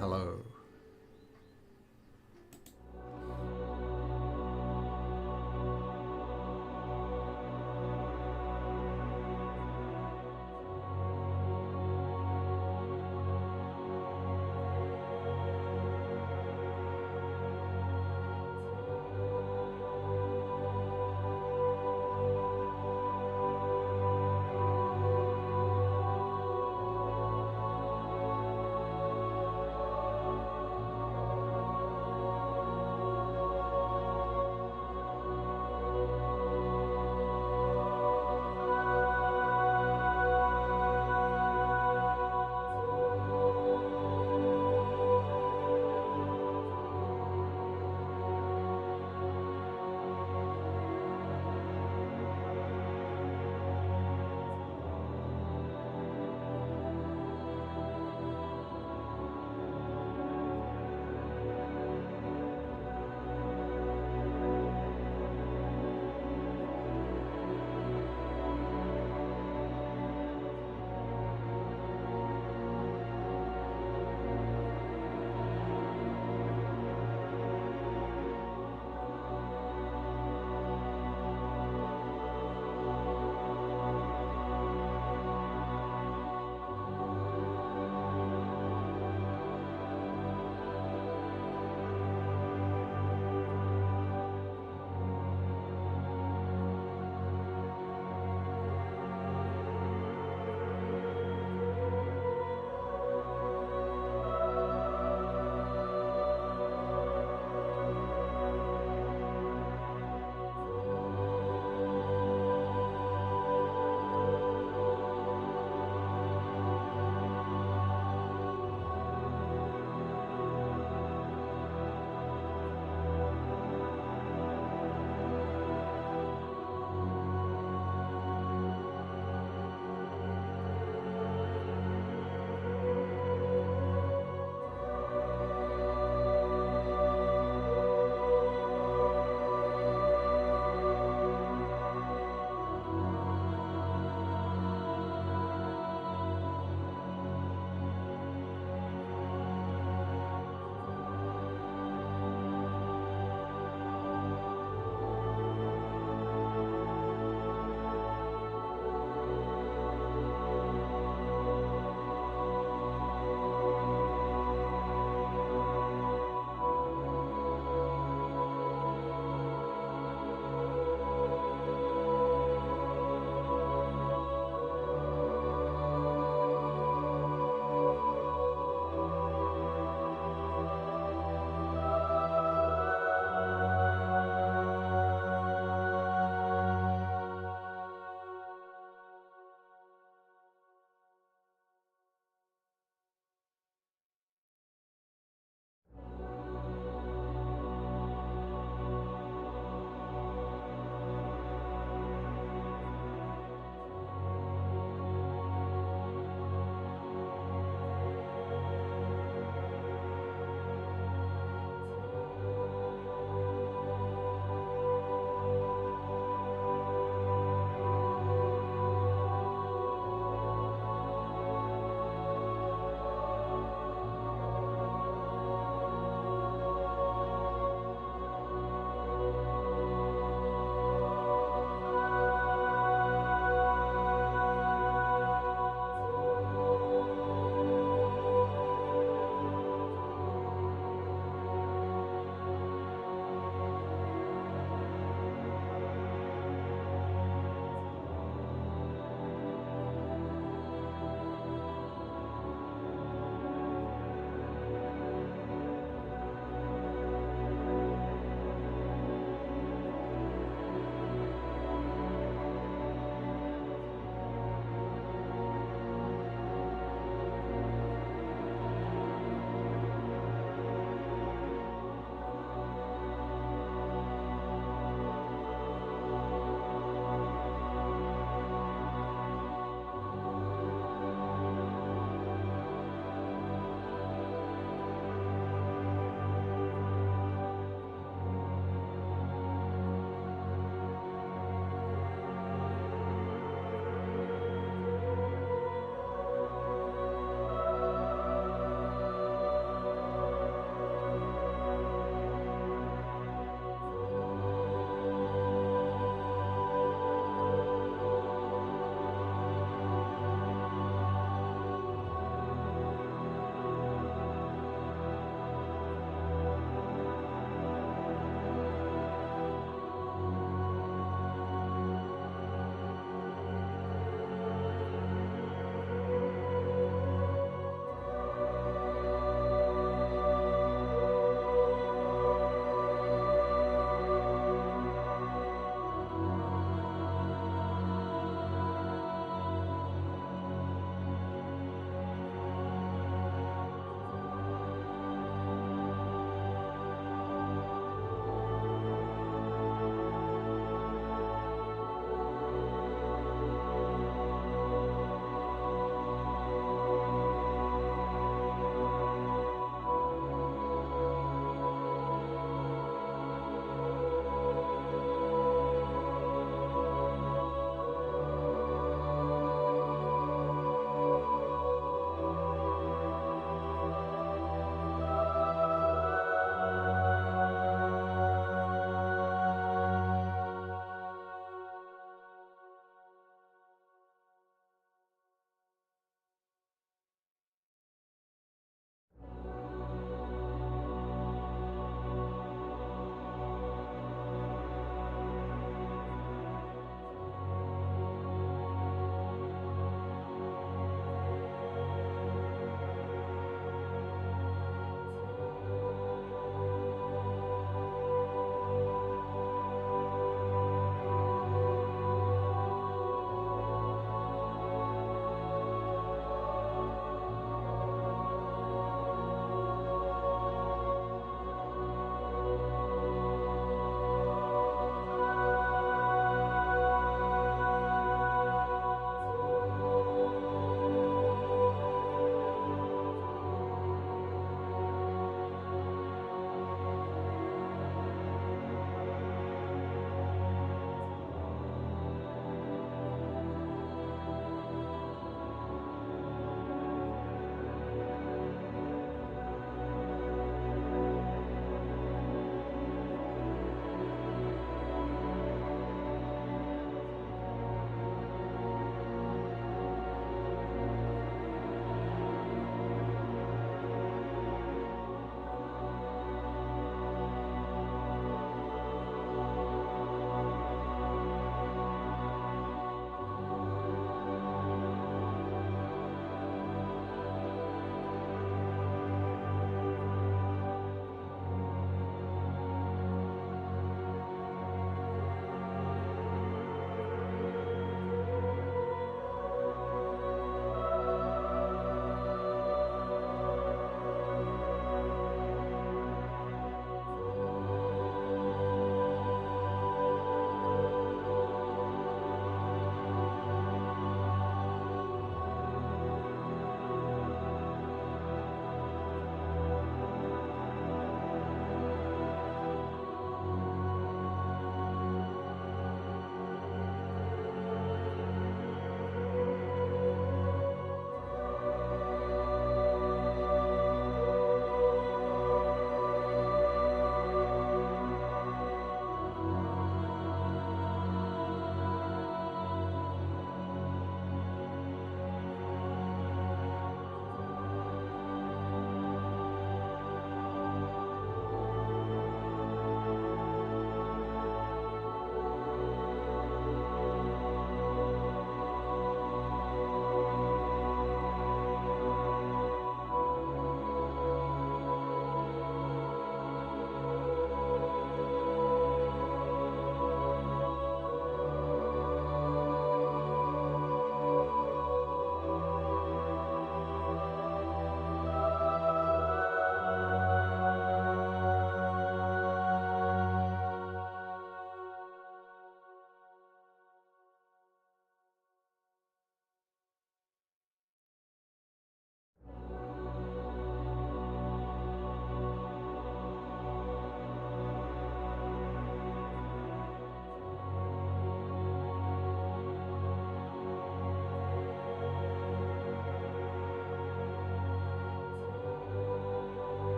Hello.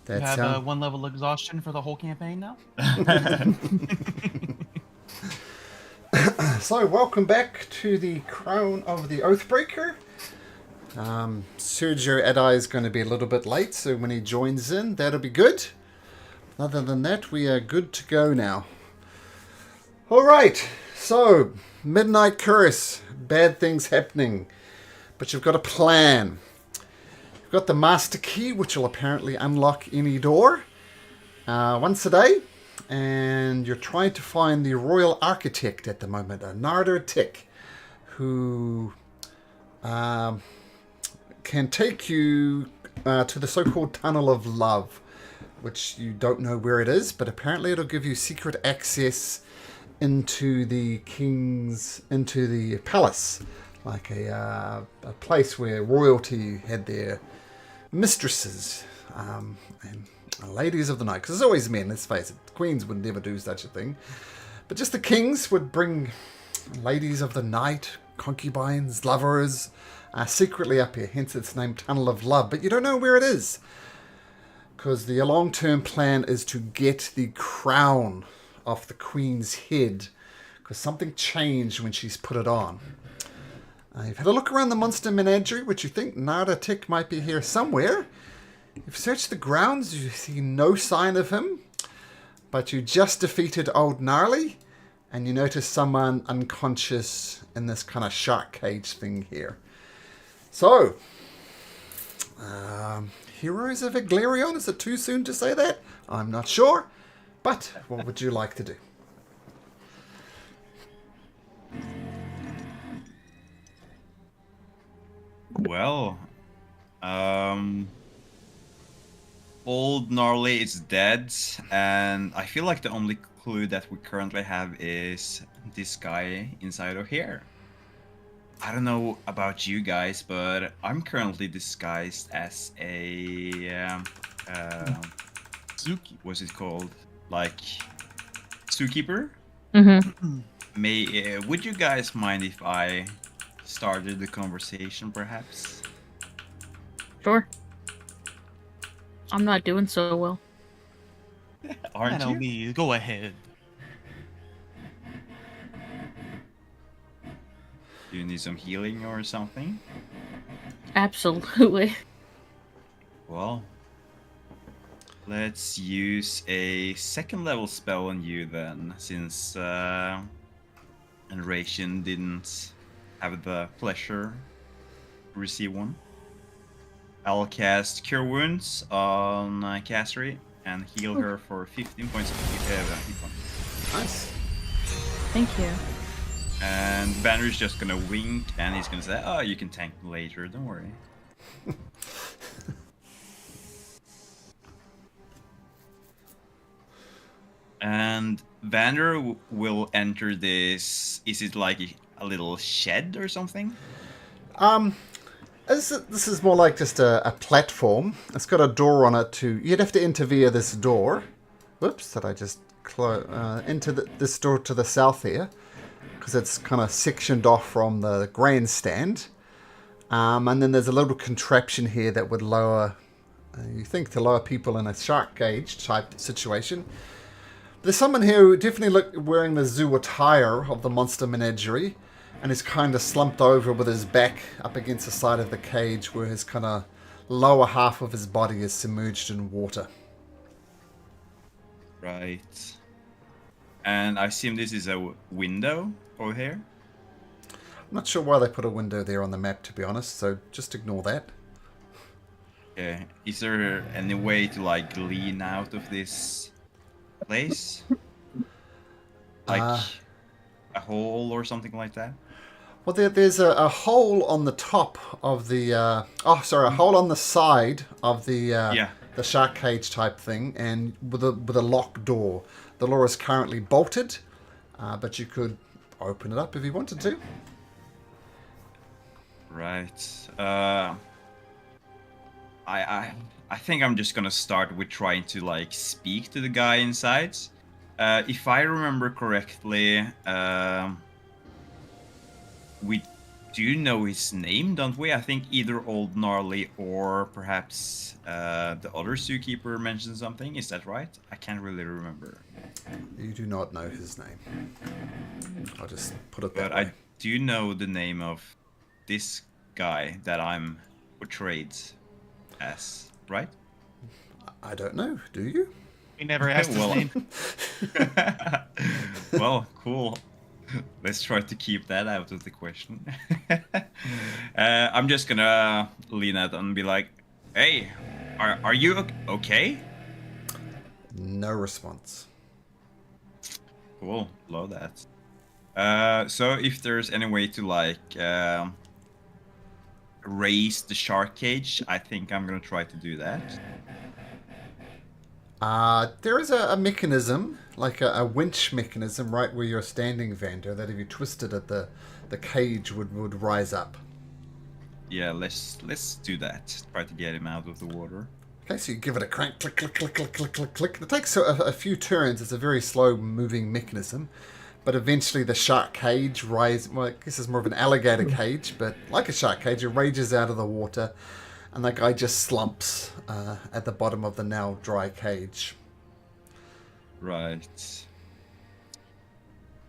You That have sound. one level exhaustion for the whole campaign now? So, welcome back to the Crown of the Oathbreaker. Sergio Edi is going to be a little bit late, so when he joins in, that'll be good. Other than that, we are good to go now. Alright, so, Midnight Curse, bad things happening, but you've got a plan. You've got the Master Key, which will apparently unlock any door once a day. And you're trying to find the Royal Architect at the moment, Narder Tick, who can take you to the so-called Tunnel of Love, which you don't know where it is, but apparently it'll give you secret access into the palace, like a place where royalty had their mistresses and ladies of the night. Because there's always men, let's face it. Queens would never do such a thing. But just the kings would bring ladies of the night, concubines, lovers, secretly up here. Hence its name, Tunnel of Love. But you don't know where it is. Because the long-term plan is to get the crown off the queen's head. Because something changed when she's put it on. You've had a look around the monster menagerie, which you think Narda Tick might be here somewhere. You've searched the grounds, you see no sign of him, but you just defeated Old Gnarly, and you notice someone unconscious in this kind of shark cage thing here. So, Heroes of Eglarion, is it too soon to say that? I'm not sure, but what would you like to do? Well, Old Gnarly is dead, and I feel like the only clue that we currently have is this guy inside of here. I don't know about you guys, but I'm currently disguised as a Zuki. what's it called? Like zookeeper. Mm-hmm. Would you guys mind if I started the conversation, perhaps? Sure. I'm not doing so well. Aren't By all you? means, go ahead. Do you need some healing or something? Absolutely. Well, let's use a second level spell on you then, since Enration didn't have the pleasure to receive one. I'll cast Cure Wounds on Cassidy and heal her for 15 points of hit points. Nice. Thank you. And Banner's just gonna wink and he's gonna say, "Oh, you can tank me later, don't worry." And Vander will enter this. Is it like a little shed or something? This is more like just a platform. It's got a door on it too. You'd have to enter via this door. Whoops, did I just enter this door to the south here? Because it's kind of sectioned off from the grandstand. And then there's a little contraption here that would lower, you think to lower people in a shark cage type situation. There's someone here who definitely wearing the zoo attire of the monster menagerie. And is kind of slumped over with his back up against the side of the cage where his kind of lower half of his body is submerged in water. Right. And I assume this is a window over here? I'm not sure why they put a window there on the map, to be honest, so just ignore that. Okay. Is there any way to like lean out of this place? Like a hole or something like that? Well, there's a hole on the top of the... a hole on the side of the shark cage type thing, and with a locked door. The door is currently bolted, but you could open it up if you wanted to. Right. I think I'm just gonna start with trying to like speak to the guy inside. If I remember correctly, we Do you know his name? Don't we? I think either Old Gnarly or perhaps the other zookeeper mentioned something. Is that right? I can't really remember. You do not know his name. I'll just put it that But way. I do know the name of this guy that I'm portrayed as, right? I don't know. Do you? We never asked his Well- name. Well, cool. Let's try to keep that out of the question. I'm just gonna lean out and be like, "Hey, are you okay?" No response. Cool, love that. So if there's any way to like raise the shark cage, I think I'm gonna try to do that. There is a mechanism, like a winch mechanism, right where you're standing, Vander, that if you twisted it, the cage would rise up. Yeah, let's do that. Try to get him out of the water. Okay, so you give it a crank, click, click, click, click, click, click, click. It takes a few turns. It's a very slow-moving mechanism. But eventually the shark cage rises... Well, I guess it's more of an alligator cage, but like a shark cage, it rages out of the water, and that guy just slumps at the bottom of the now dry cage. Right.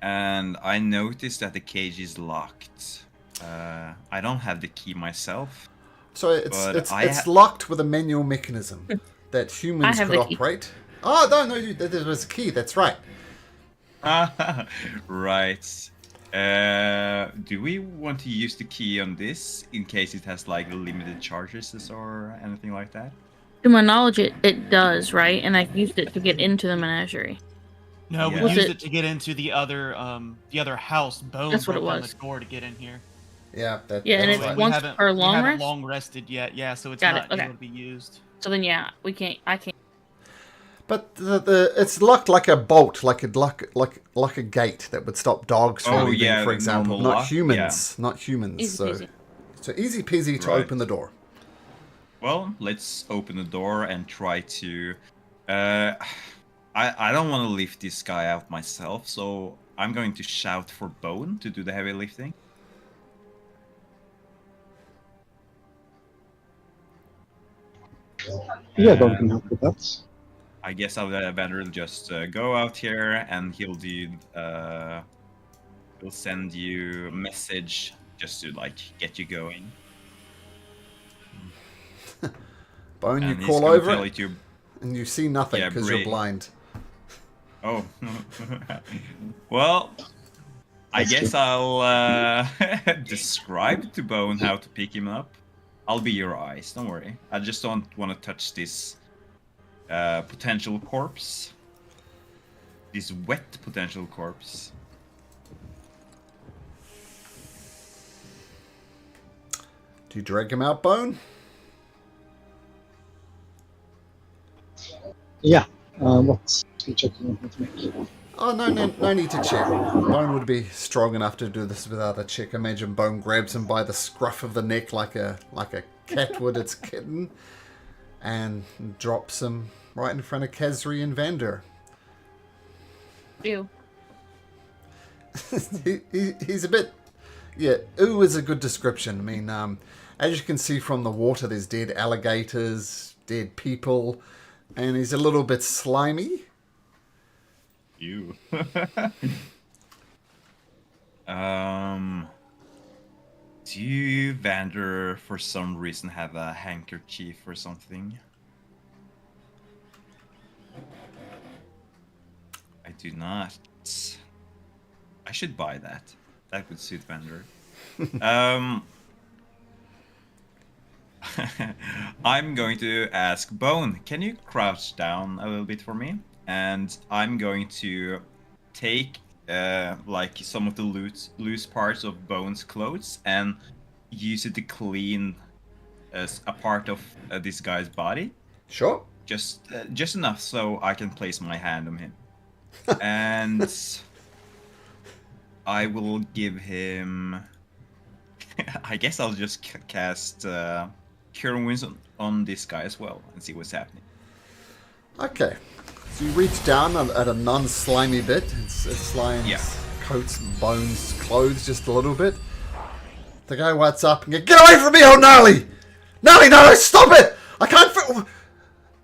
And I noticed that the cage is locked. I don't have the key myself. So it's But it's locked with a manual mechanism that humans have could the key. operate. Oh, no, there was a key. That's right. Right. Do we want to use the key on this in case it has like limited charges or anything like that? To my knowledge, it does, right? And I've used it to get into the menagerie. No, we Yeah. used Was it it- to get into the other house. Bone That's what broke it down was. the door to get in here. Yeah, Yeah, and that's it's right. once per long we haven't rest? long rested yet. Yeah, so it's Got it, not okay. able to be used. So then, yeah, we can't. I can't. But it's locked like a bolt, like a gate that would stop dogs from Oh, leaving, yeah, for the example. normal Not lock, humans, not humans. Easy so, peasy. so easy peasy to Right. open the door. Well, let's open the door and try to. I don't want to lift this guy out myself, so I'm going to shout for Bone to do the heavy lifting. Yeah, Don can help with that. I guess I'll better just go out here and he'll do. He'll send you a message just to like get you going. Bone, you And he's crawl gonna over tell it, you to- and you see nothing Yeah, because you're break. blind. Oh. Well, I That's guess true. I'll describe to Bone how to pick him up. I'll be your eyes, don't worry. I just don't want to touch this potential corpse. This wet potential corpse. Do you drag him out, Bone? Yeah. What's he checking with me? Oh, no need to check. Bone would be strong enough to do this without a check. Imagine Bone grabs him by the scruff of the neck like a cat would its kitten, and drops him right in front of Kazri and Vander. Ew. He's a bit... Yeah, ooh is a good description. I mean, as you can see from the water, there's dead alligators, dead people, and he's a little bit slimy. You. Do you, Vander, for some reason have a handkerchief or something? I do not. I should buy that. That would suit Vander. I'm going to ask Bone, can you crouch down a little bit for me? And I'm going to take like some of the loose parts of Bone's clothes and use it to clean a part of this guy's body. Sure. Just enough so I can place my hand on him. And I will give him... I guess I'll just cast Cure Wounds on this guy as well and see what's happening. Okay. So you reach down at a non-slimy bit. It slimes Yeah. coats Bone's clothes just a little bit. The guy whats up and goes, "Get away from me, oh Gnarly! Gnarly, no, stop it! I can't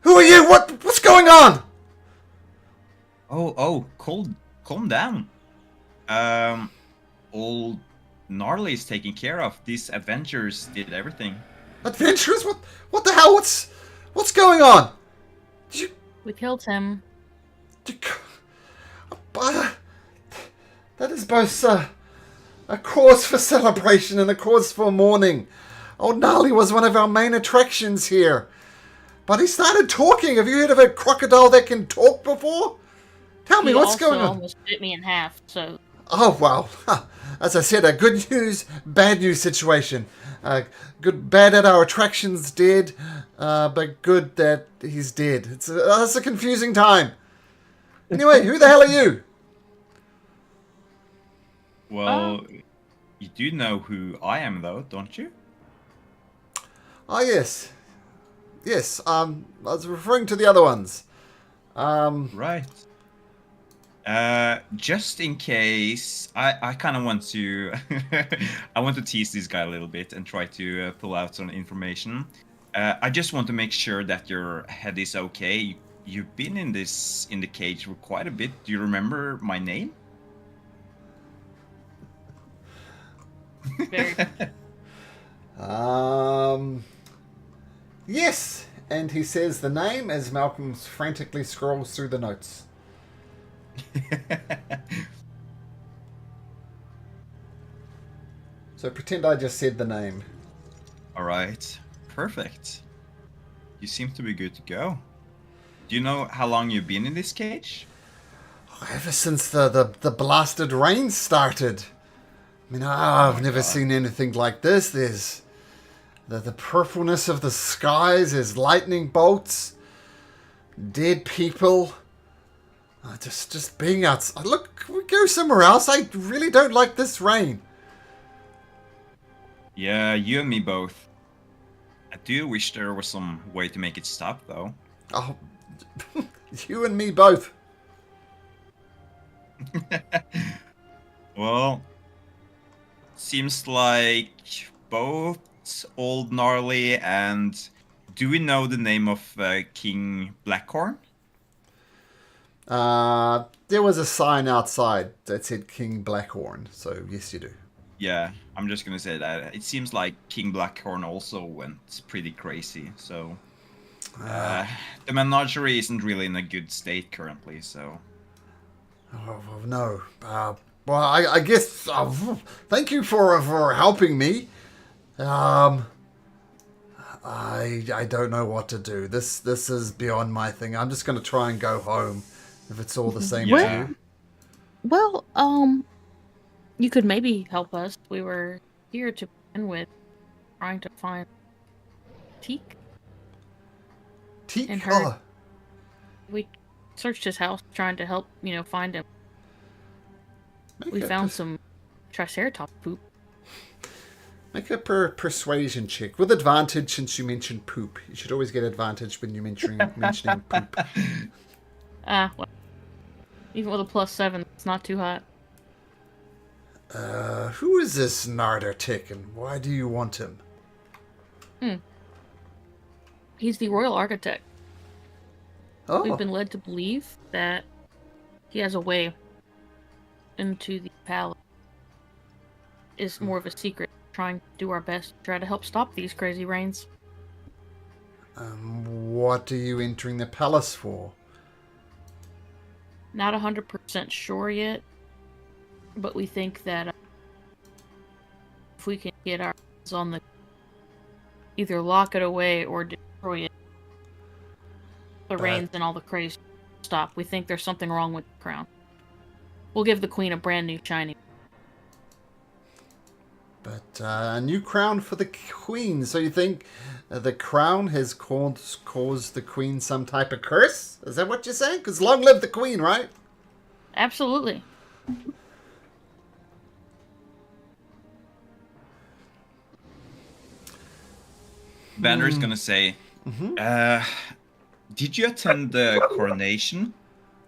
Who are you? What's going on?" Oh, calm down. Old Gnarly is taken care of. These adventurers did everything. Adventurers? What the hell? What's going on? We killed him. That is both a cause for celebration and a cause for mourning. Old Gnarly was one of our main attractions here. But he started talking. Have you heard of a crocodile that can talk before? Tell me, what's going on? He also almost bit me in half, so... Oh, well, as I said, a good news, bad news situation. Bad that our attraction's dead, but good that he's dead. It's a confusing time. Anyway, who the hell are you? Well, you do know who I am, though, don't you? Oh, yes. Yes, I was referring to the other ones. Right. Just in case, I kind of want to, I want to tease this guy a little bit and try to pull out some information. I just want to make sure that your head is okay. You've been in the cage for quite a bit. Do you remember my name? Very... Yes, and he says the name as Malcolm frantically scrolls through the notes. So pretend I just said the name. All right, perfect. You seem to be good to go. Do you know how long you've been in this cage? Ever since the blasted rain started. I mean, I've never seen anything like this. There's the purpleness of the skies, there's lightning bolts, dead people. Just being outside. Look, can we go somewhere else? I really don't like this rain. Yeah, you and me both. I do wish there was some way to make it stop, though. Oh, you and me both. Well, seems like both Old Gnarly and... Do we know the name of King Blackhorn? There was a sign outside that said King Blackhorn, so yes, you do. Yeah, I'm just gonna say that. It seems like King Blackhorn also went pretty crazy, so... the menagerie isn't really in a good state currently, so... Oh, no. Well, I guess... thank you for helping me. I don't know what to do. This is beyond my thing. I'm just going to try and go home, if it's all the same to you. Well, you could maybe help us. We were here to begin with, trying to find Teak. Teak? And her. We searched his house, trying to help, find him. We found some Triceratops poop. Make a persuasion check with advantage since you mentioned poop. You should always get advantage when you're mentioning poop. Well, even with a +7, it's not too hot. Who is this Narder Tick and why do you want him? He's the royal architect. Oh. We've been led to believe that he has a way into the palace. Is more of a secret. Trying to do our best to try to help stop these crazy rains. What are you entering the palace for? Not 100% sure yet, but we think that if we can get our hands on the... either lock it away or destroy it, the rains and all the crazy stop. We think there's something wrong with the crown. We'll give the queen a brand new shiny. But a new crown for the queen. So you think the crown has caused the queen some type of curse? Is that what you're saying? Because long live the queen, right? Absolutely. Banner's gonna say, did you attend the coronation?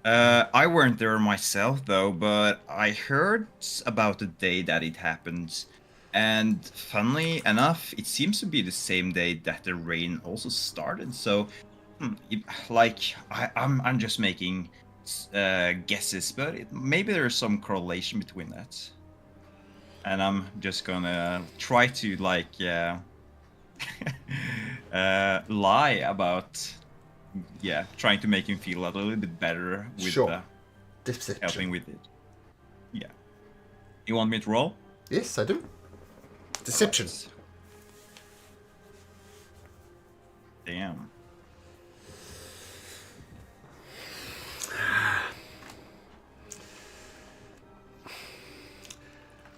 I weren't there myself, though, but I heard about the day that it happened. And funnily enough, it seems to be the same day that the rain also started. So, I'm just making guesses, but maybe there's some correlation between that. And I'm just gonna try to lie about trying to make him feel a little bit better with Sure. Deception. helping with it. Yeah. You want me to roll? Yes, I do. Deception. Alright. Damn.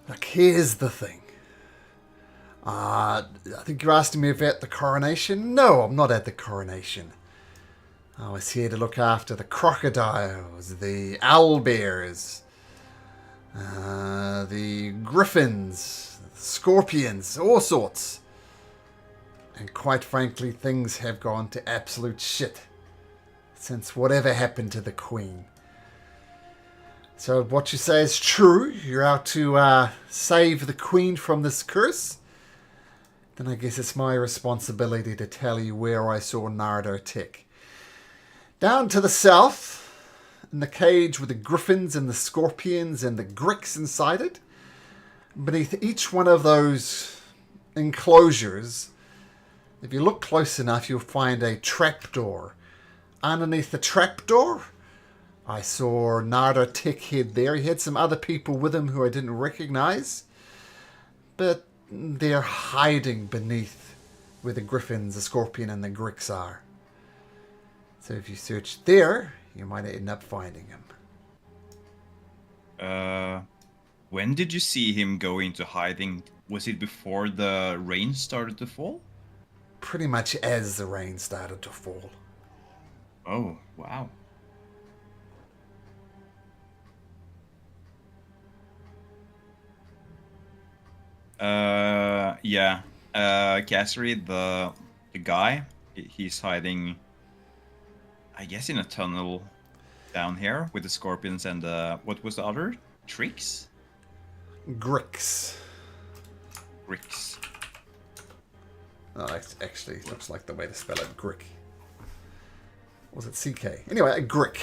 Look, here's the thing. I think you're asking me about the coronation? No, I'm not at the coronation. I was here to look after the crocodiles, the owlbears, the griffins, the scorpions, all sorts. And quite frankly, things have gone to absolute shit since whatever happened to the Queen. So what you say is true. You're out to save the Queen from this curse. Then I guess it's my responsibility to tell you where I saw Nardo tick. Down to the south, in the cage with the griffins and the scorpions and the gricks inside it. Beneath each one of those enclosures, if you look close enough, you'll find a trapdoor. Underneath the trapdoor, I saw Nardo tick head there. He had some other people with him who I didn't recognize, but they're hiding beneath where the griffins, the scorpion, and the gricks are. So if you search there, you might end up finding him. When did you see him go into hiding? Was it before the rain started to fall? Pretty much as the rain started to fall. Oh, wow. Cassidy, the guy, he's hiding, I guess, in a tunnel down here with the scorpions and what was the other? Tricks? Gricks. Ricks. Oh, it actually looks like the way to spell it, Grick. Was it CK? Anyway, a Grick.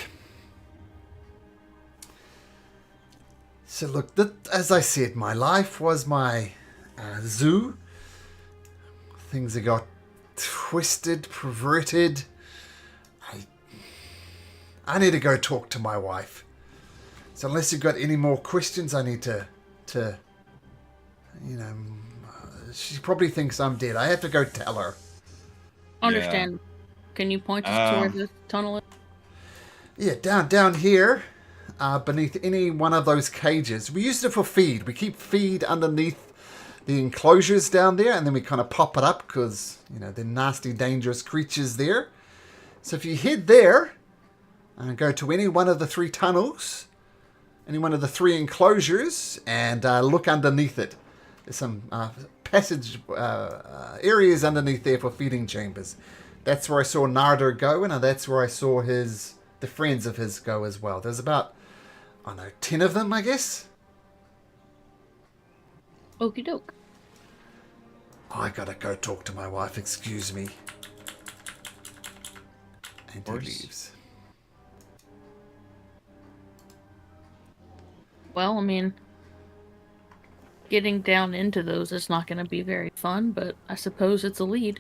So look, as I said, my life was my zoo. Things that got twisted, perverted. I need to go talk to my wife. So unless you've got any more questions, I need to she probably thinks I'm dead. I have to go tell her. Understand. Can you point us to where the tunnel is? Yeah, down here, beneath any one of those cages. We used it for feed. We keep feed underneath the enclosures down there, and then we kind of pop it up because, they're nasty, dangerous creatures there. So if you head there and go to any one of the 3 tunnels, any one of the 3 enclosures, and look underneath it. There's some passage areas underneath there for feeding chambers. That's where I saw Nardo go, and that's where I saw the friends of his go as well. There's about, 10 of them, I guess. Okie doke. I gotta go talk to my wife, excuse me. And he leaves. Well, I mean, getting down into those is not going to be very fun, but I suppose it's a lead.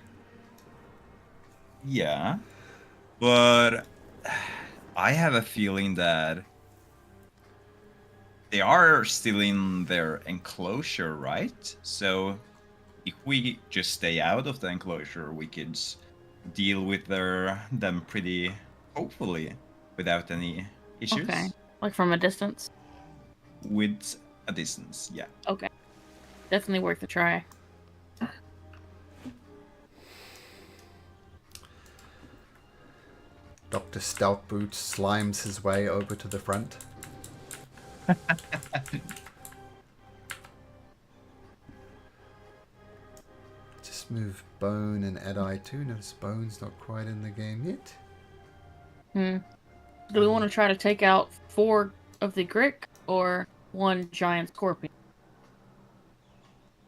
Yeah. But I have a feeling that they are still in their enclosure, right? So if we just stay out of the enclosure, we could deal with them pretty, hopefully, without any issues. Okay. Like from a distance? With a distance, yeah. Okay. Definitely worth a try. Dr. Stoutboots slimes his way over to the front. Just move Bone and Adi too. Notice Bone's not quite in the game yet. Do we want to try to take out 4 of the Grick or 1 giant scorpion?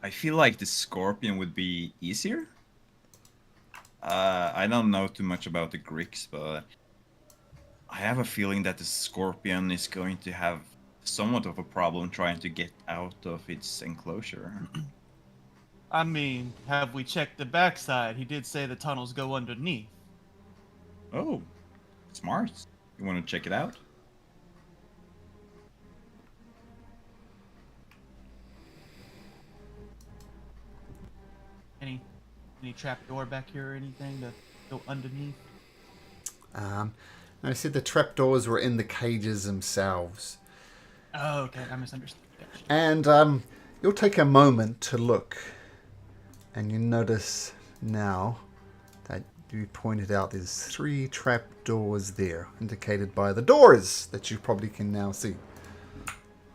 I feel like the scorpion would be easier. I don't know too much about the Gricks, but I have a feeling that the scorpion is going to have somewhat of a problem trying to get out of its enclosure. I mean, have we checked the backside? He did say the tunnels go underneath. Oh, smart. You want to check it out? Any trap door back here or anything to go underneath? I said the trapdoors were in the cages themselves. Oh, okay. I misunderstood. Gotcha. And you'll take a moment to look, and you notice now that you pointed out there's 3 trapdoors there, indicated by the doors that you probably can now see.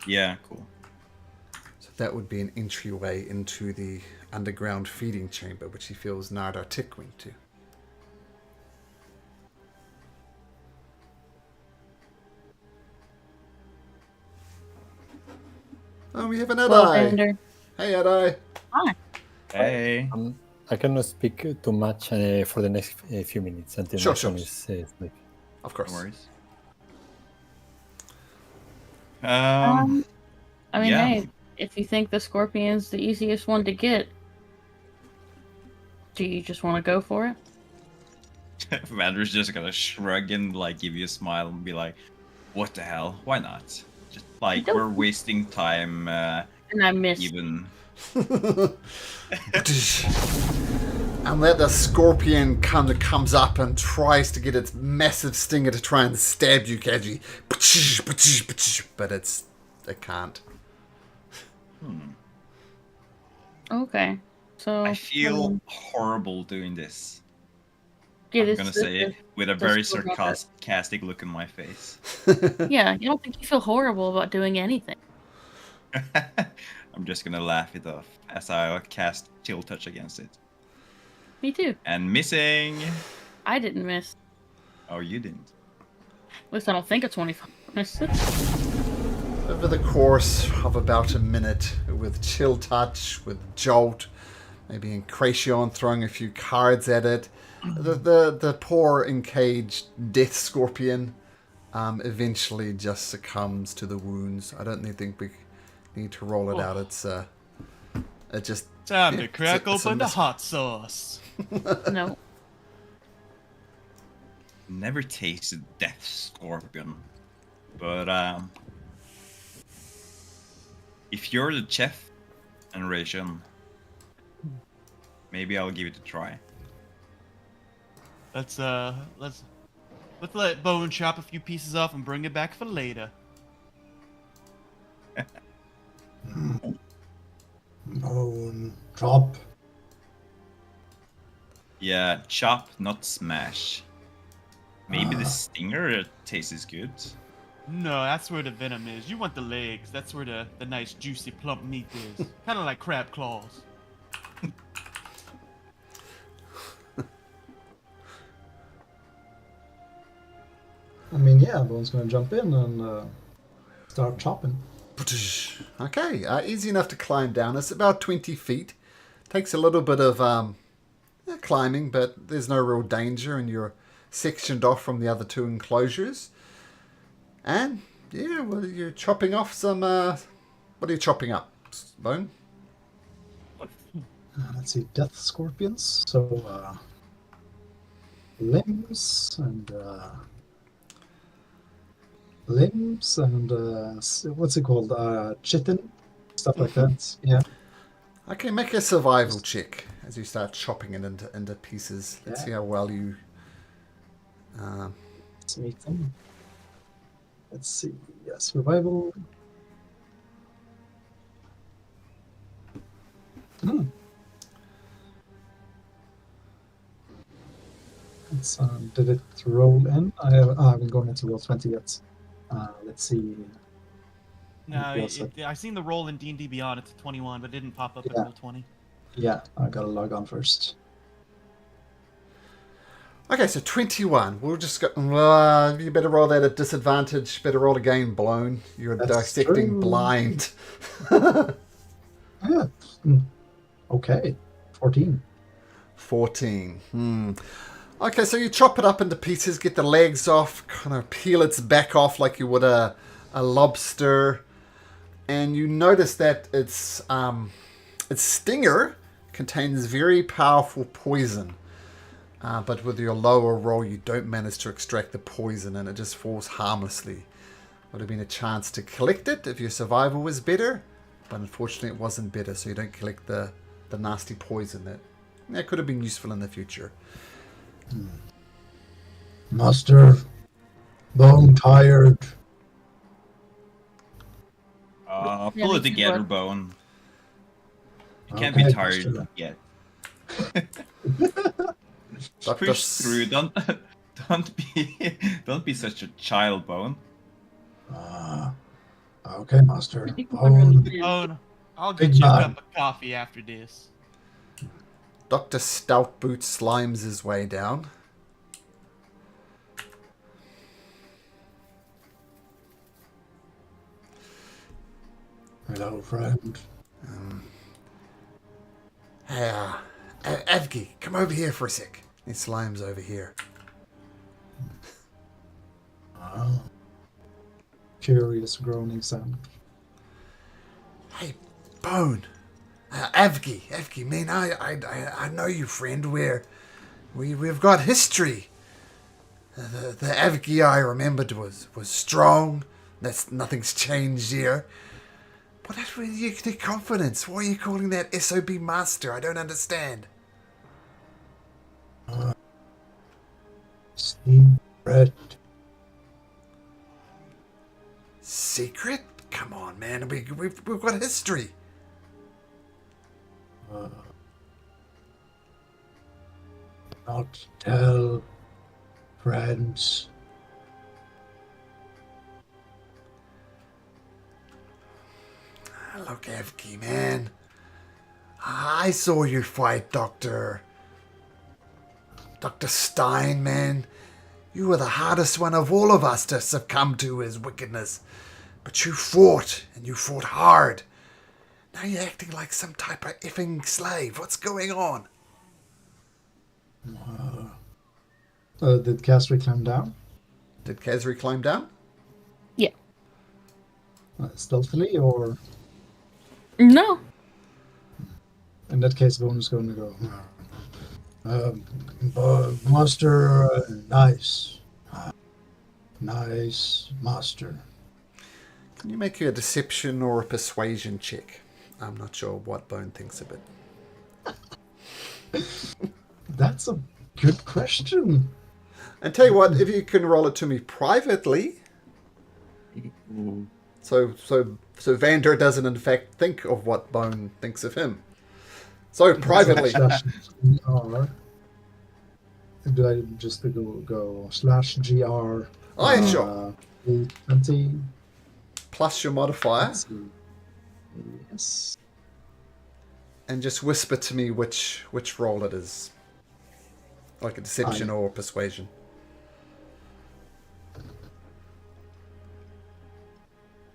Yeah, cool. So that would be an entryway into the underground feeding chamber, which he feels Nardar tickling to. Oh, we have an Well, Edi. Vander. Hey, Edi. Hi. Hey. I cannot speak too much for the next few minutes until Sure, my son sure. is asleep. Of course. No worries. I mean, Yeah. hey, if you think the scorpion's the easiest one to get, do you just want to go for it? Vander's just gonna shrug and like give you a smile and be like, "What the hell? Why not? Just like don't- we're wasting time." And I missed. Even And then the scorpion comes up and tries to get its massive stinger to try and stab you, Kaji. But it can't. Okay. So I feel horrible doing this. yeah, I'm this- gonna this- say it with a this very is what sarcastic look in my face. Yeah, you don't think you feel horrible about doing anything. I'm just gonna laugh it off as I cast Chill Touch against it. Me too. And missing. I didn't miss. Oh, you didn't. At least I don't think a 25 missed it. Over the course of about a minute, with Chill Touch, with Jolt, maybe Incration throwing a few cards at it, the poor encaged death scorpion eventually just succumbs to the wounds. I don't think we need to roll it out. It just Time yeah, to crack it's a open the miss. hot sauce. No. Never tasted Death Scorpion, but if you're the chef and Ration, maybe I'll give it a try. Let's let Bone chop a few pieces off and bring it back for later. Bone drop. Yeah, chop, not smash. Maybe the stinger tastes good. No, that's where the venom is. You want the legs. That's where the nice juicy plump meat is. Kind of like crab claws. I mean, yeah, Bone's gonna jump in and start chopping. Okay, easy enough to climb down. It's about 20 feet. Takes a little bit of climbing, but there's no real danger, and you're sectioned off from the other 2 enclosures. And, yeah, well, you're chopping off some... what are you chopping up, Bone? Let's see, death scorpions. So, limbs and what's it called? Chitin, stuff like that. Yeah. Okay, make a survival check as you start chopping it into pieces. Let's Yeah. see how well you... Let's meet them. Let's see. Yeah, survival. Let's, did it roll in? I haven't gone into roll 20 yet. Let's see. No, Yes, I seen the roll in D&D Beyond. It's a 21, but it didn't pop up Yeah. at roll 20. Yeah, I gotta log on first. Okay, so 21. We'll just go... you better roll that at disadvantage. Better roll again, Blown. You're That's dissecting true. blind. Yeah. Okay, 14. 14. Okay, so you chop it up into pieces, get the legs off, kind of peel its back off like you would a lobster, and you notice that its stinger contains very powerful poison. But with your lower roll, you don't manage to extract the poison, and it just falls harmlessly. Would have been a chance to collect it if your survival was better, but unfortunately it wasn't better, so you don't collect the nasty poison that could have been useful in the future. Master, bone tired. Pull Yeah, it together, but- Bone. You can't Okay, be tired Master. yet. Dr. Push through. Don't be such a child, Bone. Okay, Master. I think we're Bone. gonna do- Oh, I'll get Big you a man. cup of coffee after this. Dr. Stout Boots slimes his way down. Hello, friend. Hey, Evgi, come over here for a sec. He slimes over here. Curious groaning sound. Hey, Bone. Evgi, man, I know you, friend. We've got history. The Evgi I remembered was strong. Nothing's changed here. But that's really your confidence. Why are you calling that SOB master? I don't understand. Secret. Secret? Come on, man. We've got history. Not tell friends. Look, Evki, man. I saw you fight Dr. Stein, man. You were the hardest one of all of us to succumb to his wickedness. But you fought, and you fought hard. Now you're acting like some type of effing slave. What's going on? Did Casri climb down? Did Kazri climb down? Yeah. Stealthily, or No. in that case, Bone is going to go. Master, nice. Nice, Master. Can you make a deception or a persuasion check? I'm not sure what Bone thinks of it. That's a good question. And tell you what, if you can roll it to me privately, so Vander doesn't in fact think of what Bone thinks of him. So privately, /GR. Do I just go /GR? oh yeah, sure. 20. Plus your modifier, Let's see. Yes. and just whisper to me which roll it is, like a deception or persuasion.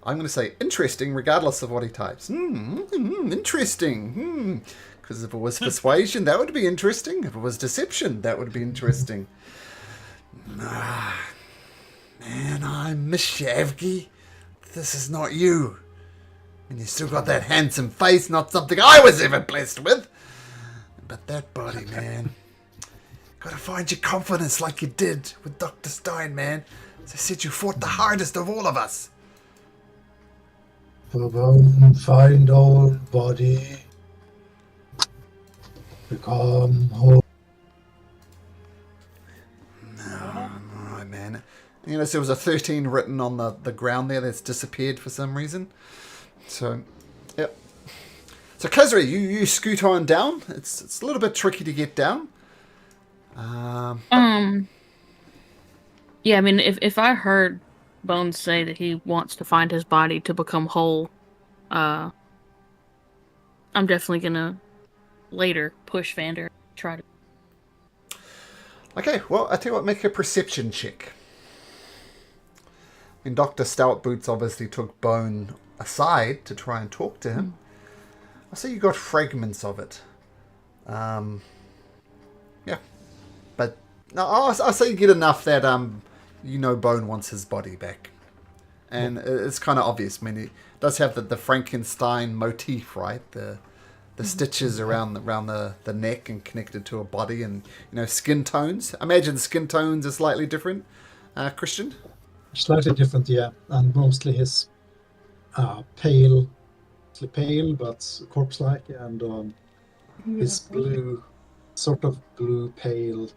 I'm going to say interesting, regardless of what he types. Interesting. Because if it was persuasion, that would be interesting. If it was deception, that would be interesting. Man, I miss you, Evgi. This is not you. And you still got that handsome face, not something I was ever blessed with. But that body, man. Gotta find your confidence like you did with Dr. Stein, man. As I said, you fought the hardest of all of us. Bone, find old body. Become whole. Alright, man. You know, so there was a 13 written on the ground there that's disappeared for some reason. So, yep. So, Kazri, you scoot on down. It's a little bit tricky to get down. Yeah, I mean, if I heard Bones say that he wants to find his body to become whole, I'm definitely gonna later push Vander, try to. Okay, well, I tell you what, make a perception check. I mean, Dr. Stout Boots obviously took Bone aside to try and talk to him. I see you got fragments of it. Yeah, but no, I say you get enough that Bone wants his body back, and it's kind of obvious. I mean, it does have the Frankenstein motif, right? The stitches around the neck and connected to a body, and skin tones. Imagine skin tones are slightly different. Christian. Slightly different, yeah, and mostly his pale but corpse-like, and his blue, sort of blue pale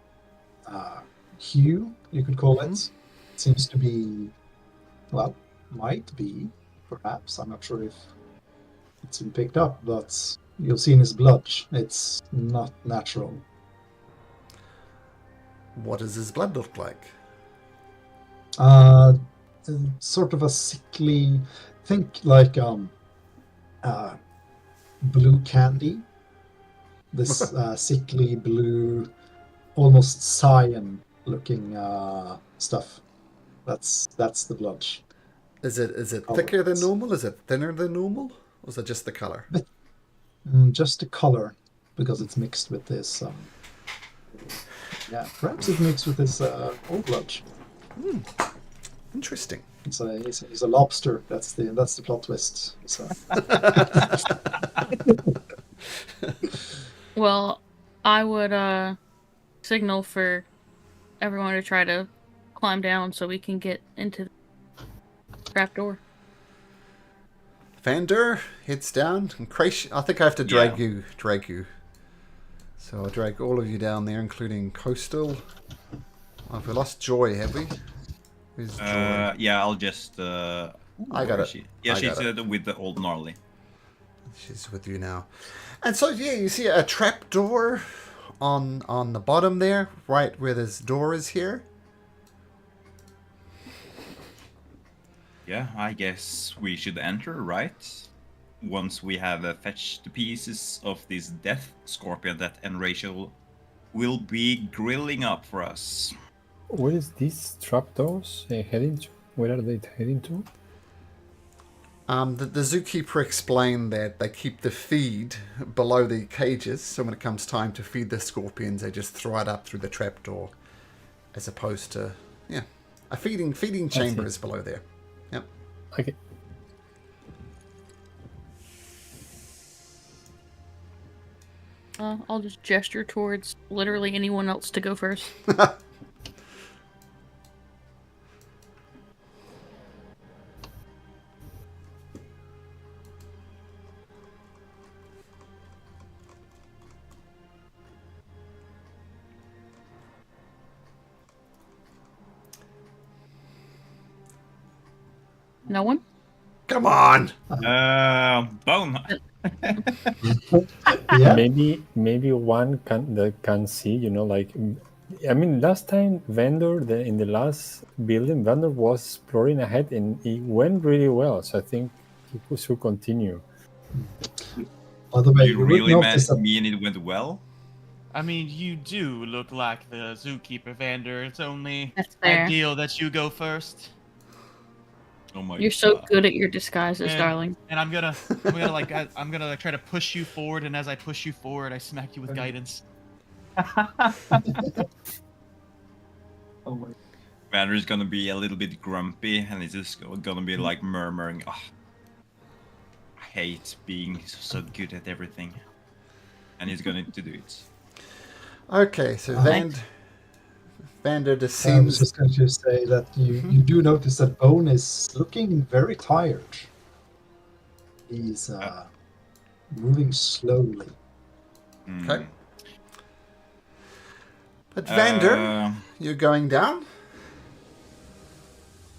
hue, you could call it, seems to be, well, might be, perhaps. I'm not sure if it's been picked up, but you'll see in his blood, it's not natural. What does his blood look like? Sort of a sickly, think like blue candy. This sickly blue, almost cyan-looking stuff. That's the blood. Is it thicker than normal? Is it thinner than normal? Or is it just the color? Just the color, because it's mixed with this. Yeah, perhaps it's mixed with this old blood. Interesting. He's a lobster. That's the plot twist. So. Well, I would signal for everyone to try to climb down so we can get into the trapdoor. Vander heads down, and Crash, I think I have to drag you. So I'll drag all of you down there, including Coastal. Oh, we lost Joy, have we? Who's Joy? Yeah, I'll just. I got it. Yeah, I she's got it. with the old gnarly. She's with you now. And so, yeah, you see a trap door on the bottom there, right where this door is here. Yeah, I guess we should enter, right? Once we have fetched the pieces of this death scorpion that Enrachel will be grilling up for us. Where is these trapdoors heading to? Where are they heading to? The zookeeper explained that they keep the feed below the cages, so when it comes time to feed the scorpions, they just throw it up through the trapdoor, as opposed to, a feeding chamber is below there. Yep. Okay. I'll just gesture towards literally anyone else to go first. No one? Come on! Bone. Yeah. Maybe one can see, like, I mean, last time in the last building, Vander was exploring ahead and it went really well. So I think he should continue. By the way, You really notice that mean it went well? I mean, you do look like the zookeeper, Vander. It's only That's fair. ideal that you go first. Oh my You're so God. good at your disguises, darling. And I'm gonna try to push you forward, and as I push you forward, I smack you with guidance. oh my, Vander's gonna be a little bit grumpy, and he's just gonna be like murmuring, "Oh, I hate being so good at everything," and he's going to do it. Okay, so Vander I was descends. just going to say that you do notice that Bone is looking very tired. He's moving slowly. Okay. But Vander, you're going down?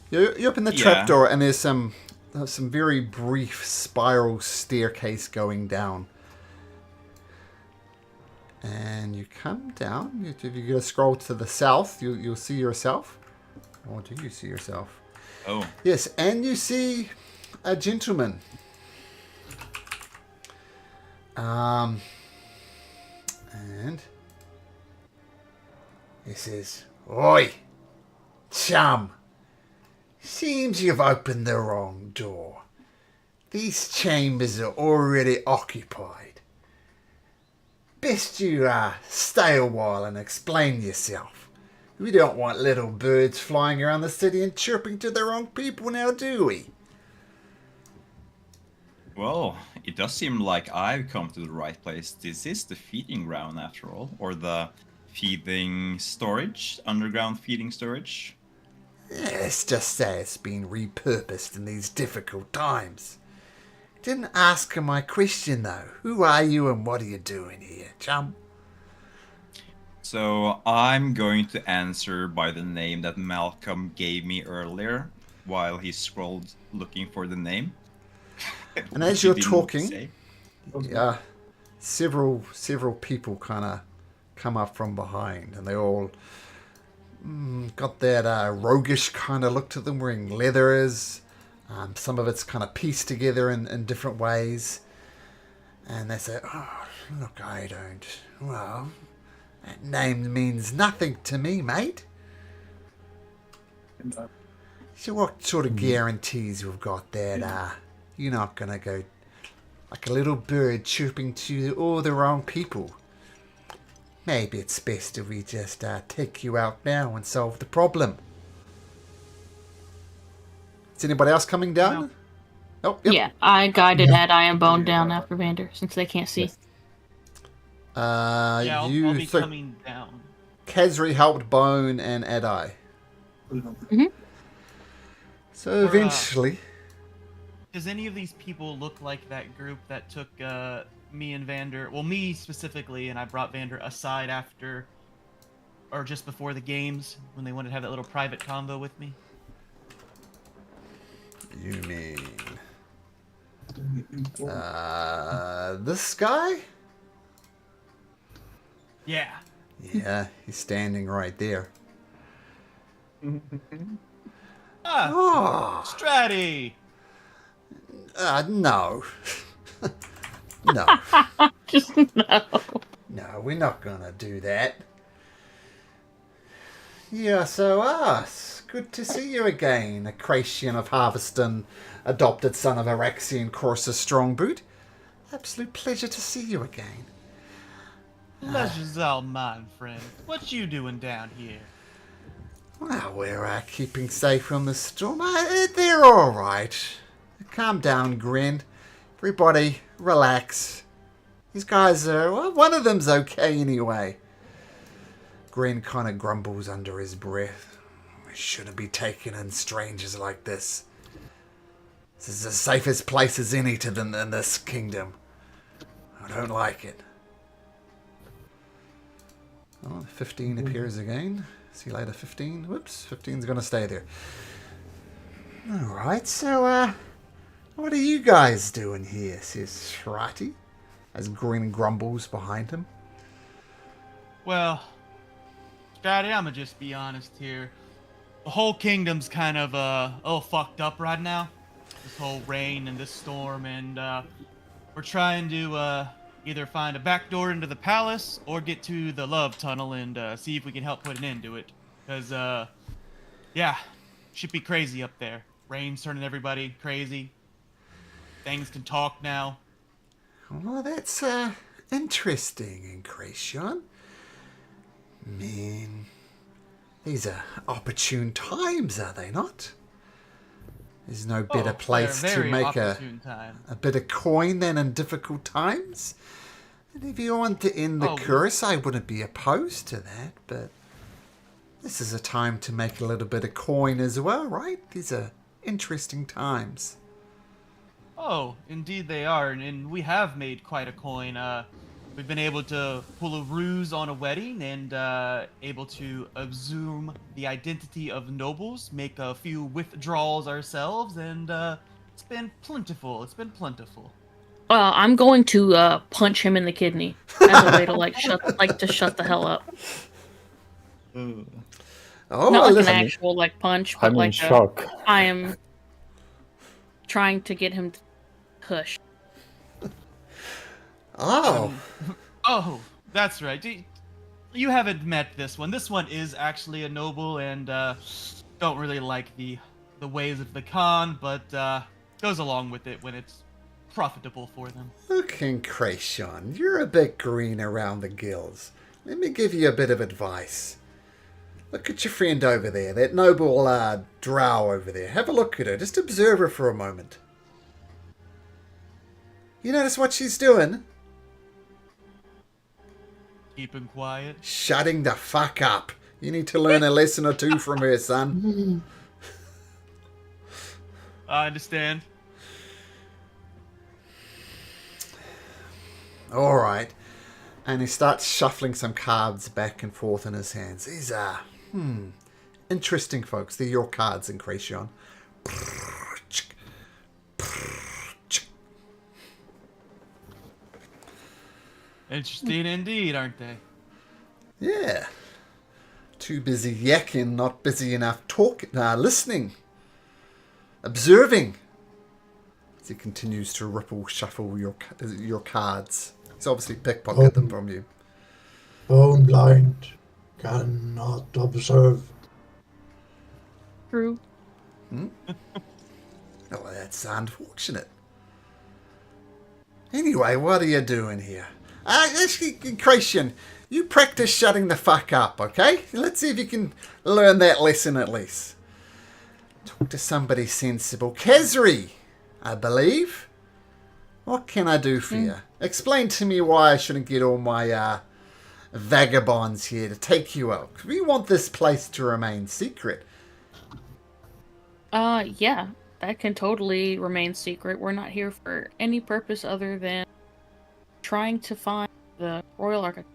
You're up in the trapdoor, and there's some very brief spiral staircase going down. And you come down. If you go scroll to the south, you'll see yourself. Or do you see yourself? Oh. Yes, and you see a gentleman. And he says, "Oi, chum, seems you've opened the wrong door. These chambers are already occupied. Best you stay a while and explain yourself. We don't want little birds flying around the city and chirping to the wrong people now, do we? Well, it does seem like I've come to the right place. This is the feeding ground after all, or the feeding storage, underground feeding storage. Let's just say it's been repurposed in these difficult times. Didn't ask my question though. Who are you and what are you doing here, chum? So I'm going to answer by the name that Malcolm gave me earlier while he scrolled looking for the name. And as Which he you're didn't talking, say. several people kind of come up from behind, and they all got that roguish kind of look to them, wearing leathers. Some of it's kind of pieced together in different ways. And they say, "Oh, look, I don't. Well, that name means nothing to me, mate. So what sort of guarantees we've got that you're not going to go like a little bird chirping to all the wrong people? Maybe it's best if we just take you out now and solve the problem." Is anybody else coming down? Oh, yep. Yeah, I guided Ed Eye and Bone down after Vander since they can't see. Yeah, I'll be so coming down. Kazri helped Bone and Adai. Mm-hmm. So eventually, Does any of these people look like that group that took me and Vander? Well, me specifically, and I brought Vander aside after, or just before the games when they wanted to have that little private convo with me. you mean this guy? Yeah. Yeah, he's standing right there. Ah, Oh, Stratty. no. No. Just no. No, we're not gonna do that. Yeah, so it's good to see you again, Acratian of Harveston, adopted son of Araxian Courser Strongboot. Absolute pleasure to see you again. Pleasure's all mine, friend. What you doing down here? Well, we're keeping safe from the storm. They're all right. Calm down, Grin. Everybody, relax. These guys are... Well, one of them's okay anyway. Grin kind of grumbles under his breath. We shouldn't be taking in strangers like this. This is the safest place as any to them in this kingdom. I don't like it. Oh, 15 appears again. See you later, 15. Whoops, 15's going to stay there. Alright, so, what are you guys doing here, says Shrati, as Grin grumbles behind him. Well, Stratty, I'ma just be honest here. The whole kingdom's kind of all fucked up right now. This whole rain and this storm, and we're trying to either find a back door into the palace or get to the love tunnel and see if we can help put an end to it. Cause yeah, should be crazy up there. Rain's turning everybody crazy. Things can talk now. Well, that's interesting, Incretion. Man, these are opportune times, are they not? There's no better place to make a bit of coin than in difficult times. And if you want to end the curse, I wouldn't be opposed to that, but this is a time to make a little bit of coin as well, right? These are interesting times. Oh, indeed they are, and we have made quite a coin. We've been able to pull a ruse on a wedding and able to assume the identity of nobles, make a few withdrawals ourselves, and it's been plentiful. It's been plentiful. I'm going to punch him in the kidney as a way to shut the hell up. Oh, Not like listen. an actual punch, but I'm in like shock. I am trying to get him to push. Oh, Oh, that's right. You haven't met this one. This one is actually a noble and don't really like the ways of the Khan, but goes along with it when it's profitable for them. Look, Incration, you're a bit green around the gills. Let me give you a bit of advice. Look at your friend over there, that noble drow over there. Have a look at her. Just observe her for a moment. You notice what she's doing? Keeping quiet. Shutting the fuck up. You need to learn a lesson or two from her, son. I understand. Alright. And he starts shuffling some cards back and forth in his hands. These are, interesting, folks. They're your cards, Incration. Interesting indeed, aren't they? Yeah. Too busy yakking, not busy enough listening. Observing. As he continues to shuffle your cards. He's obviously pickpocketed them from you. Bone blind, cannot observe. True. Oh, that's unfortunate. Anyway, what are you doing here? Actually, Christian, you practice shutting the fuck up, okay? Let's see if you can learn that lesson at least. Talk to somebody sensible. Kezri, I believe. What can I do for you? Explain to me why I shouldn't get all my vagabonds here to take you out. 'Cause we want this place to remain secret. Yeah, that can totally remain secret. We're not here for any purpose other than trying to find the Royal Architect.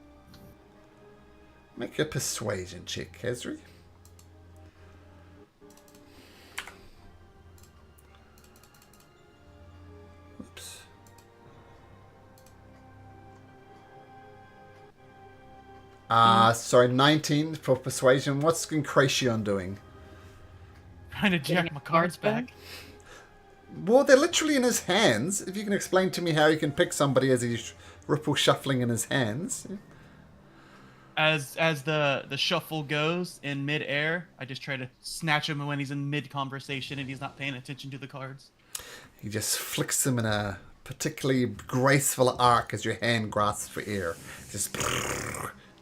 Make a persuasion check, Kezri. Oops. Sorry, 19 for persuasion. What's Incration doing? Trying to Getting jack my his cards cards back? back. Well, they're literally in his hands. If you can explain to me how you can pick somebody as he's ripple shuffling in his hands. As the shuffle goes in midair, I just try to snatch him when he's in mid conversation and he's not paying attention to the cards. He just flicks them in a particularly graceful arc as your hand grasps for air. Just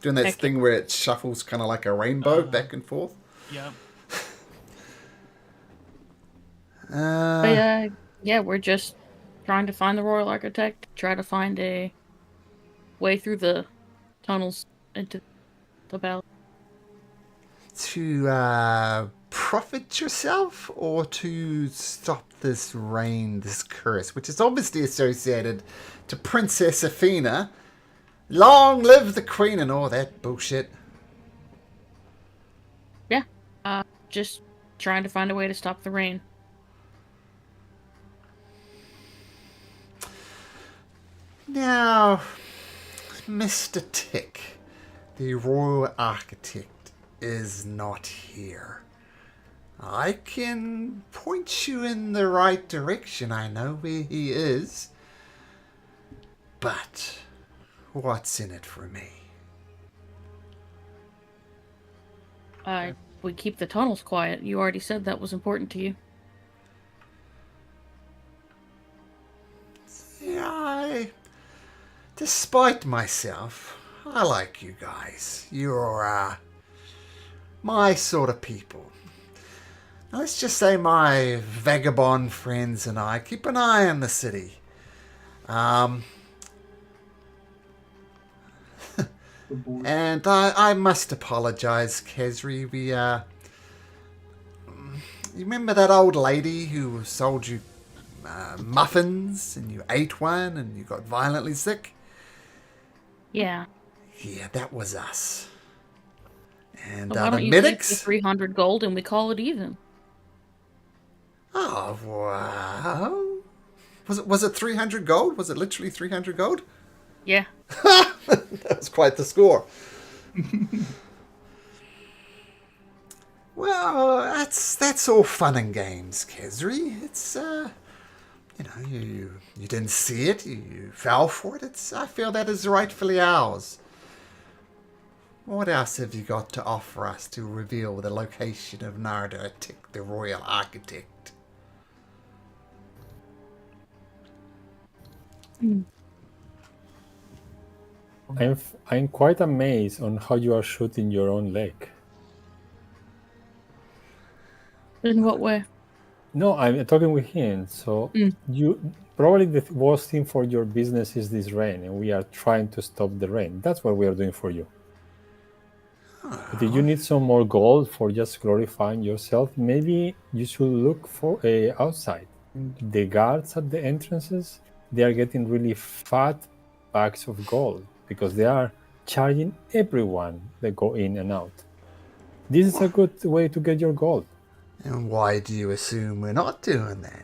doing that Heck thing where it shuffles kind of like a rainbow back and forth. Yep. But yeah, we're just trying to find the Royal Architect, try to find a way through the tunnels into the valley. To profit yourself or to stop this rain, this curse, which is obviously associated to Princess Athena. Long live the Queen and all that bullshit. Yeah, just trying to find a way to stop the rain. Now, Mr. Tick, the Royal Architect, is not here. I can point you in the right direction. I know where he is. But what's in it for me? We keep the tunnels quiet. You already said that was important to you. Yeah, despite myself, I like you guys. You're, my sort of people. Now, let's just say my vagabond friends and I keep an eye on the city. And I must apologize, Kezri. You remember that old lady who sold you muffins and you ate one and you got violently sick? Yeah. Yeah, that was us. And So why the don't you keep the medics? 300 gold and we call it even? Oh, wow. Was it 300 gold? Was it literally 300 gold? Yeah. That was quite the score. Well, that's all fun and games, Kezri. It's you didn't see it, you fell for it. I feel that is rightfully ours. What else have you got to offer us to reveal the location of Narda Tick, the Royal Architect? I'm quite amazed on how you are shooting your own leg. In what way? No, I'm talking with him. So you probably the worst thing for your business is this rain, and we are trying to stop the rain. That's what we are doing for you. But if you need some more gold for just glorifying yourself, maybe you should look for outside. The guards at the entrances, they are getting really fat bags of gold because they are charging everyone that go in and out. This is a good way to get your gold. And why do you assume we're not doing that?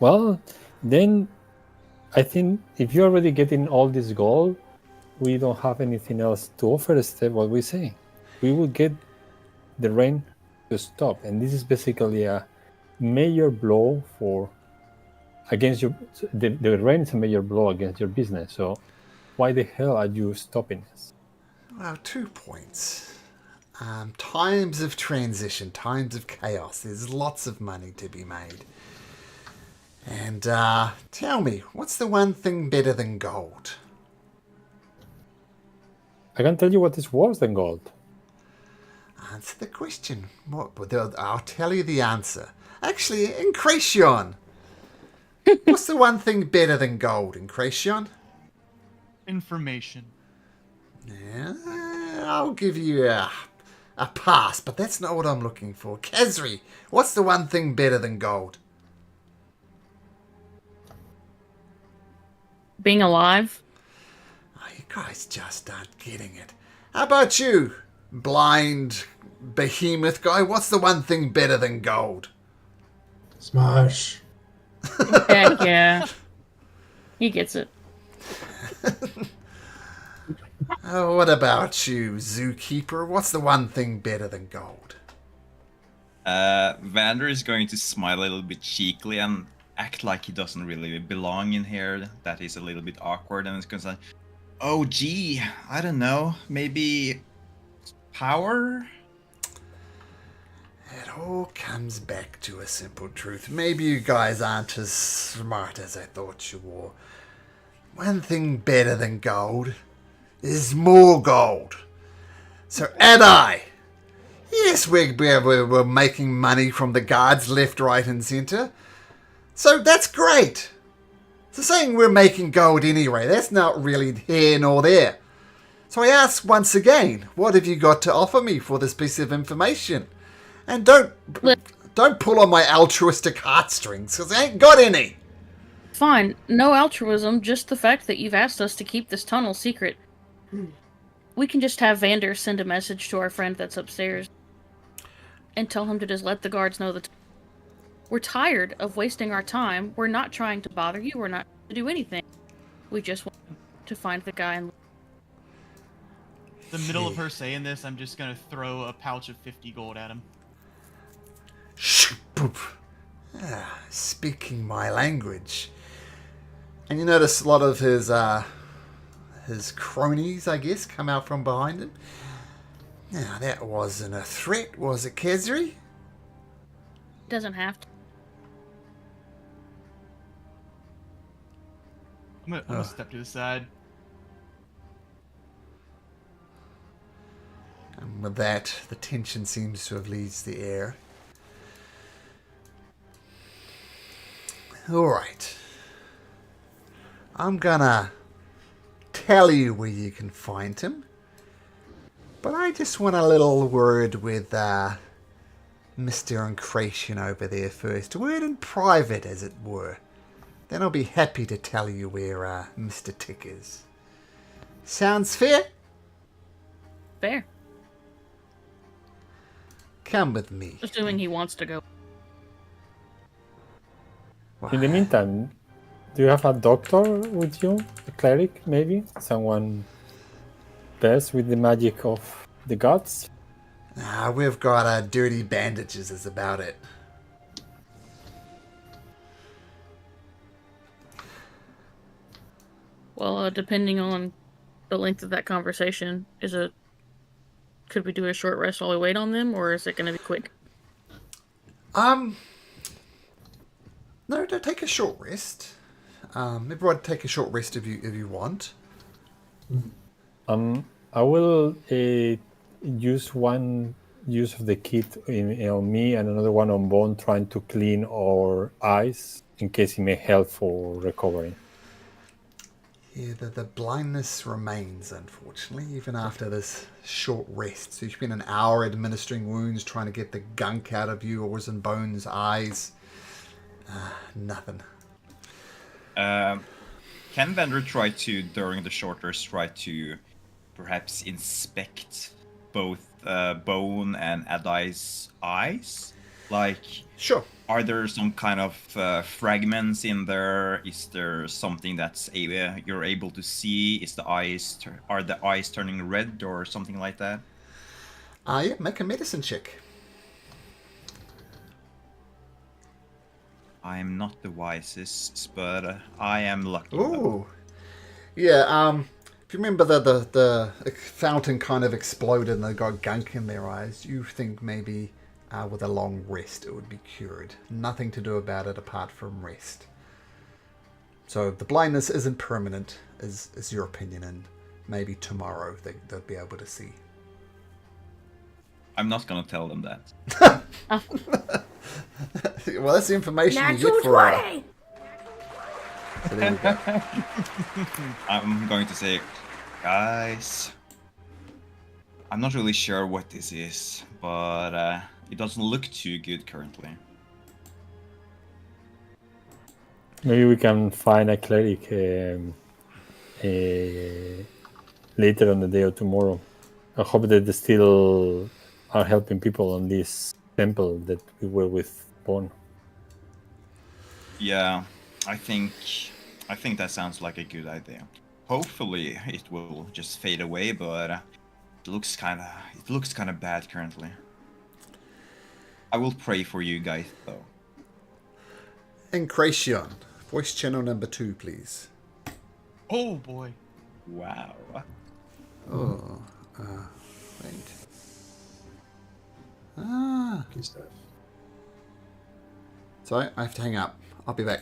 Well, then I think if you're already getting all this gold, we don't have anything else to offer instead what we say. We will get the rain to stop. And this is basically a major blow against your the rain is a major blow against your business. So why the hell are you stopping us? Well, 2 points. Times of transition, times of chaos. There's lots of money to be made. And tell me, what's the one thing better than gold? I can tell you what is worse than gold. Answer the question. I'll tell you the answer. Actually, Incretion. What's the one thing better than gold, Incretion? Information. Yeah, I'll give you a pass, but that's not what I'm looking for. Kazri, what's the one thing better than gold? Being alive? Oh, you guys just aren't getting it. How about you, blind behemoth guy? What's the one thing better than gold? Smash. Heck yeah. He gets it. Oh, what about you, zookeeper? What's the one thing better than gold? Vander is going to smile a little bit cheekily and act like he doesn't really belong in here, that he's a little bit awkward, and it's going to say, oh gee, I don't know, maybe power? It all comes back to a simple truth. Maybe you guys aren't as smart as I thought you were. One thing better than gold is more gold. So, yes, we're making money from the guards left, right, and centre. So that's great. So saying we're making gold anyway, that's not really here nor there. So I ask once again, what have you got to offer me for this piece of information? And don't pull on my altruistic heartstrings, because I ain't got any. Fine, no altruism, just the fact that you've asked us to keep this tunnel secret. We can just have Vander send a message to our friend that's upstairs and tell him to just let the guards know that we're tired of wasting our time. We're not trying to bother you. We're not to do anything. We just want to find the guy and The middle of her saying this, I'm just gonna throw a pouch of 50 gold at him. Speaking my language. And you notice a lot of his cronies, I guess, come out from behind him. Now, that wasn't a threat, was it, Kezri? doesn't have to. I'm gonna step to the side. And with that, the tension seems to have leaves the air. Alright. I'm gonna tell you where you can find him. But I just want a little word with Mr. Uncration over there first. A word in private, as it were. Then I'll be happy to tell you where Mr. Tick is. Sounds fair? Fair. Come with me. Assuming he wants to go. In the meantime, do you have a doctor with you? A cleric, maybe? Someone best with the magic of the gods? Nah, we've got dirty bandages is about it. Well, depending on the length of that conversation, could we do a short rest while we wait on them, or is it going to be quick? No, don't take a short rest. Everyone take a short rest if you want. I will use one use of the kit on me and another one on Bone, trying to clean our eyes in case it may help for recovery. Yeah, the blindness remains, unfortunately, even after this short rest. So you spend an hour administering wounds, trying to get the gunk out of yours and Bones' eyes. Nothing. Can Vendor try to, during the short rest, try to perhaps inspect both Bone and Adai's eyes? Like, Sure. are there some kind of fragments in there? Is there something that's you're able to see? Is the eyes are the eyes turning red or something like that? Yeah, make a medicine check. I'm not the wisest, but I am lucky. Ooh. Yeah, if you remember the fountain kind of exploded and they got gunk in their eyes, you think maybe with a long rest it would be cured. Nothing to do about it apart from rest. So the blindness isn't permanent, is your opinion, and maybe tomorrow they'll be able to see. I'm not gonna tell them that. Well, that's the information you Natural get for 20! So there we go. I'm going to say, guys, I'm not really sure what this is, but it doesn't look too good currently. Maybe we can find a cleric later on the day or tomorrow. I hope that they still are helping people on this temple that we were with Bone. Yeah, I think that sounds like a good idea. Hopefully, it will just fade away, but it looks kind of bad currently. I will pray for you guys, though. Incration, voice channel number 2, please. Oh boy. Wow. Oh, wait. Good stuff. Sorry, I have to hang up. I'll be back.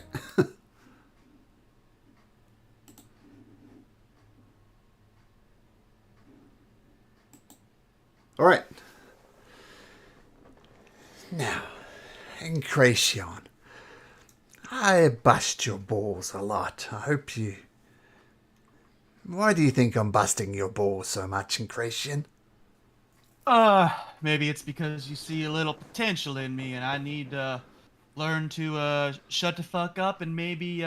All right. Now, Incration. I bust your balls a lot. I hope you... Why do you think I'm busting your balls so much, Incration? Maybe it's because you see a little potential in me and I need to learn to shut the fuck up and maybe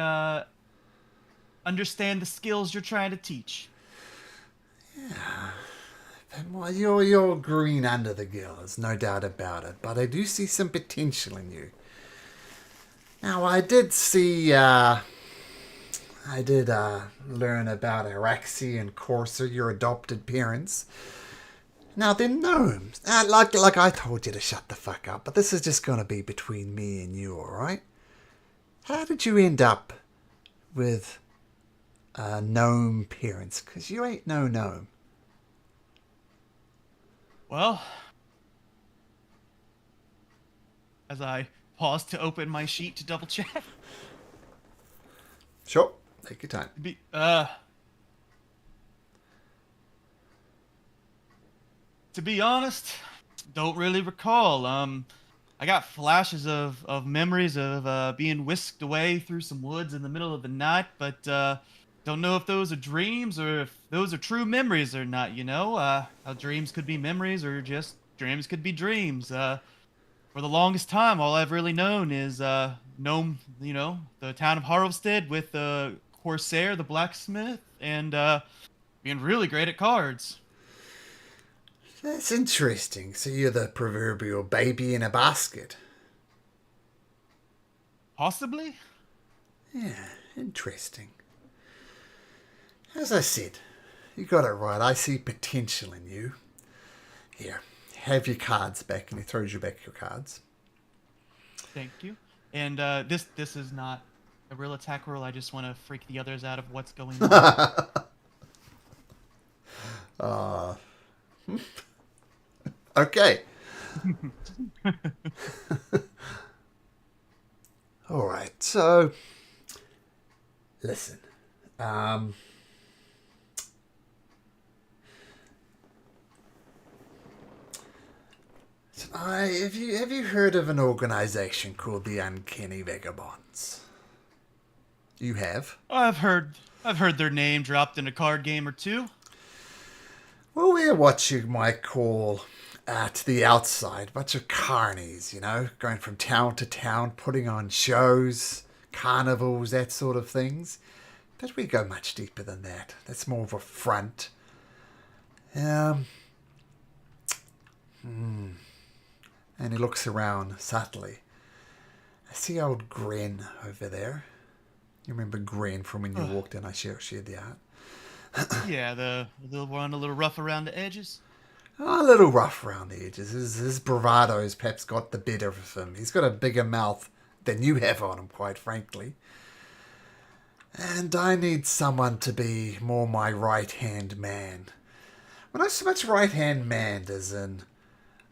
understand the skills you're trying to teach. Well, you're green under the gills, no doubt about it. But I do see some potential in you. Now, I did see... I did learn about Araxi and Corsa, your adopted parents. Now, they're gnomes. Like I told you to shut the fuck up, but this is just going to be between me and you, alright? How did you end up with gnome parents? Because you ain't no gnome. Well, as I pause to open my sheet to double check. Sure, take your time. To be honest, don't really recall. I got flashes of memories of being whisked away through some woods in the middle of the night, but don't know if those are dreams or if those are true memories or not, you know? How dreams could be memories or just dreams could be dreams. For the longest time, all I've really known is Gnome, you know, the town of Harlstead with the Corsair, the blacksmith, and being really great at cards. That's interesting. So you're the proverbial baby in a basket. Possibly? Yeah, interesting. As I said, you got it right. I see potential in you. Here, have your cards back. And he throws you back your cards. Thank you. And this is not a real attack roll. I just want to freak the others out of what's going on. Okay. All right. So Listen. Have you heard of an organization called the Uncanny Vagabonds? You have? I've heard their name dropped in a card game or two. Well, we're what you might call, to the outside, bunch of carnies, you know, going from town to town, putting on shows, carnivals, that sort of things. But we go much deeper than that. That's more of a front. And he looks around subtly. I see old Gren over there. You remember Gren from when you walked in? I shared the art. Yeah, the one a little rough around the edges. A little rough around the edges. His bravado's perhaps got the better of him. He's got a bigger mouth than you have on him, quite frankly. And I need someone to be more my right-hand man. Well, not so much right-hand man as in,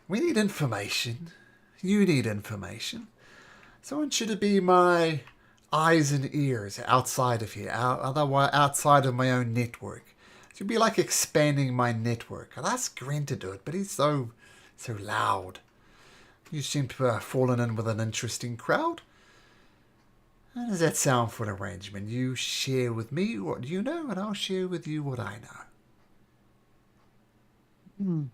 we need information. You need information. So I want you to be my eyes and ears outside of here, otherwise outside of my own network. So it'd be like expanding my network. I'd ask Gren to do it, but he's so loud. You seem to have fallen in with an interesting crowd. How does that sound for an arrangement? You share with me what you know, and I'll share with you what I know.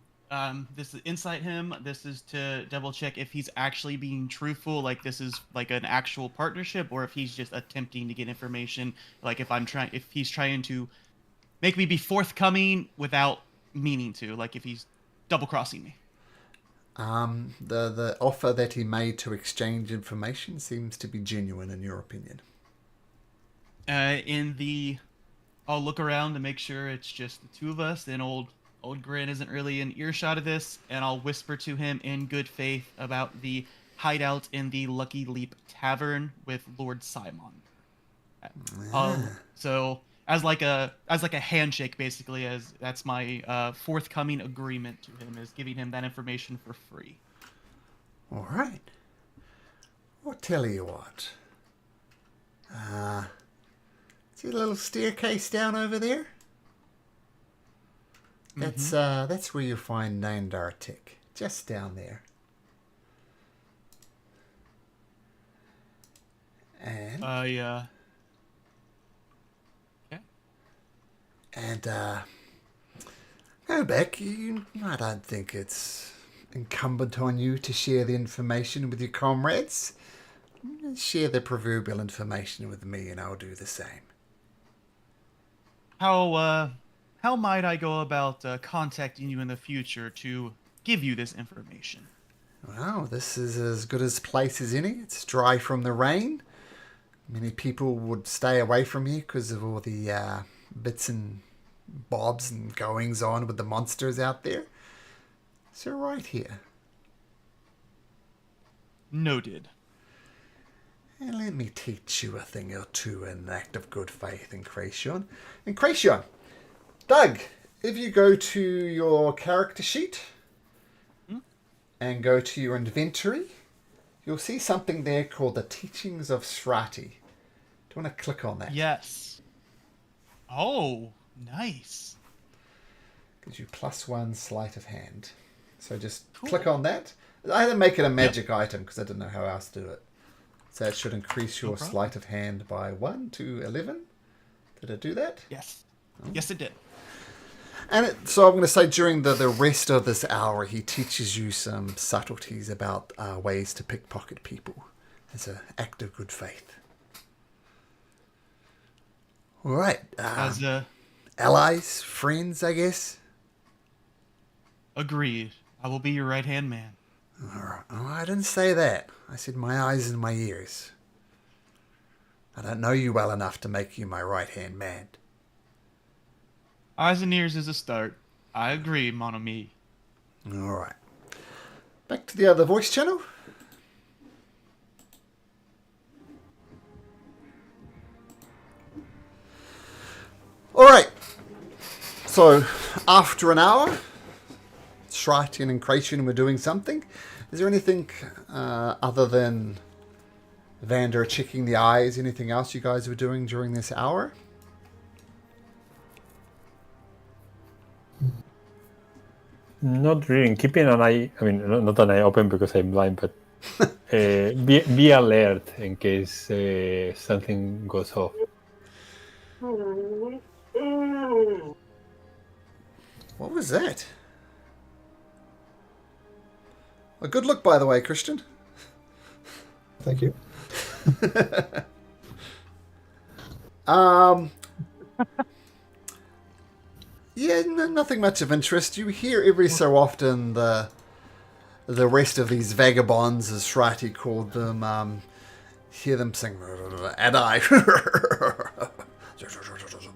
This is insight him. This is to double check if he's actually being truthful, like this is like an actual partnership, or if he's just attempting to get information. Like if he's trying to make me be forthcoming without meaning to, like if he's double crossing me. The offer that he made to exchange information seems to be genuine, in your opinion. I'll look around to make sure it's just the two of us. Then old Grin isn't really in earshot of this, and I'll whisper to him in good faith about the hideout in the Lucky Leap Tavern with Lord Simon. So as like a handshake, basically, as that's my forthcoming agreement to him, is giving him that information for free. All right. I'll tell you what. See the little staircase down over there? That's where you find Nandar Tick, just down there. And Yeah. Okay. And go back. I don't think it's incumbent on you to share the information with your comrades. Share the proverbial information with me, and I'll do the same. How might I go about contacting you in the future to give you this information? Well, this is as good a place as any. It's dry from the rain. Many people would stay away from here because of all the bits and bobs and goings on with the monsters out there. So right here. Noted. And let me teach you a thing or two in an act of good faith, Incration. Incration, Doug, if you go to your character sheet and go to your inventory, you'll see something there called the Teachings of Srati. Do you want to click on that? Yes. Oh, nice. Gives you +1 sleight of hand. So just click on that. I had to make it a magic item because I didn't know how else to do it. So it should increase your sleight of hand by 1 to 11. Did it do that? Yes. Yes, it did. And so I'm going to say during the rest of this hour, he teaches you some subtleties about ways to pickpocket people as an act of good faith. All right. Allies, friends, I guess. Agreed. I will be your right-hand man. All right. Oh, I didn't say that. I said my eyes and my ears. I don't know you well enough to make you my right-hand man. Eyes and ears is a start. I agree, mon ami. All right. Back to the other voice channel. All right. So, after an hour, Shrite and Incration were doing something. Is there anything other than Vander checking the eyes. Anything else you guys were doing during this hour? Not really. Keeping an eye. I mean, not an eye open because I'm blind, but be alert in case something goes off. What was that? A good look, by the way, Christian. Thank you. Yeah, nothing much of interest. You hear every so often the rest of these vagabonds, as Shrati called them, hear them sing, and I,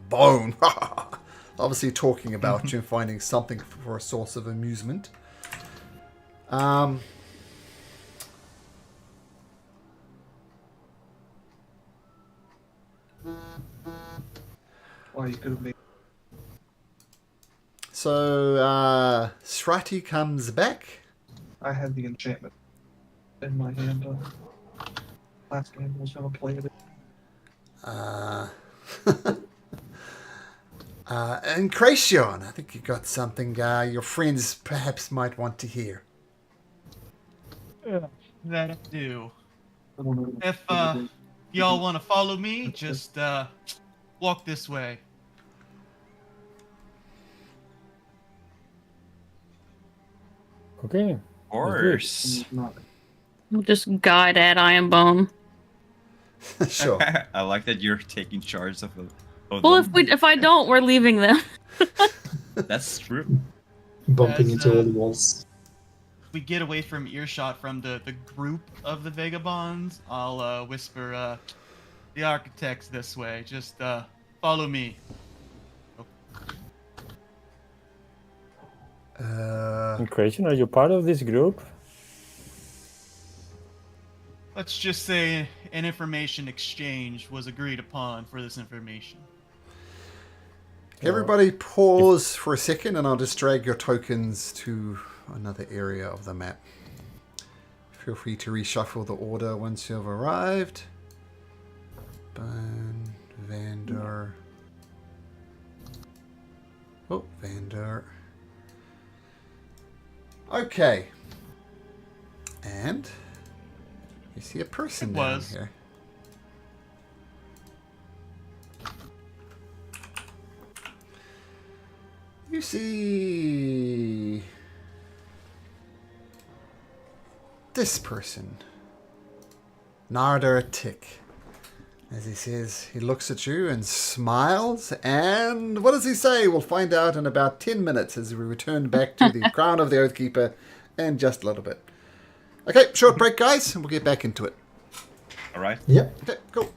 bone. Obviously talking about you and finding something for a source of amusement. Or you could have made. So, Shrati comes back. I had the enchantment in my hand. Last game was gonna play it. And Cration, I think you got something your friends perhaps might want to hear. That I do. I don't know. If y'all want to follow me, just walk this way. Okay. Of course. Not We'll just guide at Iron Bone. Sure. I like that you're taking charge of Well, them. if I don't, we're leaving them. That's true. Bumping As, into all the walls. We get away from earshot from the group of the vagabonds. I'll whisper the architects this way. Just follow me. And Creation, are you part of this group? Let's just say an information exchange was agreed upon for this information. Everybody pause for a second and I'll just drag your tokens to another area of the map. Feel free to reshuffle the order once you've arrived. Bone, Vander. Oh, Vander. Okay. And you see a person down here. You see this person, Nardar Tick. As he says, he looks at you and smiles. And what does he say? We'll find out in about 10 minutes as we return back to the Crown of the Oathkeeper in just a little bit. Okay, short break, guys, and we'll get back into it. All right. Yep. Okay, cool.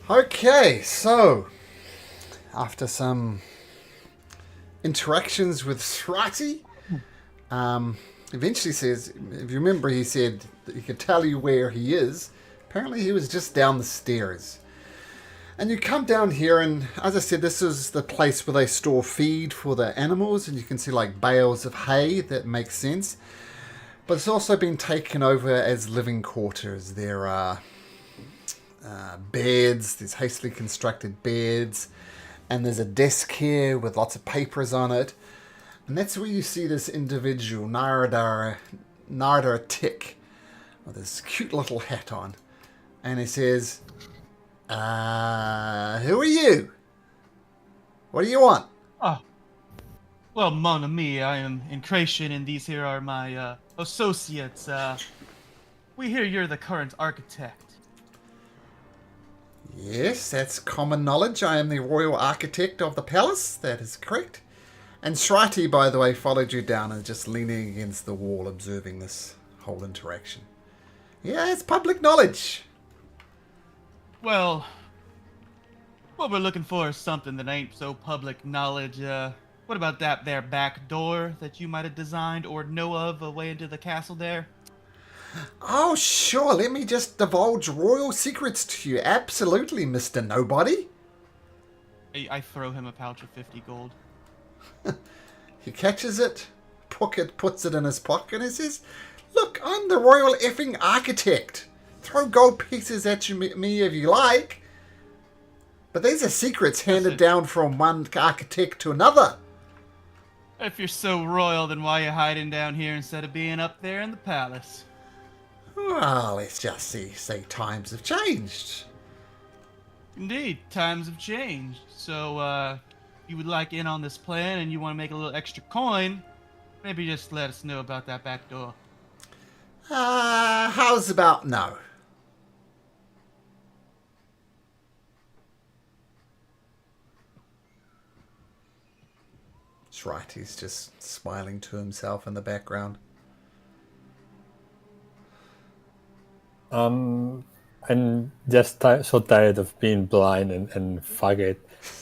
Okay, so after some interactions with Srati, eventually says, if you remember, he said that he could tell you where he is. Apparently he was just down the stairs. And you come down here, and as I said, this is the place where they store feed for the animals, and you can see like bales of hay. That makes sense. But it's also been taken over as living quarters. There are beds, there's hastily constructed beds, and there's a desk here with lots of papers on it. And that's where you see this individual, Nardar Tick, with this cute little hat on. And he says, who are you? What do you want? Oh, well, mon ami, I am Incration, and these here are my associates. We hear you're the current architect. Yes, that's common knowledge. I am the royal architect of the palace. That is correct. And Shrati, by the way, followed you down and just leaning against the wall, observing this whole interaction. Yeah, it's public knowledge. Well, what we're looking for is something that ain't so public knowledge. What about that there back door that you might have designed or know of away into the castle there? Oh, sure. Let me just divulge royal secrets to you. Absolutely, Mr. Nobody. I throw him a pouch of 50 gold. He catches it, puts it in his pocket, and says, "Look, I'm the royal effing architect. Throw gold pieces at me if you like. But these are secrets handed down from one architect to another." If you're so royal, then why are you hiding down here instead of being up there in the palace? Well, let's just say times have changed. Indeed, times have changed. So, you would like in on this plan and you want to make a little extra coin, maybe just let us know about that back door. How's about no? That's right, he's just smiling to himself in the background. I'm just so tired of being blind and fuck it.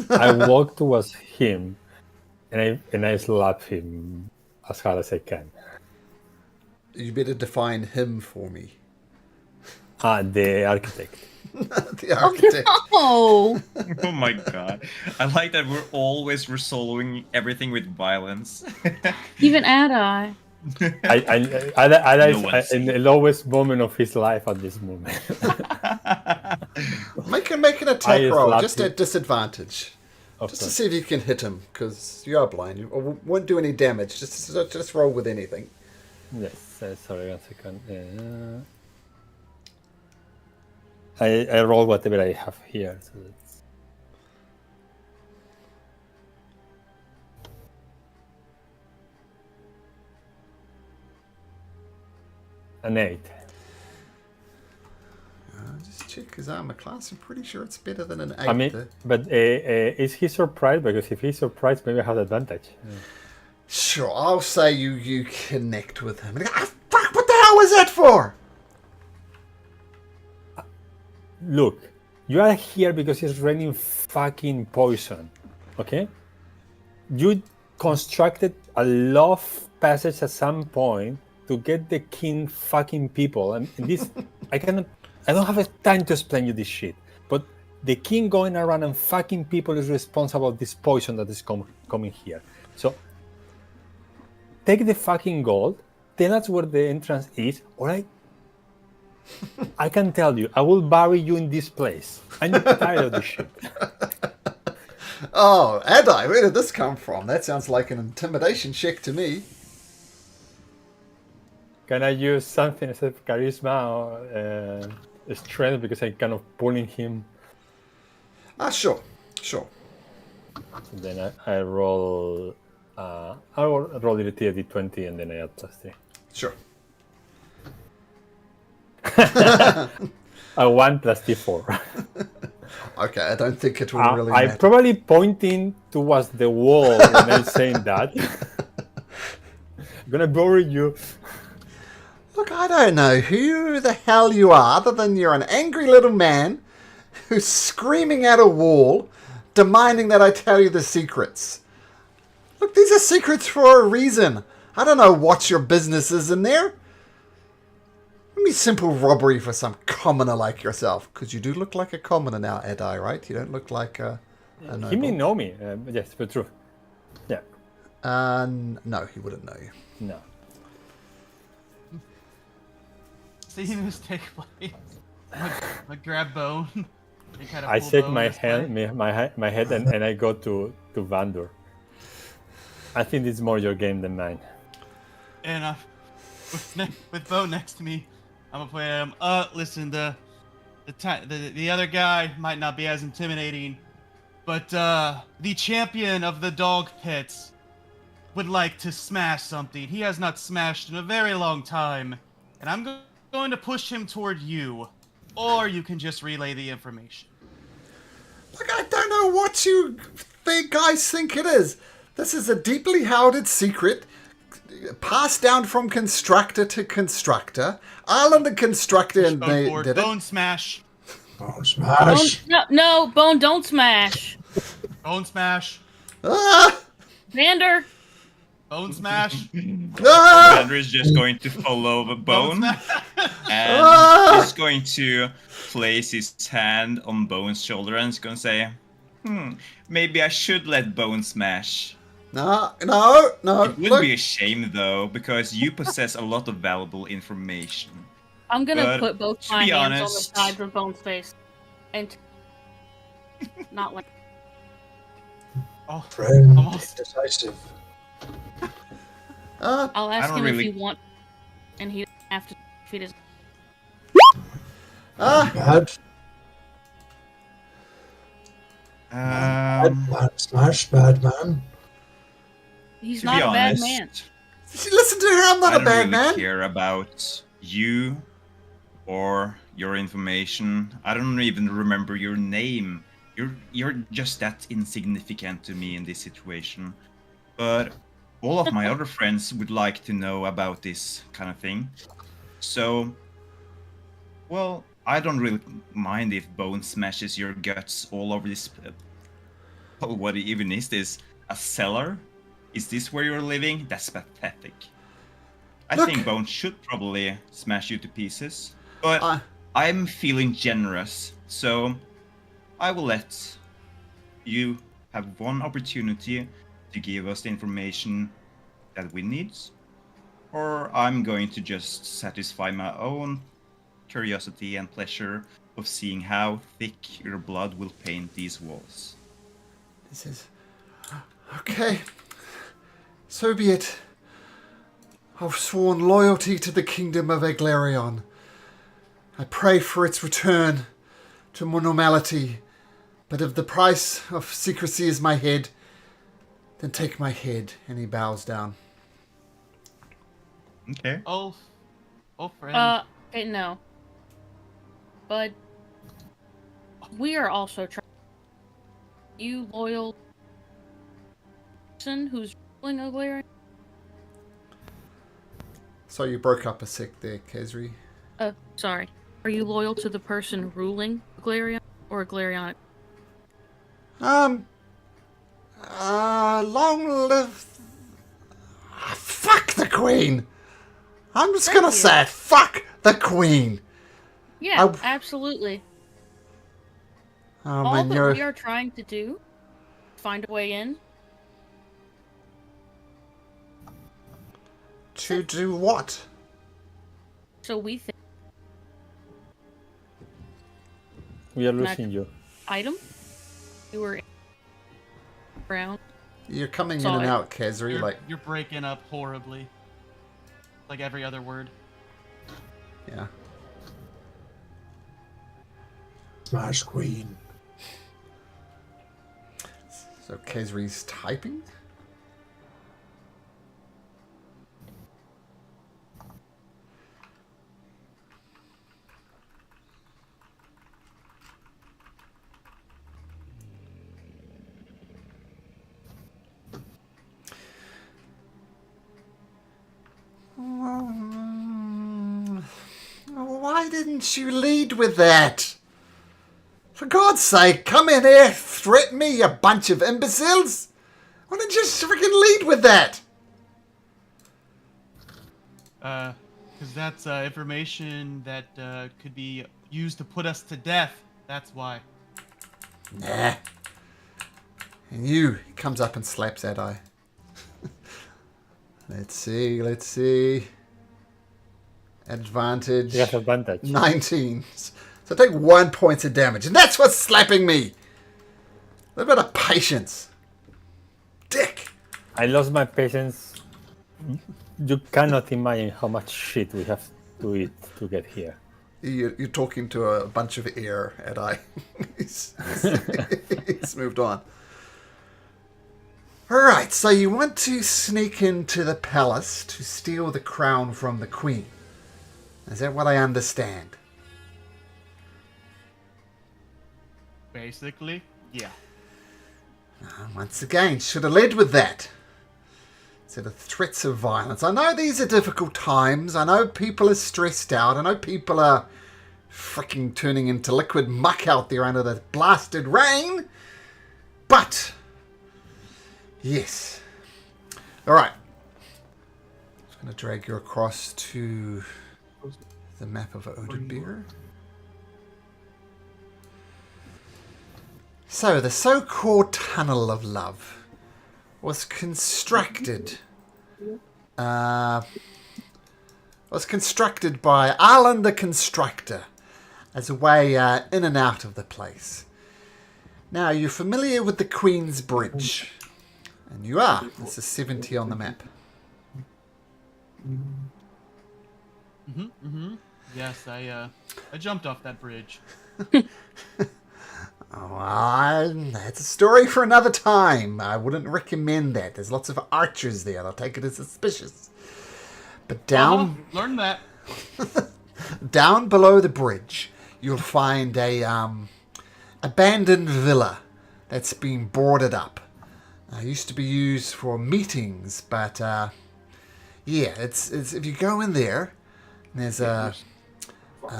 I walk towards him and I slap him as hard as I can. You better define him for me. The architect. The architect. Oh, Oh my god. I like that we're always resolving everything with violence. even Adi. I No one in the lowest moment of his life at this moment. Make an attack I roll, slapped just him. at disadvantage. Of Just to course. see if you can hit him, because you are blind. You won't do any damage. Just roll with anything. Yes, sorry, 1 second. I roll whatever I have here. So that's... An 8. Just check his armor class. I'm pretty sure it's better than an 8. I mean, but is he surprised? Because if he's surprised, maybe I have advantage. Sure, I'll say you connect with him. Fuck, what the hell was that for? Look, you are here because it's raining fucking poison, okay? You constructed a love passage at some point to get the king fucking people, and this I don't have time to explain you this shit. But the king going around and fucking people is responsible for this poison that is coming here. So take the fucking gold, tell us where the entrance is, or I can tell you, I will bury you in this place. I'm tired of this shit. Oh, Adi, where did this come from? That sounds like an intimidation check to me. Can I use something instead of charisma or strength because I'm kind of pulling him? Sure. So then I roll. I will roll it a D20 and then I add +3. Sure. A 1 + D4. Okay, I don't think it will really I'm matter. probably pointing towards the wall when I'm saying that. I'm gonna bury you. Look, I don't know who the hell you are, other than you're an angry little man who's screaming at a wall, demanding that I tell you the secrets. Look, these are secrets for a reason. I don't know what your business is in there. Maybe simple robbery for some commoner like yourself, because you do look like a commoner now, Adi, right? You don't look like a noble. He may know me. Yes, but true. Yeah. No, he wouldn't know you. No. Seeing this take place, I grab Bone. And kind of I pull shake Bone my this way. hand, my head, and I go to Vandor. I think it's more your game than mine. And with Bone next to me, I'm gonna play him. Listen, the other guy might not be as intimidating, but the champion of the dog pits would like to smash something. He has not smashed in a very long time, and I'm going to push him toward you, or you can just relay the information. Look, I don't know what you guys think it is. This is a deeply hoarded secret, passed down from constructor to constructor. Island the constructor and Bone they forward. did it. Bone smash. Oh, smash! No, Bone, don't smash. Bone smash. Ah! Vander. Bone smash. Ah! Andrew is just going to follow the bone, smash. and Ah! he's going to place his hand on Bone's shoulder and he's going to say, Maybe I should let Bone smash. No. It would Look. be a shame though, because you possess a lot of valuable information. I'm gonna But put both to my be hands on the honest- sides of Bone's face. And not like Oh, Friend, almost. indecisive. I'll ask don't him really- if he wants, and he doesn't have to if he doesn't. Bad, bad smash, bad man. He's To not be a bad honest, man. Listen to her. I'm not I a don't bad really man. care about you or your information. I don't even remember your name. You're just that insignificant to me in this situation. But all of my other friends would like to know about this kind of thing. So, well, I don't really mind if Bone smashes your guts all over this. Oh, what even is this? A cellar? Is this where you're living? That's pathetic. I Look. think Bone should probably smash you to pieces. But Uh. I'm feeling generous, so I will let you have one opportunity to give us the information that we need, or I'm going to just satisfy my own curiosity and pleasure of seeing how thick your blood will paint these walls. This is okay. So be it. I've sworn loyalty to the kingdom of Eglarion. I pray for its return to more normality. But if the price of secrecy is my head, then take my head. And he bows down. Okay. Oh, friend. Okay, no. But we are also trying. You loyal person who's ruling Oathbreaker? So you broke up a sec there, Kezri. Sorry. Are you loyal to the person ruling Oathbreaker or Oathbreaker? Long live... fuck the Queen! I'm just gonna you. say it. Fuck the Queen! Yeah, absolutely. Oh, All man, that we are trying to do, find a way in. To do what? So we think We are losing you. item. You were around. You're coming in Saw and it. out, Kezri. Like, You're breaking up horribly. Like every other word. yeah. Smash queen. So Kezri's typing? Why didn't you lead with that? For God's sake, come in here, threaten me, you bunch of imbeciles! Why didn't you just freaking lead with that? Because that's information that could be used to put us to death. That's why. Nah. And you, he comes up and slaps that eye. Let's see. Advantage. You have advantage. 19. So take 1 point of damage. And that's what's slapping me. A little bit of patience. Dick. I lost my patience. You cannot imagine how much shit we have to eat to get here. You're talking to a bunch of air at eye. he's moved on. Alright, so you want to sneak into the palace to steal the crown from the queen. Is that what I understand? Basically, yeah. Once again, should have led with that. Instead of threats of violence. I know these are difficult times. I know people are stressed out. I know people are freaking turning into liquid muck out there under the blasted rain. But, yes. Alright. Just going to drag you across to the map of Oathbreaker. So, the so-called Tunnel of Love was constructed by Alan the Constructor as a way in and out of the place. Now, you're familiar with the Queen's Bridge, and you are. This is 70 on the map. Yes, I jumped off that bridge. That's a story for another time. I wouldn't recommend that. There's lots of archers there. They'll take it as suspicious. But down, Learn that. down below the bridge, you'll find a abandoned villa that's been boarded up. Used to be used for meetings, but it's if you go in there, there's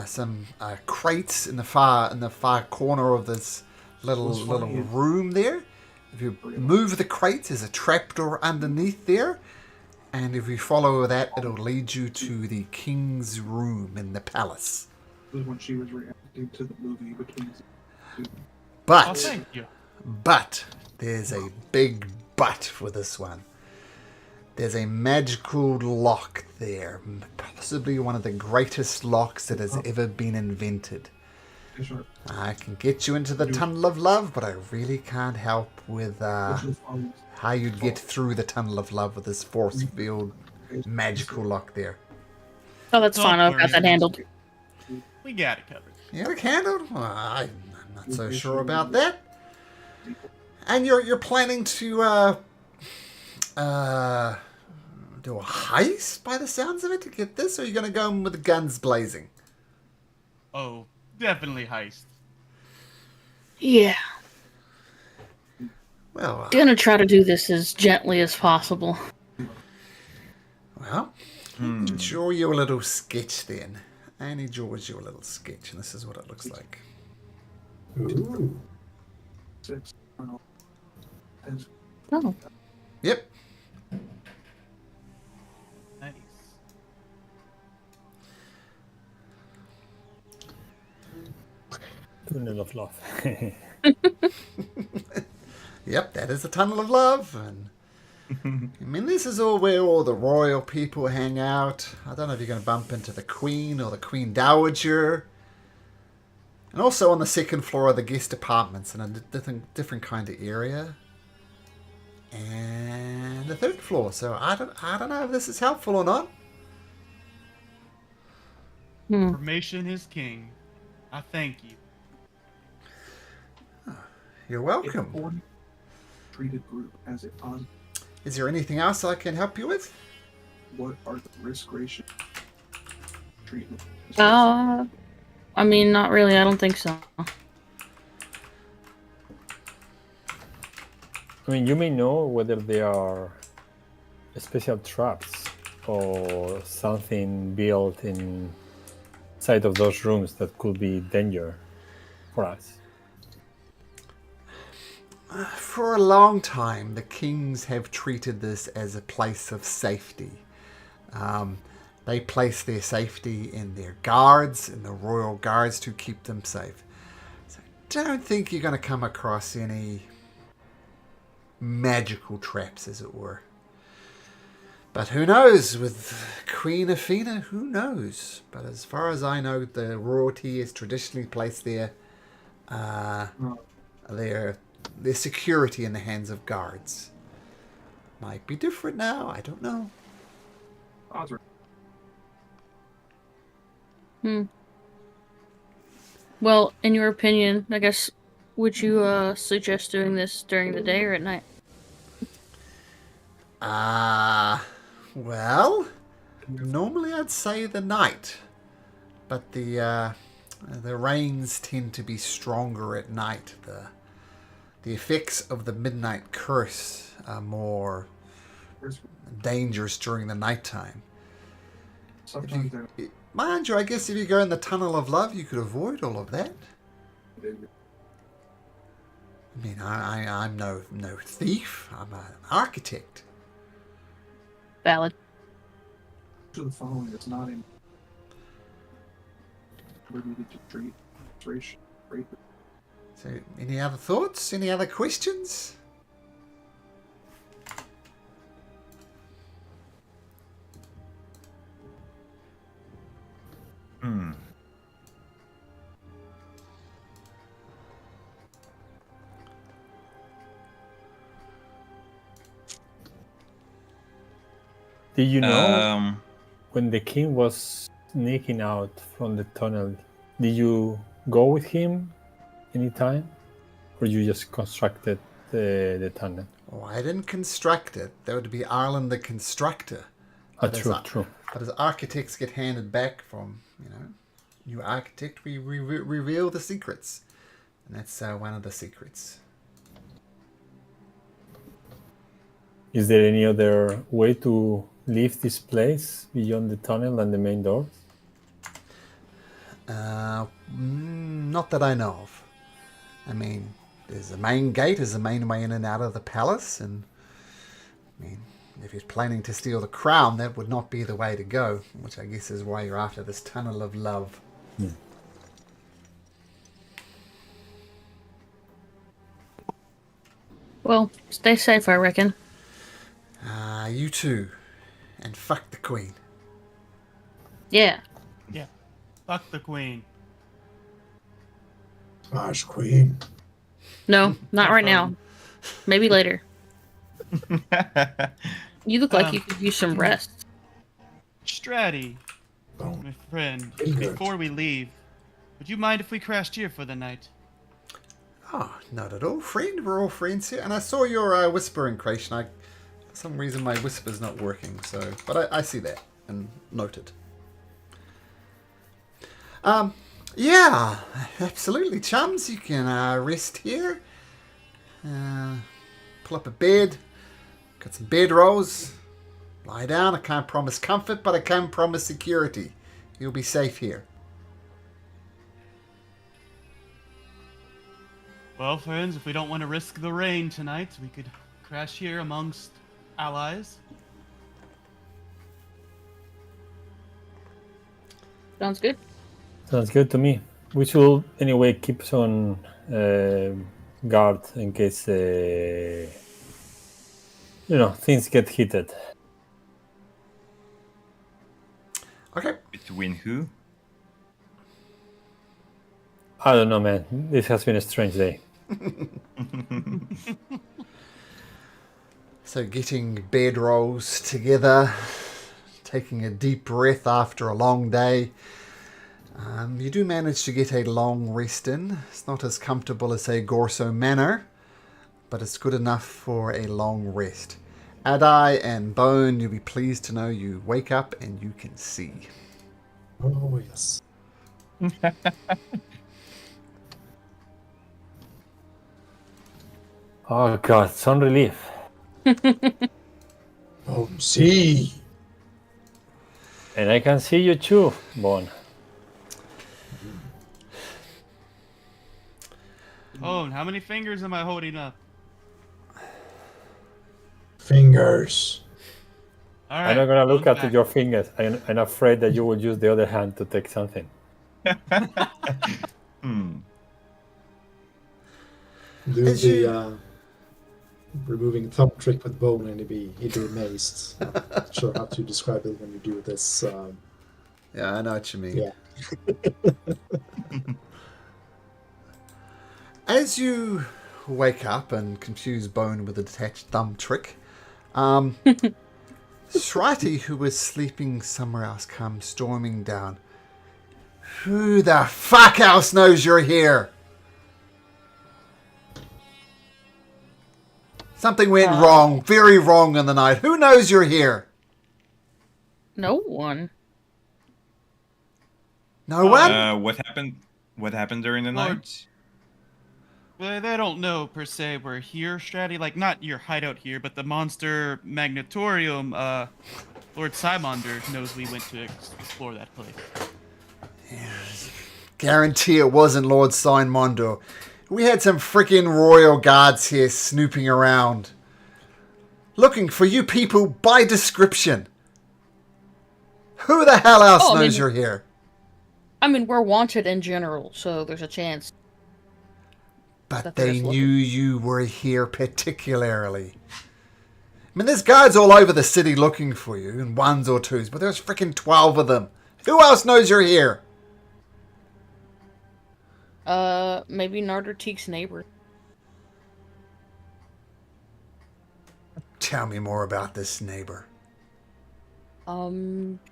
some crates in the far corner of this little room there. If you move the crates, there's a trapdoor underneath there, and if you follow that, it'll lead you to the king's room in the palace. This is when she was reacting to the movie between. Oh, thank you. But there's a big but for this one. There's a magical lock there, possibly one of the greatest locks that has ever been invented. I can get you into the Tunnel of Love, but I really can't help with how you'd get through the Tunnel of Love with this force field magical lock there. Oh, that's fine. I've got that handled. We got it covered. You got it handled? Well, I'm not so sure about that. And you're planning to do a heist by the sounds of it to get this, or are you going to go in with the guns blazing? Oh, definitely heist. Yeah. Well, Gonna try to do this as gently as possible. Well, draw you a little sketch then. Annie draws you a little sketch, and this is what it looks like. Ooh. Oh. Yep. Nice. Tunnel of Love. Yep, that is the Tunnel of Love. And I mean, this is all where all the royal people hang out. I don't know if you're going to bump into the Queen or the Queen Dowager. And also on the second floor are the guest apartments in a different kind of area. And the third floor. So I don't know if this is helpful or not. Information is king. I thank you. You're welcome. Treated group as it on. Is there anything else I can help you with? What are the risk ratio treatment? I mean, not really. I don't think so. I mean, you may know whether there are special traps or something built inside of those rooms that could be danger for us. For a long time, the kings have treated this as a place of safety. They place their safety in their guards, in the royal guards, to keep them safe. So I don't think you're going to come across any magical traps, as it were. But who knows? With Queen Athena, who knows? But as far as I know, the royalty is traditionally placed their security in the hands of guards. Might be different now. I don't know. Well, in your opinion, I guess, would you suggest doing this during the day or at night? Well, normally I'd say the night, but the rains tend to be stronger at night. The effects of the midnight curse are more dangerous during the nighttime. Mind you, I guess if you go in the Tunnel of Love, you could avoid all of that. I mean, I'm no thief. I'm an architect. Valid. To the following that's not in. We're needed to treat rate. So, any other thoughts? Any other questions? Hmm. Did you know Um, when the king was sneaking out from the tunnel? Did you go with him anytime, or you just constructed the tunnel? Oh, I didn't construct it. That would be Ireland the constructor. True. But as architects get handed back from, new architect, we reveal the secrets. And that's one of the secrets. Is there any other way to leave this place beyond the tunnel and the main door? Not that I know of. I mean, there's a main gate, there's a main way in and out of the palace, and I mean, if he's planning to steal the crown, that would not be the way to go, which I guess is why you're after this tunnel of love. Well, stay safe, I reckon. You too. And fuck the queen. Yeah. Yeah. Fuck the queen. Smash Queen. No, not right now. Maybe later. You look like you could use some rest. Stratty, Oh, my friend, Very good. before we leave, would you mind if we crashed here for the night? Oh, not at all, friend. We're all friends here. And I saw your whispering creation. For some reason, my whisper's not working. But I see that and note it. Yeah, absolutely, chums. You can rest here. Pull up a bed. Got some bedrolls. Lie down. I can't promise comfort, but I can promise security. You'll be safe here. Well, friends, if we don't want to risk the rain tonight, we could crash here amongst allies. Sounds good. Sounds good to me. We should anyway keep on guard in case things get heated. Okay. between who? I don't know, man. This has been a strange day. So getting bedrolls together, taking a deep breath after a long day. You do manage to get a long rest in. It's not as comfortable as, say, Gorso Manor, but it's good enough for a long rest. Adai and Bone, you'll be pleased to know you wake up and you can see. Oh, yes. Oh god, some relief. Oh, see. And I can see you too, Bon. Oh, and how many fingers am I holding up? Fingers. All right. I'm not gonna look going at back. your fingers. I'm afraid that you will use the other hand to take something. Do As the you- removing thumb trick with bone, and he'd be amazed. Not sure how to describe it when you do this. Yeah, I know what you mean. Yeah. As you wake up and confuse Bone with a detached thumb trick, Shrati, who was sleeping somewhere else, comes storming down. Who the fuck else knows you're here? Something went wrong, very wrong in the night. Who knows you're here? No one. No one? What happened? What happened during the Lord. night? Well, they don't know per se we're here, Stratty. Like, not your hideout here, but the monster magnatorium. Lord Simonder knows we went to explore that place. Guarantee it wasn't Lord Signmondo. We had some freaking royal guards here snooping around. Looking for you people by description. Who the hell else Oh, I knows mean- you're here? I mean, we're wanted in general, so there's a chance. But that they're they just knew looking. you were here particularly. I mean, there's guards all over the city looking for you in ones or twos, but there's freaking 12 of them. Who else knows you're here? Maybe Narderteek's neighbor. Tell me more about this neighbor.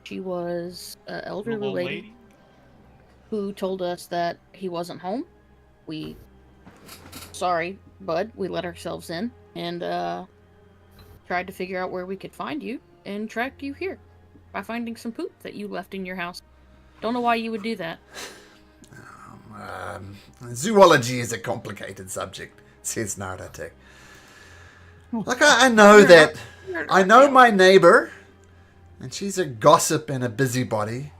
She was an elderly Little old lady who told us that he wasn't home. Sorry, bud, we let ourselves in and tried to figure out where we could find you and tracked you here by finding some poop that you left in your house. Don't know why you would do that. Zoology is a complicated subject, says Nardatek. Look, I know that. I know my neighbor, and she's a gossip and a busybody.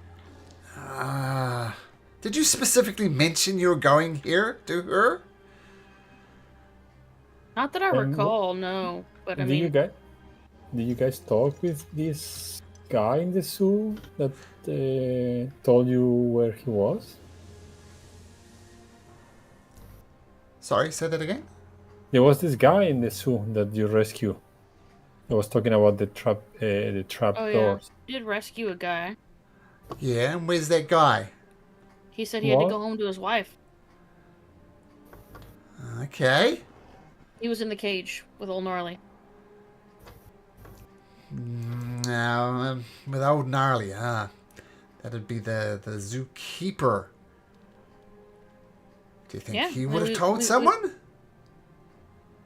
Did you specifically mention you're going here to her? Not that I recall, no. But I mean, Did you guys talk with this guy in the zoo that told you where he was? Sorry, say that again? There was this guy in the zoo that you rescued. I was talking about the trap oh yeah, doors. did rescue a guy. Yeah, and where's that guy? He said he had to What? go home to his wife. Okay. He was in the cage with old Gnarly. Now, with old Gnarly, that'd be the zookeeper. Do you think Yeah, he would have we- told we- someone?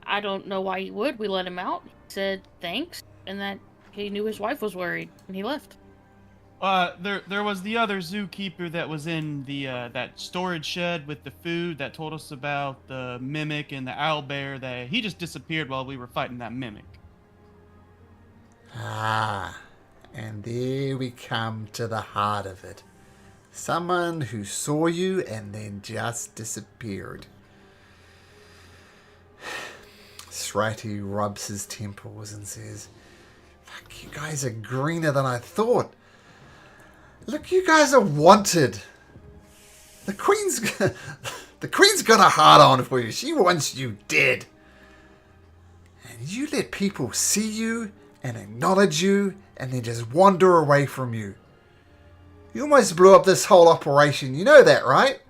I don't know why he would. We let him out. He said thanks, and that he knew his wife was worried, and he left. There was the other zookeeper that was in the that storage shed with the food that told us about the mimic and the owlbear. That he just disappeared while we were fighting that mimic. And there we come to the heart of it. Someone who saw you and then just disappeared. Srati rubs his temples and says, "Fuck, you guys are greener than I thought. Look, you guys are wanted. The Queen's got a heart on for you. She wants you dead. And you let people see you and acknowledge you and then just wander away from you. You almost blew up this whole operation. You know that, right?"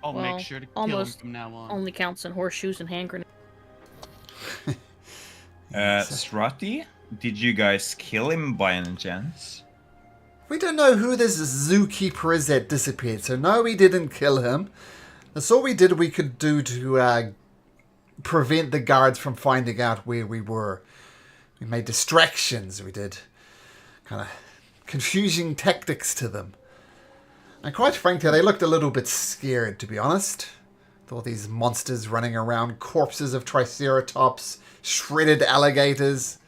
I'll Well, make sure to kill him almost from now on. Only counts in horseshoes and hand grenades. Srati, did you guys kill him by any chance? We don't know who this zookeeper is that disappeared, so no, we didn't kill him. That's all we did we could do to prevent the guards from finding out where we were. We made distractions, we did kind of confusing tactics to them. And quite frankly, they looked a little bit scared, to be honest. With all these monsters running around, corpses of triceratops, shredded alligators.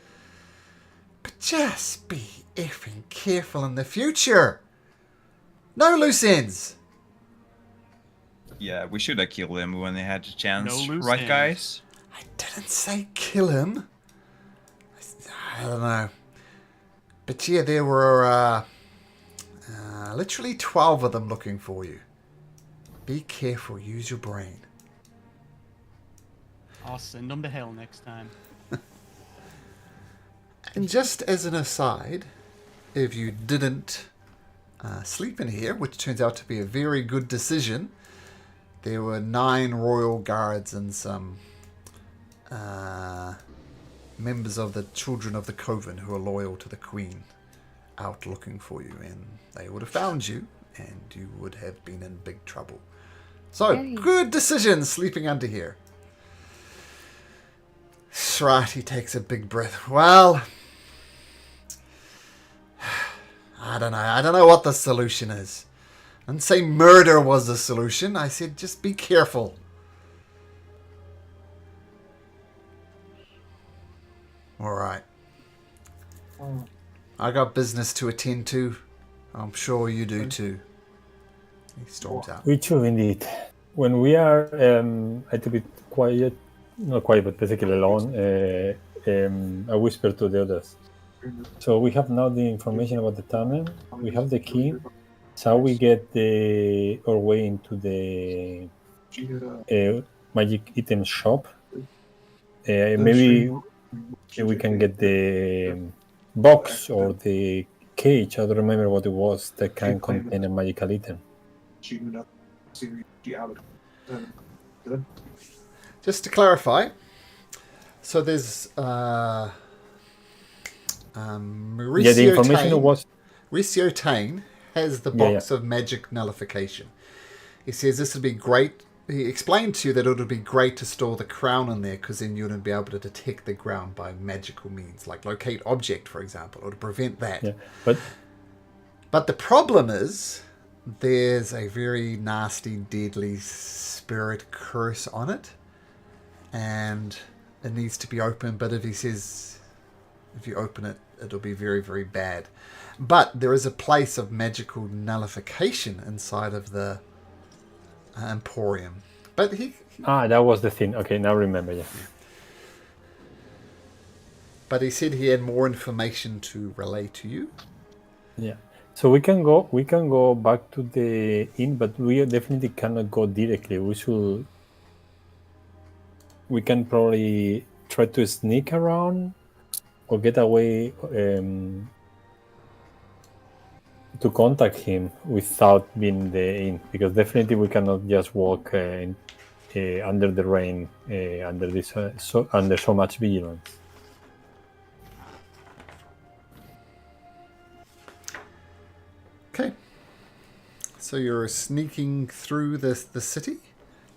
But just be effing careful in the future. No loose ends. Yeah, we should have killed him when they had the chance, No loose right, ends. guys? I didn't say kill him. I don't know. But yeah, there were literally 12 of them looking for you. Be careful. Use your brain. I'll send them to hell next time. And just as an aside, if you didn't sleep in here, which turns out to be a very good decision, there were 9 royal guards and some members of the Children of the Coven who are loyal to the Queen out looking for you, and they would have found you, and you would have been in big trouble. So, Yay. good decision sleeping under here. Srati takes a big breath. Well, I don't know. I don't know what the solution is. I didn't say murder was the solution. I said just be careful. All right. Oh, I got business to attend to. I'm sure you do too. He storms out. We too, indeed. When we are a little bit quiet, not quiet, but basically alone, I whisper to the others. So we have now the information about the tunnel. We have the key. So we get our way into the magic item shop. Maybe we can get the box or the cage. I don't remember what it was that can contain a magical item. Just to clarify, so there's Yeah, the Mauricio information Tane. was. Mauricio Tane has the Yeah, box of magic nullification. He says this would be great. He explained to you that it would be great to store the crown in there because then you wouldn't be able to detect the ground by magical means, like locate object, for example, or to prevent that. Yeah, But the problem is there's a very nasty, deadly spirit curse on it, and it needs to be opened. But if he says if you open it, it'll be very, very bad. But there is a place of magical nullification inside of the Emporium. But that was the thing. Okay, now remember. Yeah. But he said he had more information to relay to you. Yeah. So we can go back to the inn, but we definitely cannot go directly. We can probably try to sneak around or get away to contact him without being the inn, because definitely we cannot just walk under the rain under so much vigilance. Okay. So you're sneaking through the city,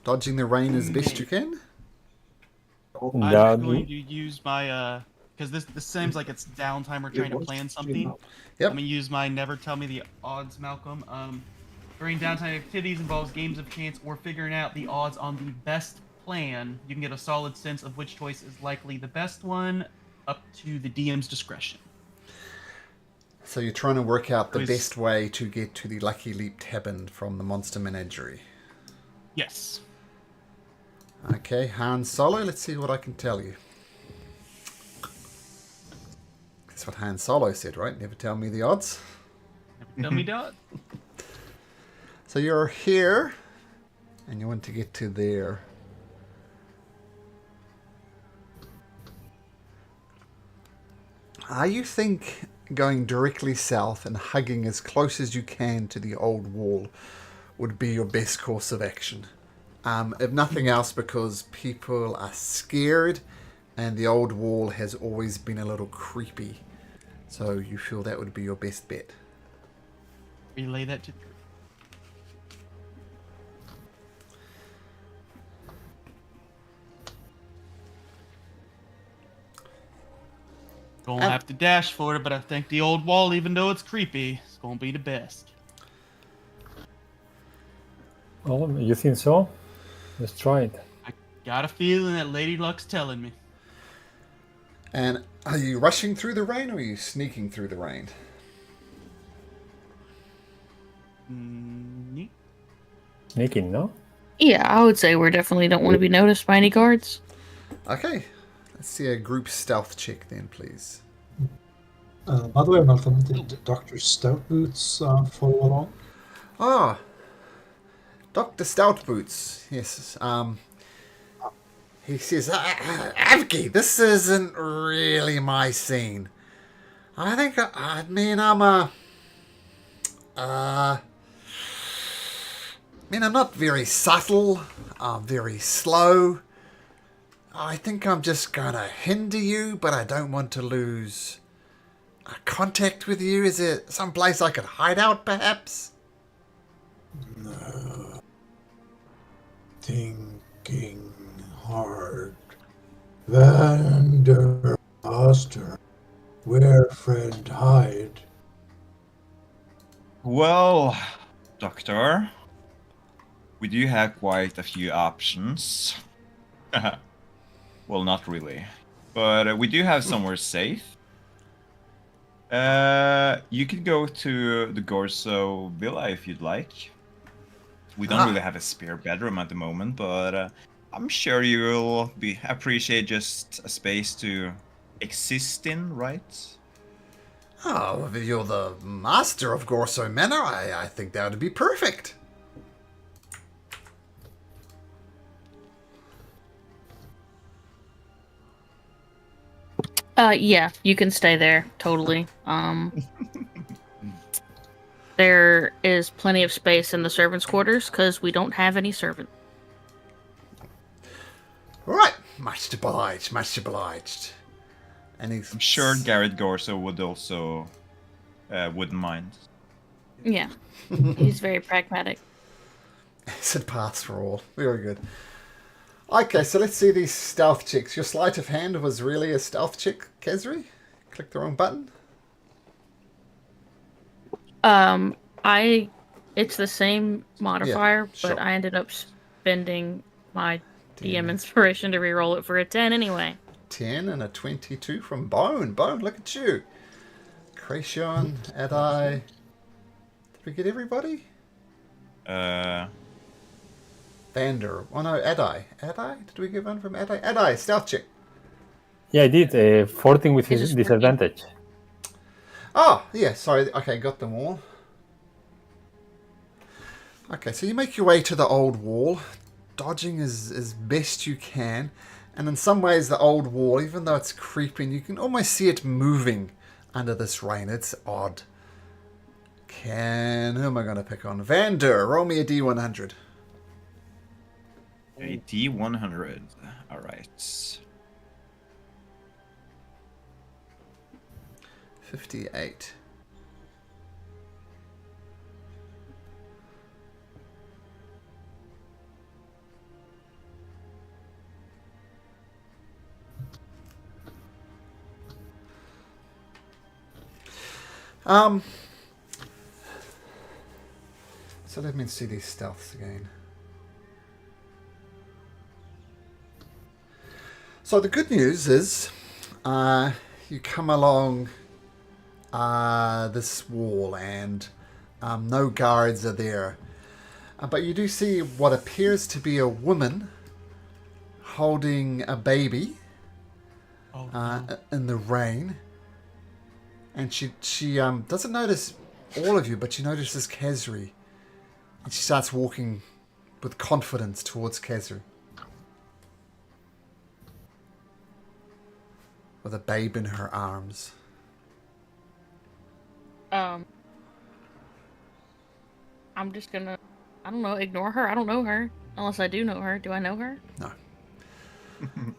dodging the rain as best you can. I'm going to use my because this seems like it's downtime. We're trying to plan something. Yep. I'm gonna use my never tell me the odds, Malcolm. During downtime activities involves games of chance or figuring out the odds on the best plan. You can get a solid sense of which choice is likely the best one, up to the DM's discretion. So you're trying to work out the best way to get to the Lucky Leap Tavern from the Monster Menagerie. Yes. Okay, Han Solo, let's see what I can tell you. That's what Han Solo said, right? Never tell me the odds. Never tell me the odds. So you're here, and you want to get to there. You think going directly south and hugging as close as you can to the old wall would be your best course of action. If nothing else, because people are scared and the old wall has always been a little creepy. So you feel that would be your best bet. Relay that to the Gonna have to dash for it, but I think the old wall, even though it's creepy, is gonna be the best. Oh, you think so? Let's try it. I got a feeling that Lady Luck's telling me. And are you rushing through the rain or are you sneaking through the rain? Sneaking, no? Yeah, I would say we definitely don't want to be noticed by any guards. Okay. Let's see a group stealth check then, please. By the way, Malcolm, did Dr. Stout Boots follow along? Ah, Dr. Stout Boots. Yes. He says, Avki, this isn't really my scene. I think, I'm not very subtle. I'm very slow. I think I'm just gonna hinder you, but I don't want to lose contact with you. Is there some place I could hide out, perhaps? No. Thinking hard. Vander Master, where friend hide? Well, Doctor, we do have quite a few options. Well, not really. But we do have somewhere safe. You could go to the Gorso Villa if you'd like. We don't really have a spare bedroom at the moment, but I'm sure you'll appreciate just a space to exist in, right? Oh, if you're the master of Gorso Manor, I think that would be perfect. Yeah, you can stay there, totally. There is plenty of space in the servants' quarters, because we don't have any servants. Right, much obliged, much obliged. And he's I'm sure Garrett Gorso would also wouldn't mind. Yeah, he's very pragmatic. Acid pass for all. Very good. Okay, so let's see these stealth checks. Your sleight of hand was really a stealth check, Kezri? Click the wrong button. It's the same modifier, sure. but I ended up spending my DM inspiration to reroll it for a 10 anyway. 10 and a 22 from Bone. Bone, look at you. Kracion, Adai. Did we get everybody? Vander. Oh no, Adai. Adai? Did we get one from Adai? Adai, stealth check. Yeah, I did. 14 with Is his this 14? disadvantage. Oh, yeah, sorry. Okay, got them all. Okay, so you make your way to the old wall, dodging as best you can. And in some ways, the old wall, even though it's creeping, you can almost see it moving under this rain. It's odd. Who am I going to pick on? Vander, roll me a D100. A D100. All right. 58. So let me see these stealths again. So the good news is, you come along this wall and no guards are there. But you do see what appears to be a woman holding a baby in the rain. And she doesn't notice all of you, but she notices Kezri. And she starts walking with confidence towards Kezri. With a babe in her arms. I'm just gonna, I don't know, ignore her. I don't know her. Unless I do know her. Do I know her? No.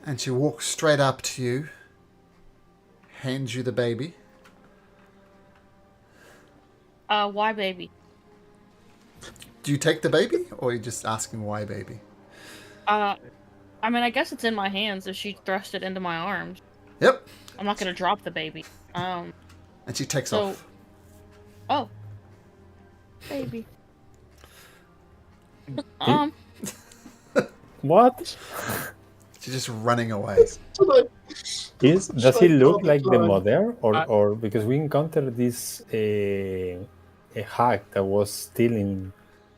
And she walks straight up to you, hands you the baby. Why baby? Do you take the baby, or are you just asking why baby? I mean, I guess it's in my hands if she thrust it into my arms. Yep. I'm not gonna drop the baby. And she takes off. Oh. Baby. What? She's just running away. Does he look like the mother, or because we encountered this a hag that was stealing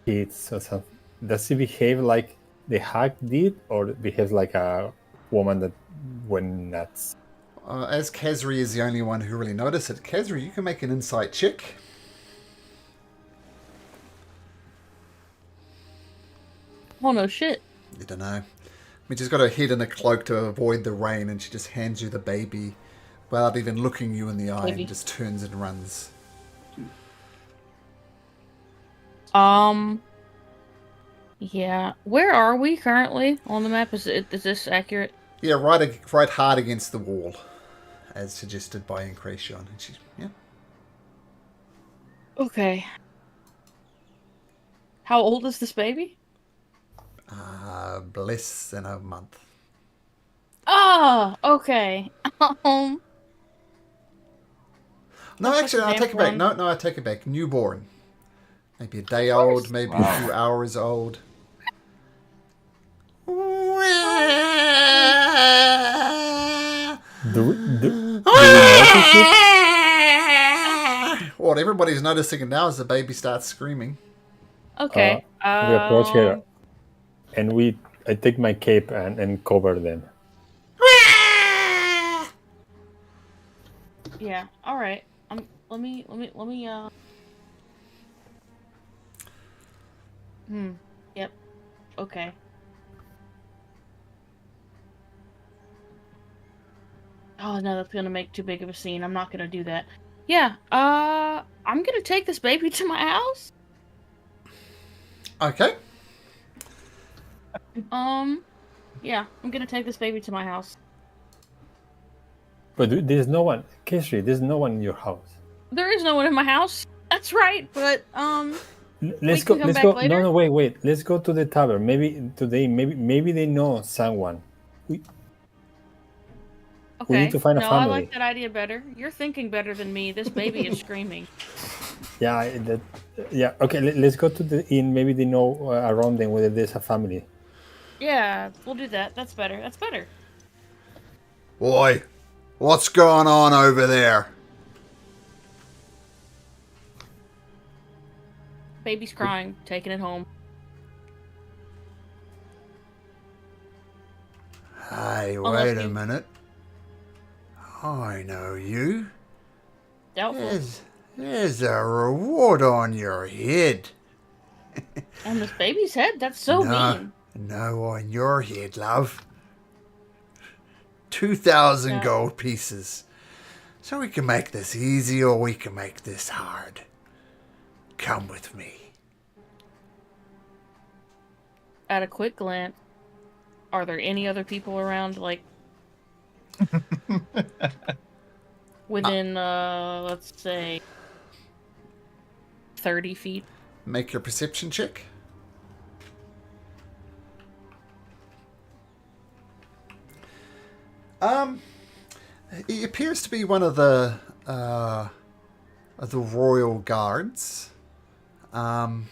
kids or something? Does he behave like the hag did, or behaves like a woman that went nuts? As Kezri is the only one who really noticed it, Kezri, you can make an insight check. Oh no shit. You don't know. I mean, she's got her head in a cloak to avoid the rain, and she just hands you the baby without even looking you in the eye, and just turns and runs. Yeah. Where are we currently on the map? Is this accurate? Yeah, right hard against the wall, as suggested by Incration. And she's, yeah. Okay. How old is this baby? Less than a month. Ah, okay. No, actually, I take it back. One. No, I take it back. Newborn. Maybe a day old, maybe a few hours old. Do we notice it? What everybody's noticing it now is the baby starts screaming. Okay. We approach her, and I take my cape and cover them. Yeah. All right. Let me. Yep. Okay. Oh no, that's gonna make too big of a scene. I'm not gonna do that. Yeah. I'm gonna take this baby to my house. Okay. Yeah, I'm gonna take this baby to my house. But there's no one, Kesri. There's no one in your house. There is no one in my house. That's right, but Let's can go. come Let's back go. later? No, wait. Let's go to the tavern. Maybe today. Maybe they know someone. We okay. need to find a No, family. I like that idea better. You're thinking better than me. This baby is screaming. Yeah. Okay. Let's go to the inn. Maybe they know around them whether there's a family. Yeah, we'll do that. That's better. That's better. Boy, what's going on over there? Baby's crying. Taking it home. Hey, Unless wait a you- minute. I know you. Doubtful. There's a reward on your head. On this baby's head? That's so mean. No, on your head, love. 2,000 Yeah. gold pieces. So we can make this easy or we can make this hard. Come with me. At a quick glance, are there any other people around, like, within, let's say, 30 feet? Make your perception check. He appears to be one of the royal guards. No,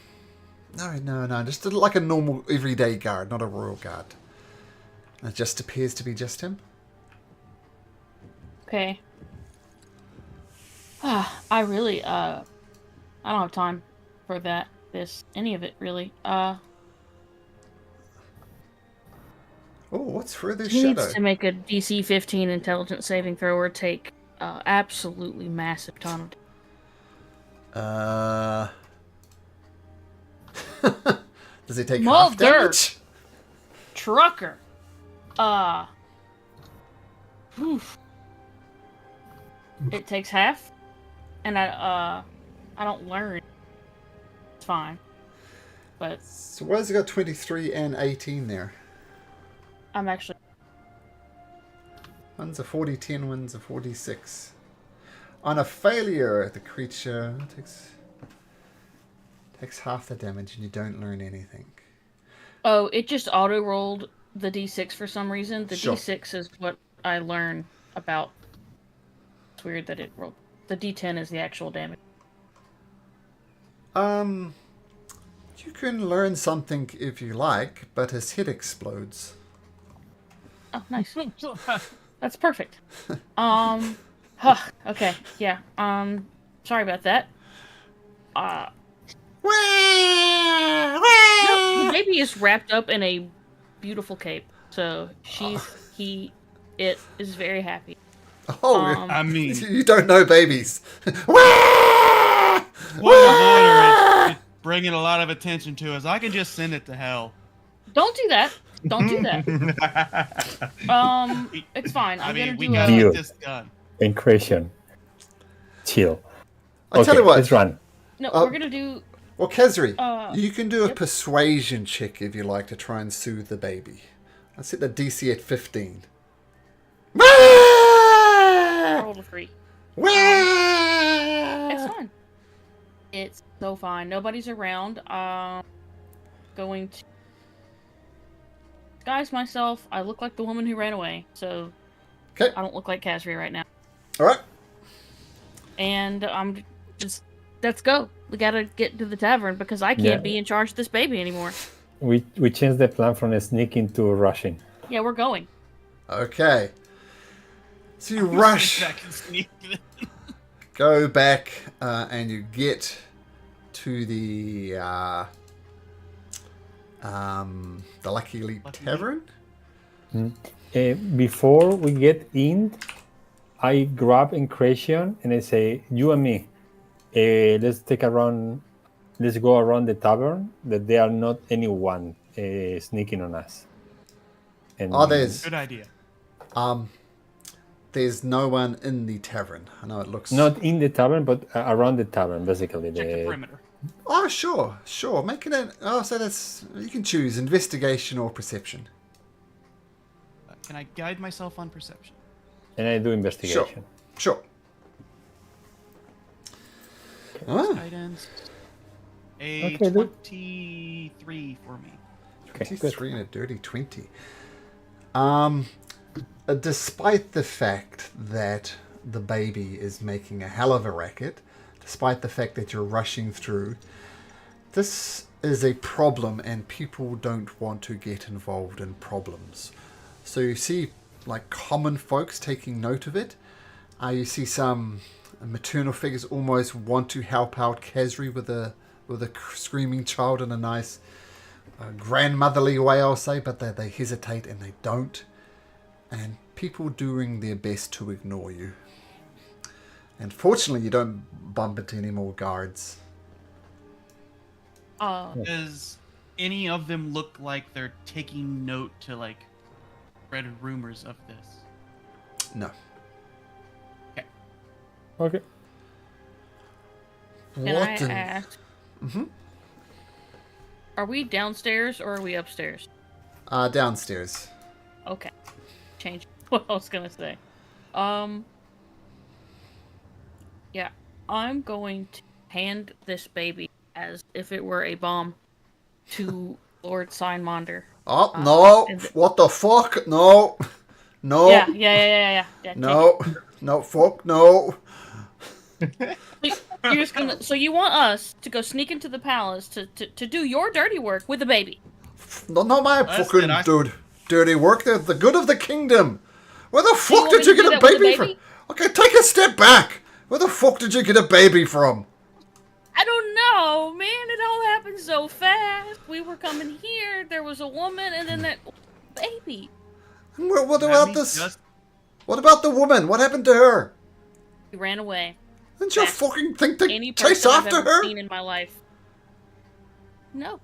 just like a normal everyday guard, not a royal guard. It just appears to be just him. Okay. I really, I don't have time for any of it, really. Oh, what's further He shadow? needs to make a DC 15 intelligence saving throw or take absolutely massive ton of Does he take half Mulder! damage? trucker. Oof. It takes half, and I don't learn. It's fine, but So why has he got 23 and 18 there? I'm actually One's a 40-10, one's a 46. On a failure, the creature takes half the damage and you don't learn anything. Oh, it just auto rolled the D6 for some reason. The Sure. D6 is what I learn about. It's weird that it rolled. The D10 is the actual damage. You can learn something if you like, but his head explodes. Oh, nice. That's perfect. Okay, yeah. Sorry about that. No, the baby is wrapped up in a beautiful cape, so it is very happy. Oh, I mean, you don't know babies. point of order, it's bringing a lot of attention to us. I can just send it to hell. Don't do that. Don't do that. It's fine. I I'm mean, gonna we do gotta a. get this done. Incretion. Chill. I tell you what. Let's run. No, we're gonna do. Well, Kezri, Uh, you can do a yep. persuasion check if you like to try and soothe the baby. I set the DC at 15. Roll a 3. It's fine. It's so fine. Nobody's around. Going to disguise myself. I look like the woman who ran away, so Okay. I don't look like Casri right now. All right. And I'm just let's go. We gotta get to the tavern because I can't be in charge of this baby anymore. We changed the plan from sneaking to rushing. Yeah, we're going. Okay. So you rush, Back and sneak it. go back, and you get to the Lucky Elite Lucky Tavern. Before we get in, I grab Incration and I say, "You and me, let's take a run. Let's go around the tavern. That there are not anyone sneaking on us." And Oh, there's Good idea. there's no one in the tavern. I know it looks. not in the tavern, but around the tavern, basically. Check the perimeter. Oh, sure. Make it an. Oh, so that's you can choose investigation or perception. Can I guide myself on perception? And I do investigation. Sure. Ah, Guidance. A Okay, look. 23 for me. Okay, good. 23 and a dirty 20. Despite the fact that the baby is making a hell of a racket, despite the fact that you're rushing through, this is a problem and people don't want to get involved in problems. So you see like common folks taking note of it. You see some maternal figures almost want to help out Khazri with a screaming child in a nice grandmotherly way, I'll say, but they hesitate and they don't. And people doing their best to ignore you. And fortunately, you don't bump into any more guards. Does any of them look like they're taking note to like spread rumors of this? No. Okay. Can I in- ask? Mhm. Are we downstairs or are we upstairs? Downstairs. Okay. Change what I was gonna say. Yeah, I'm going to hand this baby as if it were a bomb to Lord Signmonder. Oh, no. and What the fuck? No. No. Yeah. No. No, fuck, no. You're just gonna. So you want us to go sneak into the palace to do your dirty work with the baby? No, not my Listen, fucking dirty work. They're the good of the kingdom. Where the fuck want did me you to do get a that with the baby from? baby? Okay, take a step back. Where the fuck did you get a baby from? I don't know, man. It all happened so fast. We were coming here. There was a woman, and then that baby. What Let about me this? just- What about the woman? What happened to her? He ran away. Didn't you That's fucking think to Any chase person I've after ever her? seen in my life. No,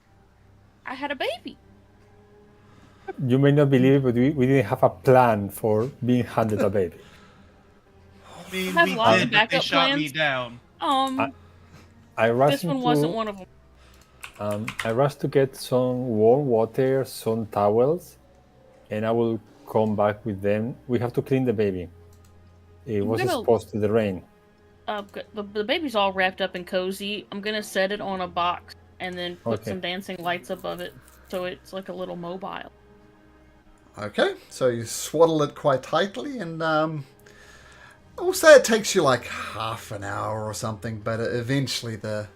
I had a baby. You may not believe it, but we didn't have a plan for being handed a baby. I mean, have we lots of did, but they backup shot me plans. down. I rushed This one into, wasn't one of them. I rushed to get some warm water, some towels, and I will come back with them. We have to clean the baby. It was gonna- exposed to the rain. The baby's all wrapped up and cozy. I'm gonna set it on a box and then put Okay. some dancing lights above it, so it's like a little mobile. Okay, so you swaddle it quite tightly, and I'll say it takes you like half an hour or something, but eventually the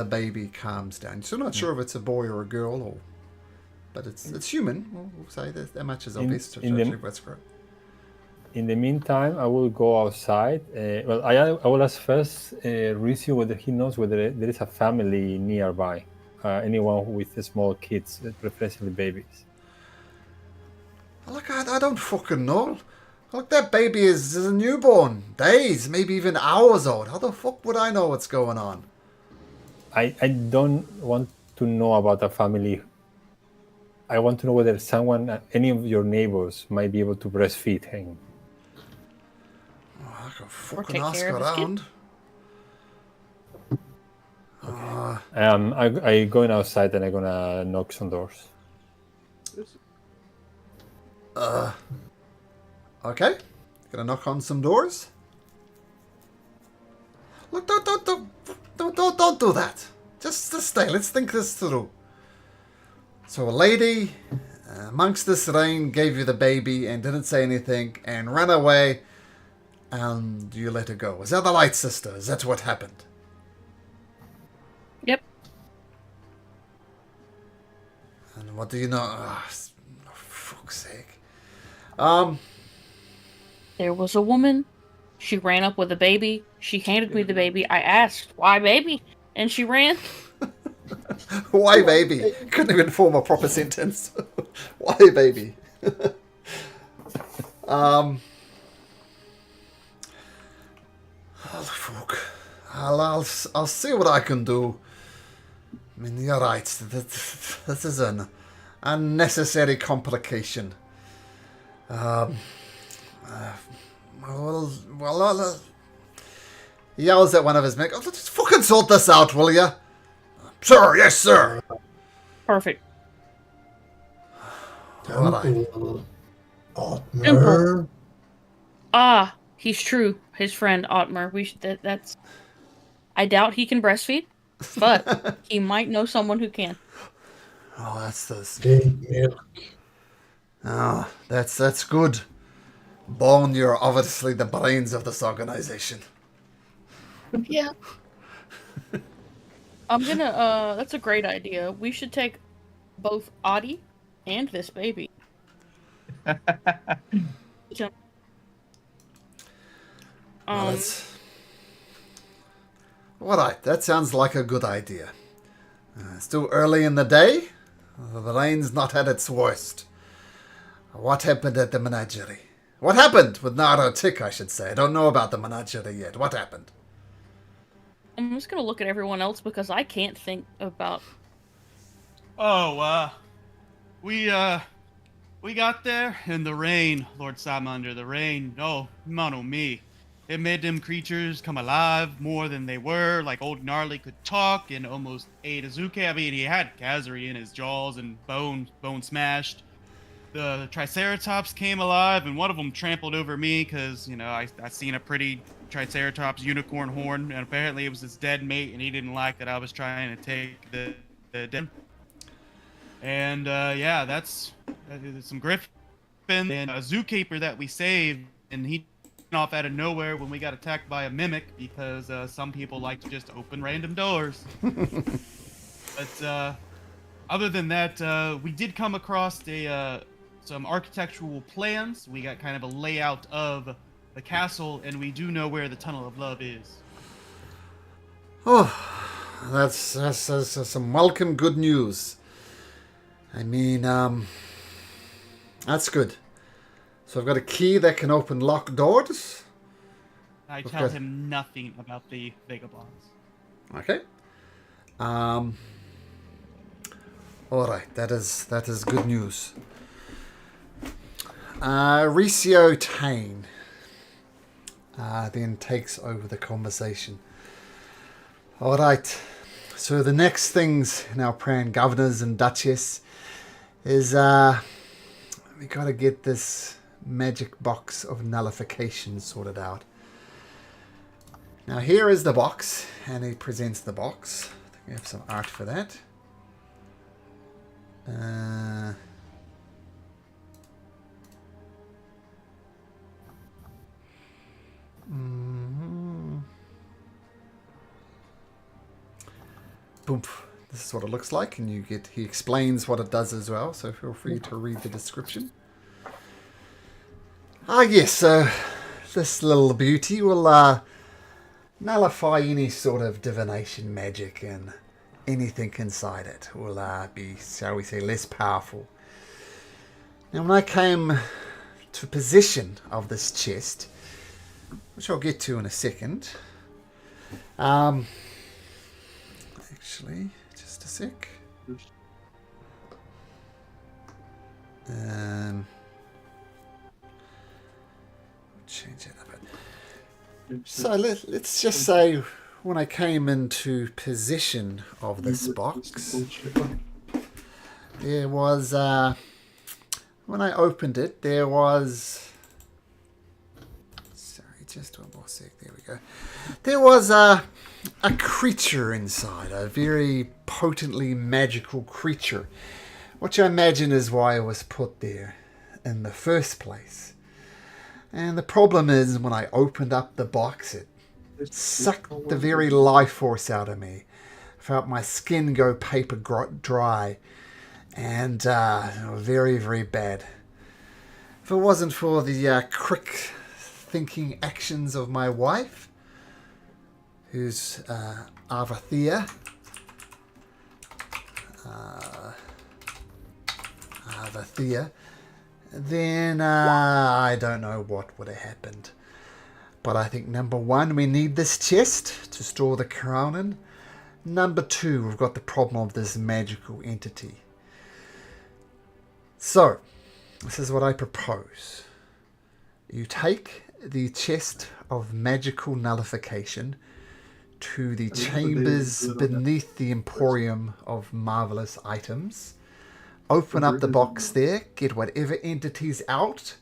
baby calms down. You're still not sure if it's a boy or a girl, but it's human. We'll say that much is obvious to in the- judge what's correct. In the meantime, I will go outside. I will ask first Rizio whether he knows whether there is a family nearby. Anyone with small kids, preferably babies. Look, I don't fucking know. Look, that baby is a newborn. Days, maybe even hours old. How the fuck would I know what's going on? I don't want to know about a family. I want to know whether someone, any of your neighbors, might be able to breastfeed him. I can fucking take ask care of his kid. around. I going outside and I'm gonna knock some doors. Okay, gonna knock on some doors. Look, don't do that. Just stay. Let's think this through. So a lady, amongst this rain, gave you the baby and didn't say anything and ran away, and you let her go. Is that the Light Sister? Is that what happened? Yep. And what do you know? For fuck's sake. There was a woman. She ran up with a baby. She handed me the baby. I asked, "Why, baby?" And she ran. Why, baby? Couldn't even form a proper sentence. Why, baby? Oh, fuck. I'll see what I can do. I mean, you're right. This is an unnecessary complication. He yells at one of his men. Oh, just fucking sort this out, will ya? Sir, yes, sir. Perfect. All right. Temple. Oathbreaker. Ah, he's true. His friend Otmar. That's. I doubt he can breastfeed, but he might know someone who can. Oh, that's this. Drink milk. Oh, that's good. Bone, you're obviously the brains of this organization. Yeah. I'm gonna. That's a great idea. We should take both Audie and this baby. Well, that's... All right, that sounds like a good idea. Still early in the day. The rain's not at its worst. What happened at the menagerie? What happened with Nara Tick, I should say? I don't know about the menagerie yet. What happened? I'm just gonna look at everyone else because I can't think about. Oh, we got there in the rain, Lord Salamander. The rain, oh, mono me. It made them creatures come alive more than they were. Like old Gnarly could talk and almost ate Azuke. I mean, he had Kazari in his jaws and bone smashed. The Triceratops came alive, and one of them trampled over me because, you know, I seen a pretty Triceratops unicorn horn, and apparently it was his dead mate, and he didn't like that I was trying to take the dead. And yeah, that's some griffin and a zookeeper that we saved, and he went off out of nowhere when we got attacked by a mimic because some people like to just open random doors. But other than that, we did come across some architectural plans. We got kind of a layout of the castle, and we do know where the Tunnel of Love is. Oh, that's some welcome good news. I mean, that's good. So I've got a key that can open locked doors. I tell him nothing about the vagabonds. Okay. All right, that is good news. Ricio Tane then takes over the conversation. All right, so the next things in our plan, governors and duchess, is we got to get this magic box of nullification sorted out. Now here is the box, and he presents the box. I think we have some art for that. Boom. This is what it looks like, and he explains what it does as well, so feel free to read the description. Yes, so this little beauty will nullify any sort of divination magic, and anything inside it will be, shall we say, less powerful. Now, when I came to possession of this chest, which I'll get to in a second, actually, just a sec. Change it a bit. So let's just say when I came into possession of this box, there was, when I opened it, there was, sorry, just one more sec, there we go. There was a creature inside, a very potently magical creature, which I imagine is why it was put there in the first place. And the problem is, when I opened up the box, it sucked the very life force out of me. I felt my skin go paper dry, and very, very bad. If it wasn't for the quick thinking actions of my wife, who's Avathea, then I don't know what would have happened. But I think number one, we need this chest to store the crown in. Number two, we've got the problem of this magical entity. So, this is what I propose. You take the chest of magical nullification to the chambers beneath the Emporium of Marvelous Items. Open up the box there, get whatever entities out,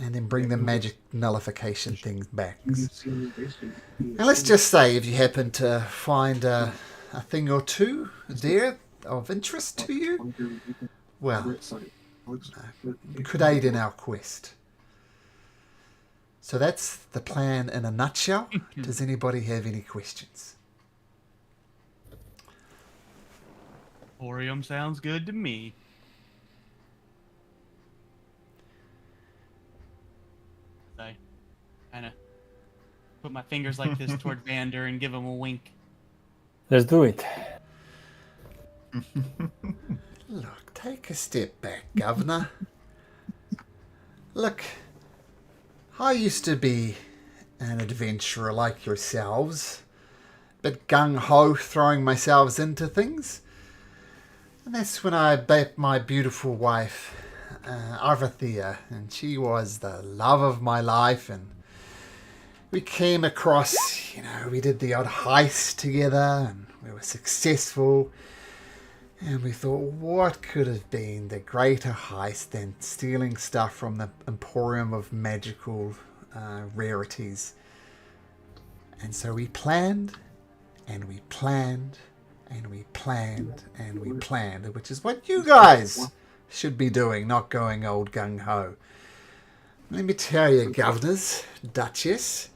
and then bring the magic nullification things back. And let's just say if you happen to find a thing or two there of interest to you, well, it could aid in our quest. So that's the plan in a nutshell. Does anybody have any questions? Emporium sounds good to me. I kind of put my fingers like this toward Vander and give him a wink. Let's do it. Look, take a step back, Governor. Look, I used to be an adventurer like yourselves, but gung-ho throwing myself into things. And that's when I met my beautiful wife, Arvathea, and she was the love of my life, and we came across, we did the odd heist together, and we were successful, and we thought, what could have been the greater heist than stealing stuff from the Emporium of Magical Rarities? And so we planned, and we planned, and we planned, and we planned, which is what you guys should be doing, not going old gung-ho. Let me tell you, governors, Duchess,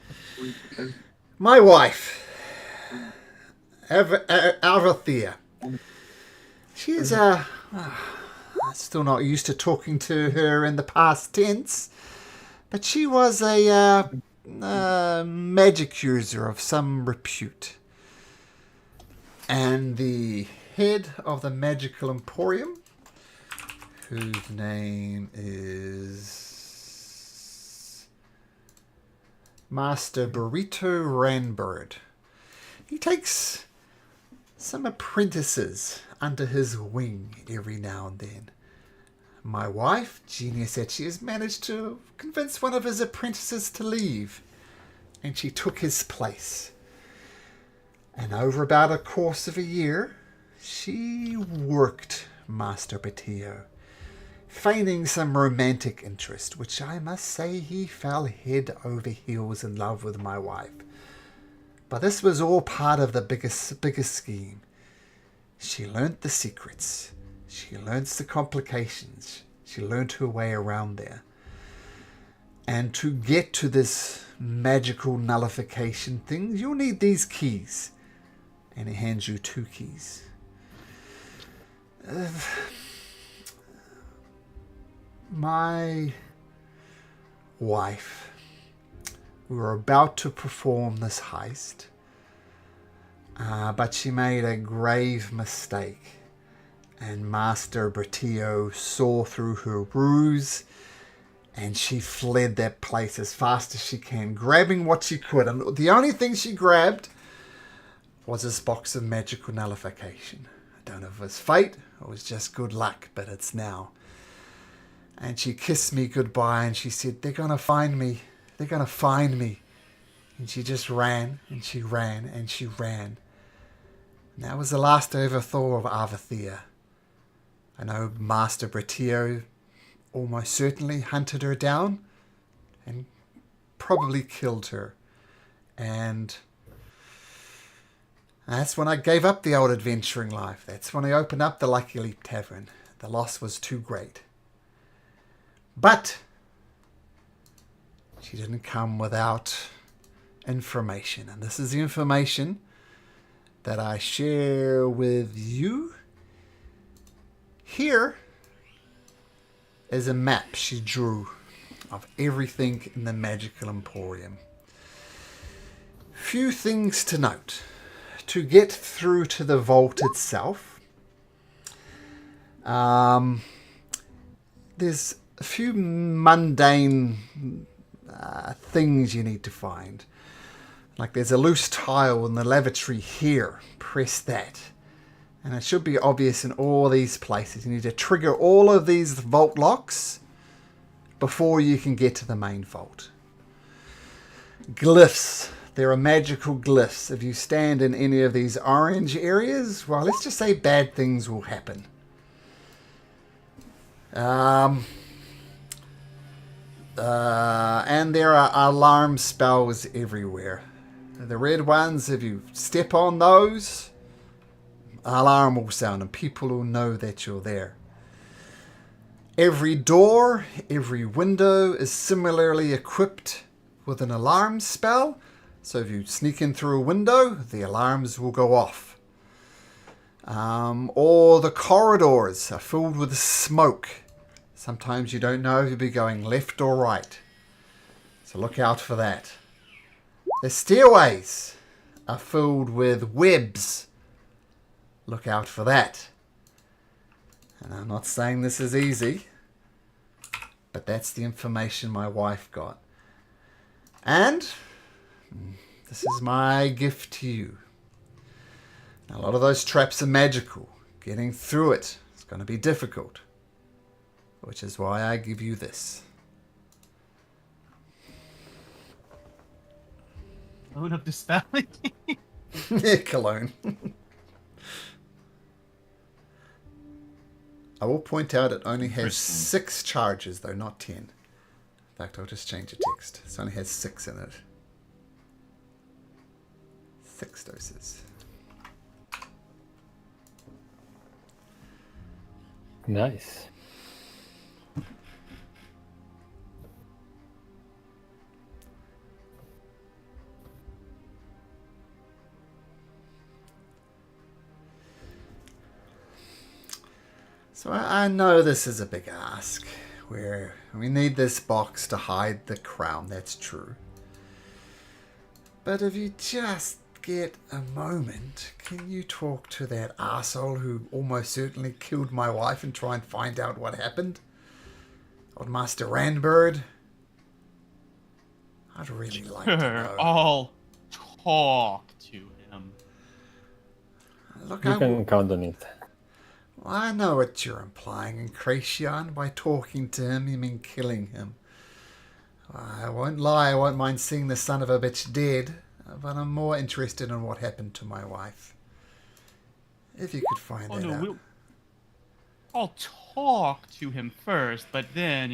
my wife, Arvathea, she's still not used to talking to her in the past tense, but she was a magic user of some repute. And the head of the Magical Emporium, whose name is Master Burrito Ranbird, he takes some apprentices under his wing every now and then. My wife, Genius Etchi, has managed to convince one of his apprentices to leave, and she took his place. And over about a course of a year, she worked Master Petio, feigning some romantic interest, which I must say he fell head over heels in love with my wife. But this was all part of the biggest scheme. She learnt the secrets. She learnt the complications. She learnt her way around there. And to get to this magical nullification thing, you'll need these keys. And he hands you 2 keys. My wife, we were about to perform this heist, but she made a grave mistake, and Master Bertio saw through her ruse, and she fled that place as fast as she can, grabbing what she could. And the only thing she grabbed was this box of magical nullification. I don't know if it was fate or it was just good luck, but it's now. And she kissed me goodbye and she said, they're going to find me. They're going to find me. And she just ran and she ran and she ran. And that was the last I ever thought of Arvathea. I know Master Bretio almost certainly hunted her down and probably killed her. And that's when I gave up the old adventuring life. That's when I opened up the Lucky Leap Tavern. The loss was too great. But she didn't come without information. And this is the information that I share with you. Here is a map she drew of everything in the Magical Emporium. Few things to note. To get through to the vault itself, there's a few mundane things you need to find. Like there's a loose tile in the lavatory here. Press that. And it should be obvious in all these places. You need to trigger all of these vault locks before you can get to the main vault. Glyphs. There are magical glyphs. If you stand in any of these orange areas, well, let's just say bad things will happen. And there are alarm spells everywhere. The red ones, if you step on those, alarm will sound and people will know that you're there. Every door, every window is similarly equipped with an alarm spell. So if you sneak in through a window, the alarms will go off. Or the corridors are filled with smoke. Sometimes you don't know if you'll be going left or right. So look out for that. The stairways are filled with webs. Look out for that. And I'm not saying this is easy, but that's the information my wife got. And this is my gift to you. Now, a lot of those traps are magical. Getting through it is going to be difficult, which is why I give you this. Load of dispelling. Cologne. I will point out it only has 6 charges, though, not 10. In fact, I'll just change the text. It only has 6 in it. 6 doses. Nice. So I know this is a big ask, where we need this box to hide the crown, that's true. But if you just get a moment, can you talk to that arsehole who almost certainly killed my wife and try and find out what happened? Old Master Randbird? I'd really like to know. I'll talk to him. Look, You can count on it. Well, I know what you're implying, Incration. By talking to him, you mean killing him. I won't lie, I won't mind seeing the son of a bitch dead, but I'm more interested in what happened to my wife. If you could find that out. I'll talk to him first, but then,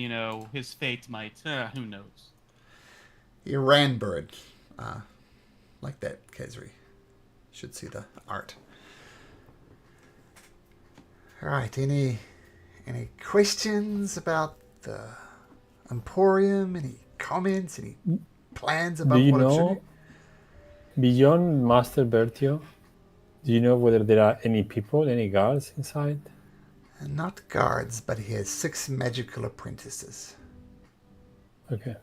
his fate might, who knows. You're Randbird. Like that, Kezri. Should see the art. Alright, any questions about the Emporium? Any comments? Any plans about Do you what it should know, be? beyond Master Bertio, do you know whether there are any people, any guards inside? Not guards, but he has 6 magical apprentices. Okay.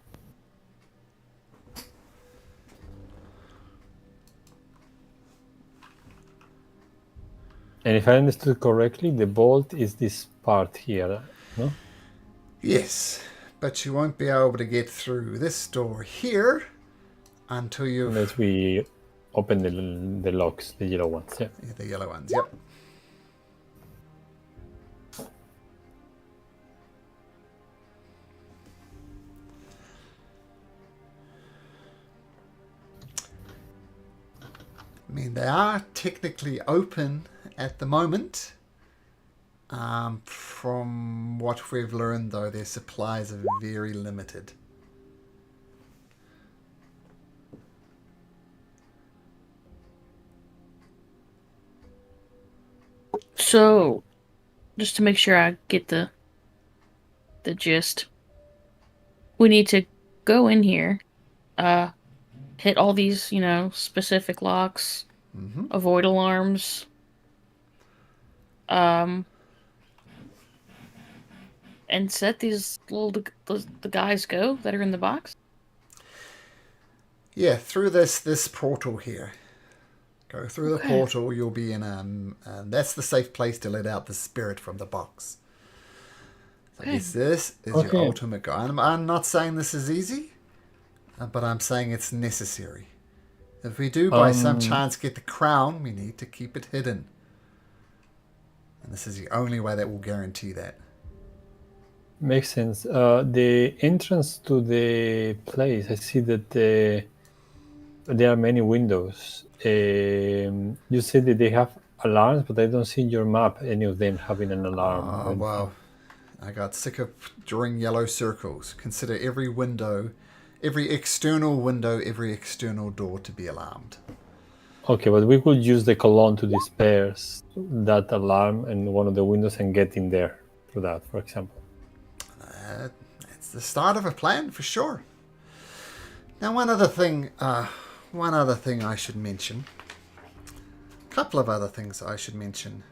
And if I understood correctly, the vault is this part here, no? Yes, but you won't be able to get through this door here until you've... Unless we open the locks, the yellow ones, yeah. Yeah, the yellow ones, yep. I mean, they are technically open at the moment. From what we've learned, though, their supplies are very limited. So, just to make sure I get the gist, we need to go in here, hit all these, specific locks, avoid alarms, and set these the guys go that are in the box. Yeah, through this portal here. Go through the portal, you'll be in that's the safe place to let out the spirit from the box. So I guess this is your ultimate goal. I'm not saying this is easy, But I'm saying it's necessary. If we do by some Um, chance get the crown, we need to keep it hidden. And this is the only way that will guarantee that. Makes sense. The entrance to the place, I see that there are many windows. You said that they have alarms, but I don't see in your map any of them having an alarm or anything. Well, I got sick of drawing yellow circles. Consider every window, every external window, every external door to be alarmed. Okay, but we could use the colon to disperse that alarm in one of the windows and get in there through that, for example. It's the start of a plan for sure. Now, one other thing I should mention. A couple of other things I should mention.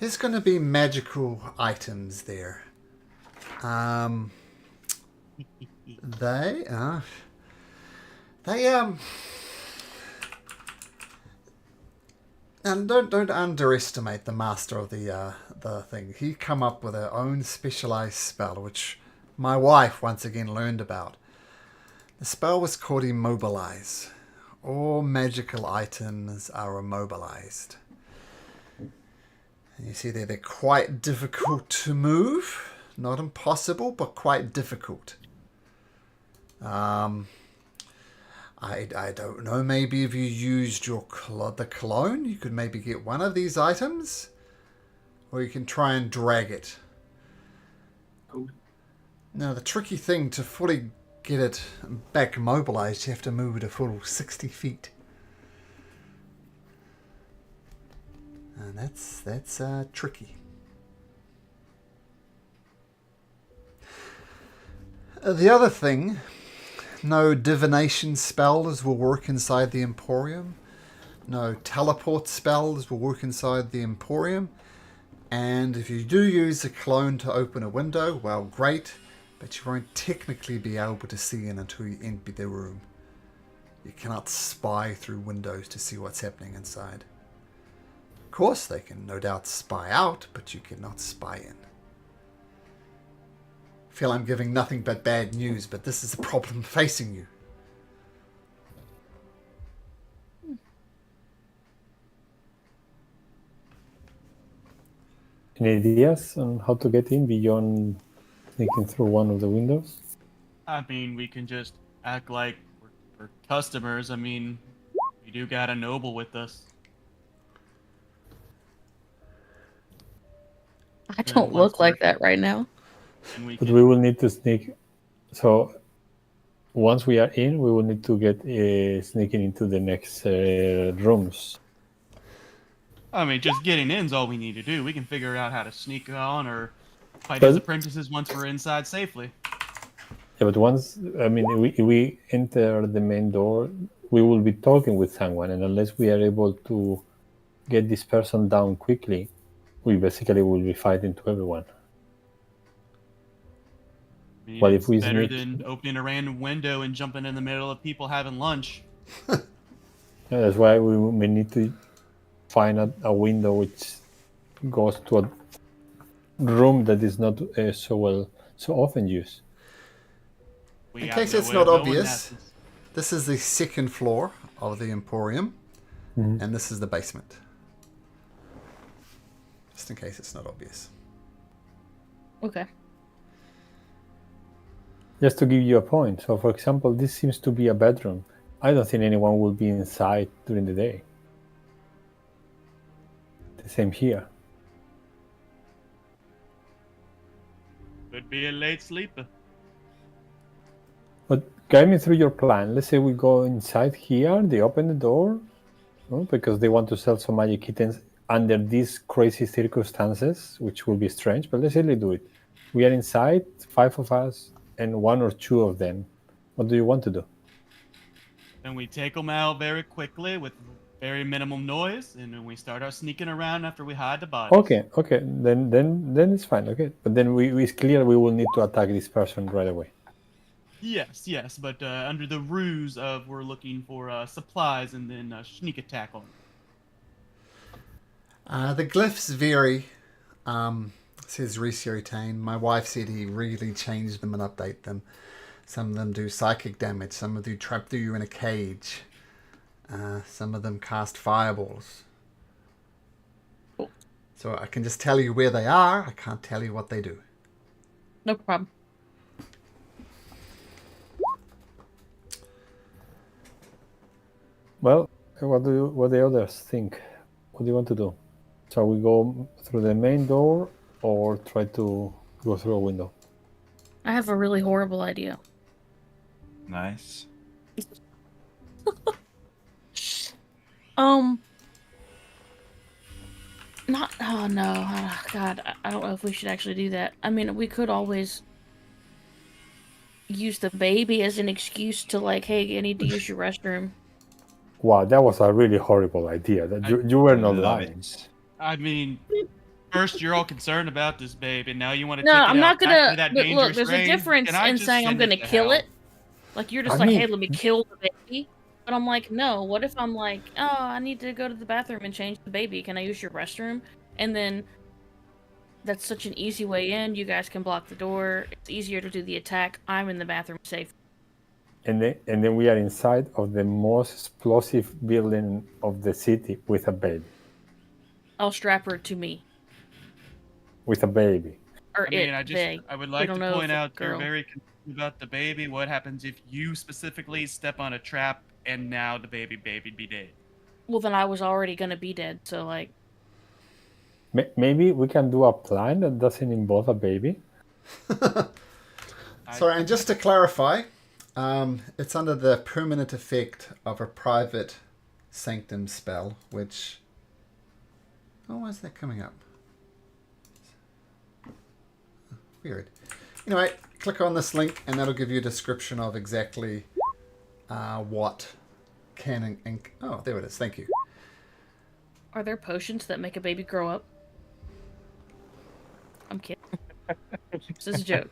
There's going to be magical items there. They and don't underestimate the master of the thing. He come up with her own specialized spell, which my wife once again learned about. The spell was called Immobilize. All magical items are immobilized. And you see there, they're quite difficult to move. Not impossible, but quite difficult. I don't know, maybe if you used the clone, you could maybe get one of these items. Or you can try and drag it. Cool. Now, the tricky thing to fully get it back mobilized, you have to move it a full 60 feet. And that's tricky. The other thing, no divination spells will work inside the Emporium. No teleport spells will work inside the Emporium. And if you do use a clone to open a window, well, great. But you won't technically be able to see in until you enter the room. You cannot spy through windows to see what's happening inside. Of course, they can no doubt spy out, but you cannot spy in. I feel I'm giving nothing but bad news, but this is the problem facing you. Any ideas on how to get in beyond sneaking through one of the windows? I mean, we can just act like we're customers. I mean, we do got a noble with us. I don't look like that right now. And we But can, we will need to sneak. So once we are in, we will need to get sneaking into the next rooms. I mean, just getting in is all we need to do. We can figure out how to sneak on or fight But- as apprentices once we're inside safely. Yeah, but once we enter the main door, we will be talking with someone, and unless we are able to get this person down quickly, we basically will be fighting to everyone. I mean, Well, if it's we better sneak- than opening a random window and jumping in the middle of people having lunch. Yeah, that's why we may need to find a window which goes to a room that is not so often used. We In have case no it's way not of knowing obvious, that. this is the second floor of the Emporium, Mhm. and this is the basement. Just in case it's not obvious. Okay. Just to give you a point, so for example, this seems to be a bedroom. I don't think anyone will be inside during the day. The same here. Could be a late sleeper. But guide me through your plan. Let's say we go inside here, they open the door, because they want to sell some magic kittens under these crazy circumstances, which will be strange, but let's say they do it. We are inside, 5 of us, and 1 or 2 of them. What do you want to do? And we take them out very quickly with very minimum noise, and then we start our sneaking around after we hide the bodies. Okay, then it's fine. Okay, but then it's clear we will need to attack this person right away. Yes, but under the ruse of we're looking for supplies and then sneak attack on them. The glyphs vary, says Tane. My wife said he really changed them and update them. Some of them do psychic damage. Some of them trap you in a cage. Some of them cast fireballs. Cool. So I can just tell you where they are. I can't tell you what they do. No problem. Well, what do the others think? What do you want to do? Shall we go through the main door or try to go through a window? I have a really horrible idea. Nice. Not. Oh no. Oh, God, I don't know if we should actually do that. I mean, we could always use the baby as an excuse to like, hey, I need to use your restroom. Wow, that was a really horrible idea. You were not Love lying. it. I mean, first you're all concerned about this baby, and now you want to No, take it I'm out not back gonna. to that Look, dangerous there's a rain. difference Can I in just saying I'm send gonna to kill hell? it. Like you're just I like, mean- hey, let me kill the baby. But I'm like, no. What if I'm like, oh, I need to go to the bathroom and change the baby. Can I use your restroom? And then that's such an easy way in. You guys can block the door. It's easier to do the attack. I'm in the bathroom safe. And then we are inside of the most explosive building of the city with a baby. I'll strap her to me. With a baby. Or I mean, they. I would We like don't to know point if out it's a you're girl. very concerned about the baby. What happens if you specifically step on a trap and now the baby'd be dead? Well, then I was already gonna be dead. So like, Maybe we can do a plan that doesn't involve a baby. Sorry, and just to clarify, it's under the permanent effect of a private sanctum spell, which... Oh, why is that coming up? Weird. Anyway, click on this link and that'll give you a description of exactly what can and... Oh, there it is. Thank you. are there potions that make a baby grow up? I'm kidding. This is a joke.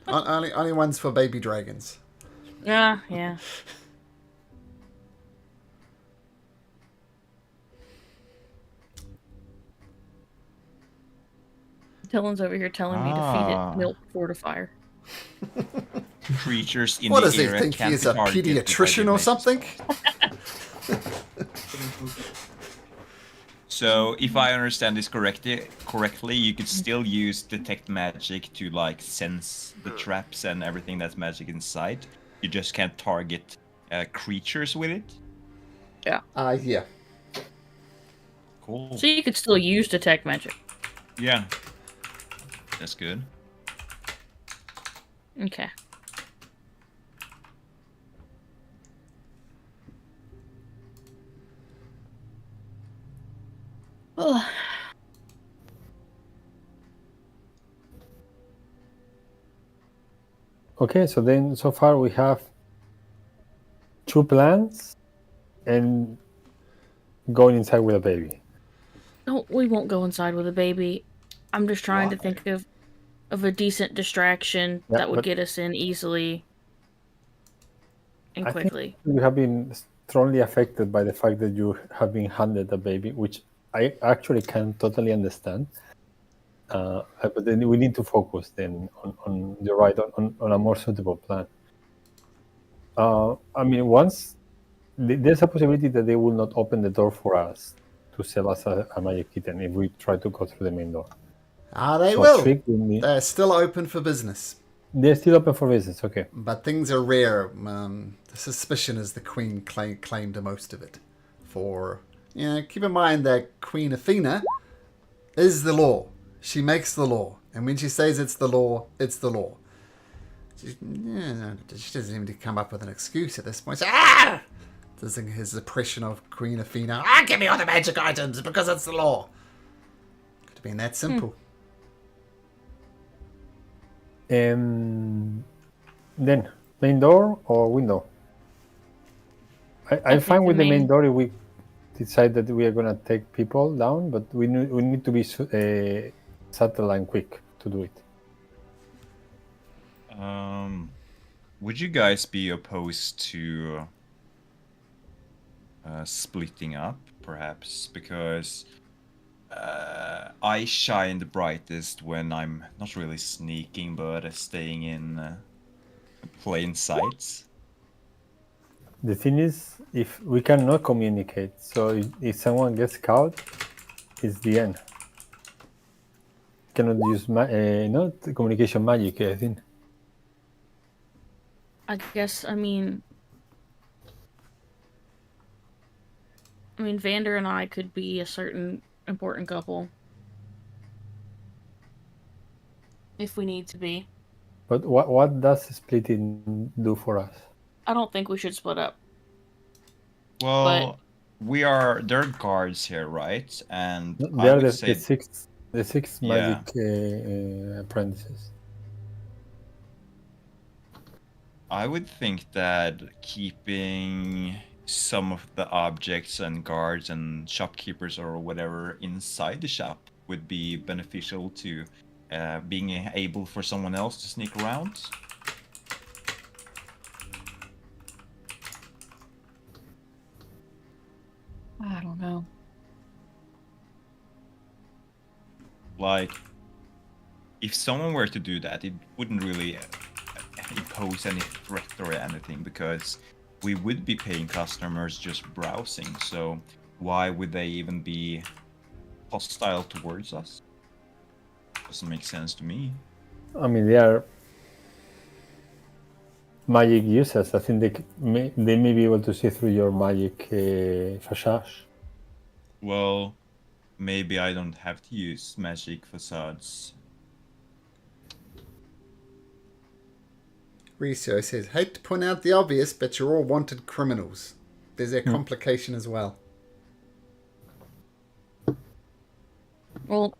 Only ones for baby dragons. Ah, yeah. Dylan's over here telling me to feed it milk fortifier. Creatures in What the does he area think? can't He is be a targeted if I pediatrician do or make something? So, if I understand this correctly, you could still use detect magic to like sense the traps and everything that's magic inside. You just can't target creatures with it. Yeah. Cool. So you could still use detect magic. Yeah, that's good. Okay. Ugh. Okay, so then so far we have 2 plans and going inside with a baby. No, we won't go inside with a baby. I'm just trying to Why? think of a decent distraction Yeah, that would but- get us in easily and I think- quickly. You have been strongly affected by the fact that you have been handed a baby, which I actually can totally understand. But then we need to focus then on the right, on a more suitable plan. I mean, once there's a possibility that they will not open the door for us to sell us a magic kitten if we try to go through the main door. They So a will. trick will need- They're still open for business. They're still open for business, okay. But things are rare. The suspicion is the Queen claimed most of it. Keep in mind that Queen Athena is the law. She makes the law. And when she says it's the law, it's the law. She doesn't even come up with an excuse at this point. There's his impression of Queen Athena. Give me all the magic items because it's the law. Could have been that simple. Then main door or window? I'm think fine the with the main main- door if we decide that we are gonna take people down, but we need to be subtle and quick to do it. Would you guys be opposed to splitting up, perhaps? Because I shine the brightest when I'm not really sneaking, but staying in plain sight. The thing is, if we cannot communicate, so if someone gets caught, it's the end. Cannot use not communication magic, I think. I guess, I mean, Vander and I could be a certain important couple. If we need to be. But what does splitting do for us? I don't think we should split up. Well, they're guards here, right? And They I are would the say, six Yeah. magic apprentices. I would think that keeping some of the objects and guards and shopkeepers or whatever inside the shop would be beneficial to being able for someone else to sneak around. I don't know. Like, if someone were to do that, it wouldn't really impose any threat or anything because we would be paying customers just browsing. So why would they even be hostile towards us? Doesn't make sense to me. I mean, they are magic users. I think they may be able to see through your magic facade. Well, maybe I don't have to use magic facades. Ricio says, hate to point out the obvious, but you're all wanted criminals. There's a complication as well. Well,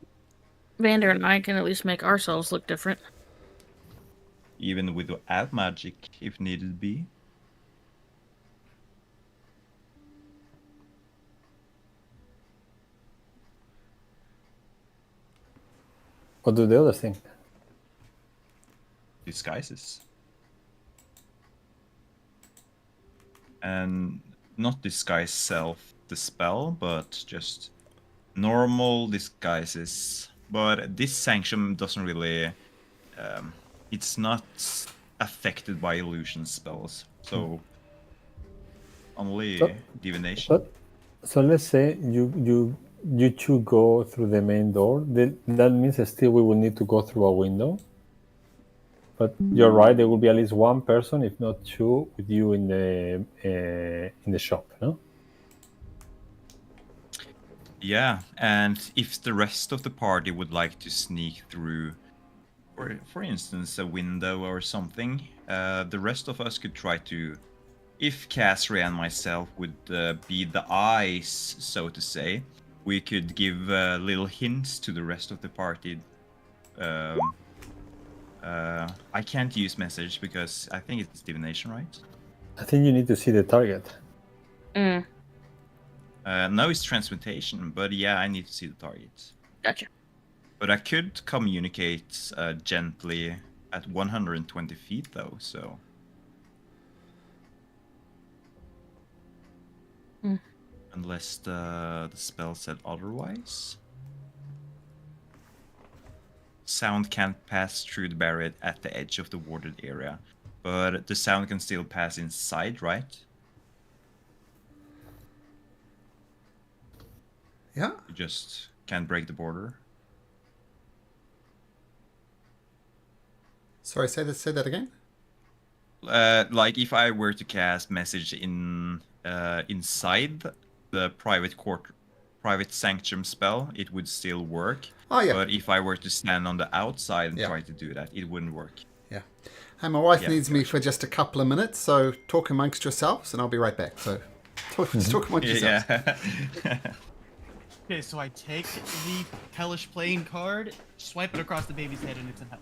Vander and I can at least make ourselves look different. Even without magic, if needed be. What do the others think? Disguises. And not disguise self the spell, but just normal disguises. But this sanction doesn't really it's not affected by illusion spells, so only So- divination. So let's say you two go through the main door. That means still we will need to go through a window. But you're right. There will be at least one person, if not two, with you in the shop. No. Yeah, and if the rest of the party would like to sneak through, for instance, a window or something, the rest of us could try to, if Casri and myself would be the eyes, so to say, we could give little hints to the rest of the party. I can't use message because I think it's divination, right? I think you need to see the target. Mm, No, it's transmutation, but yeah, I need to see the target. gotcha. But I could communicate gently at 120 feet, though, so... Hmm. Unless the spell said otherwise. Sound can't pass through the barrier at the edge of the warded area, but the sound can still pass inside, right? Yeah. You just can't break the border. Sorry, say that again. Like if I were to cast message inside the private sanctum spell, it would still work. Oh, yeah. But if I were to stand on the outside and Yeah. try to do that, it wouldn't work. Yeah. Hey, my wife Yeah, needs me for just a couple of minutes, so talk amongst yourselves, and I'll be right back. So, just talk amongst yourselves. Yeah. Okay, so I take the hellish playing card, swipe it across the baby's head, and it's in hell.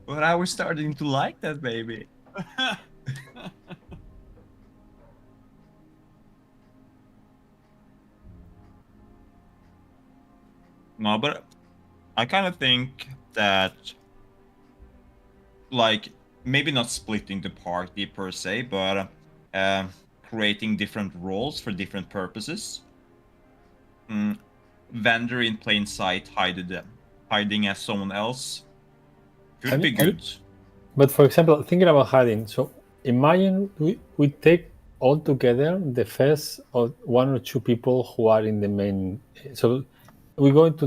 But I was starting to like that baby. No, but I kind of think that, like, maybe not splitting the party per se, but creating different roles for different purposes. Vendor in plain sight hiding as someone else could be good. But for example, thinking about hiding, so imagine we take all together the first one or two people who are in the main. So we go into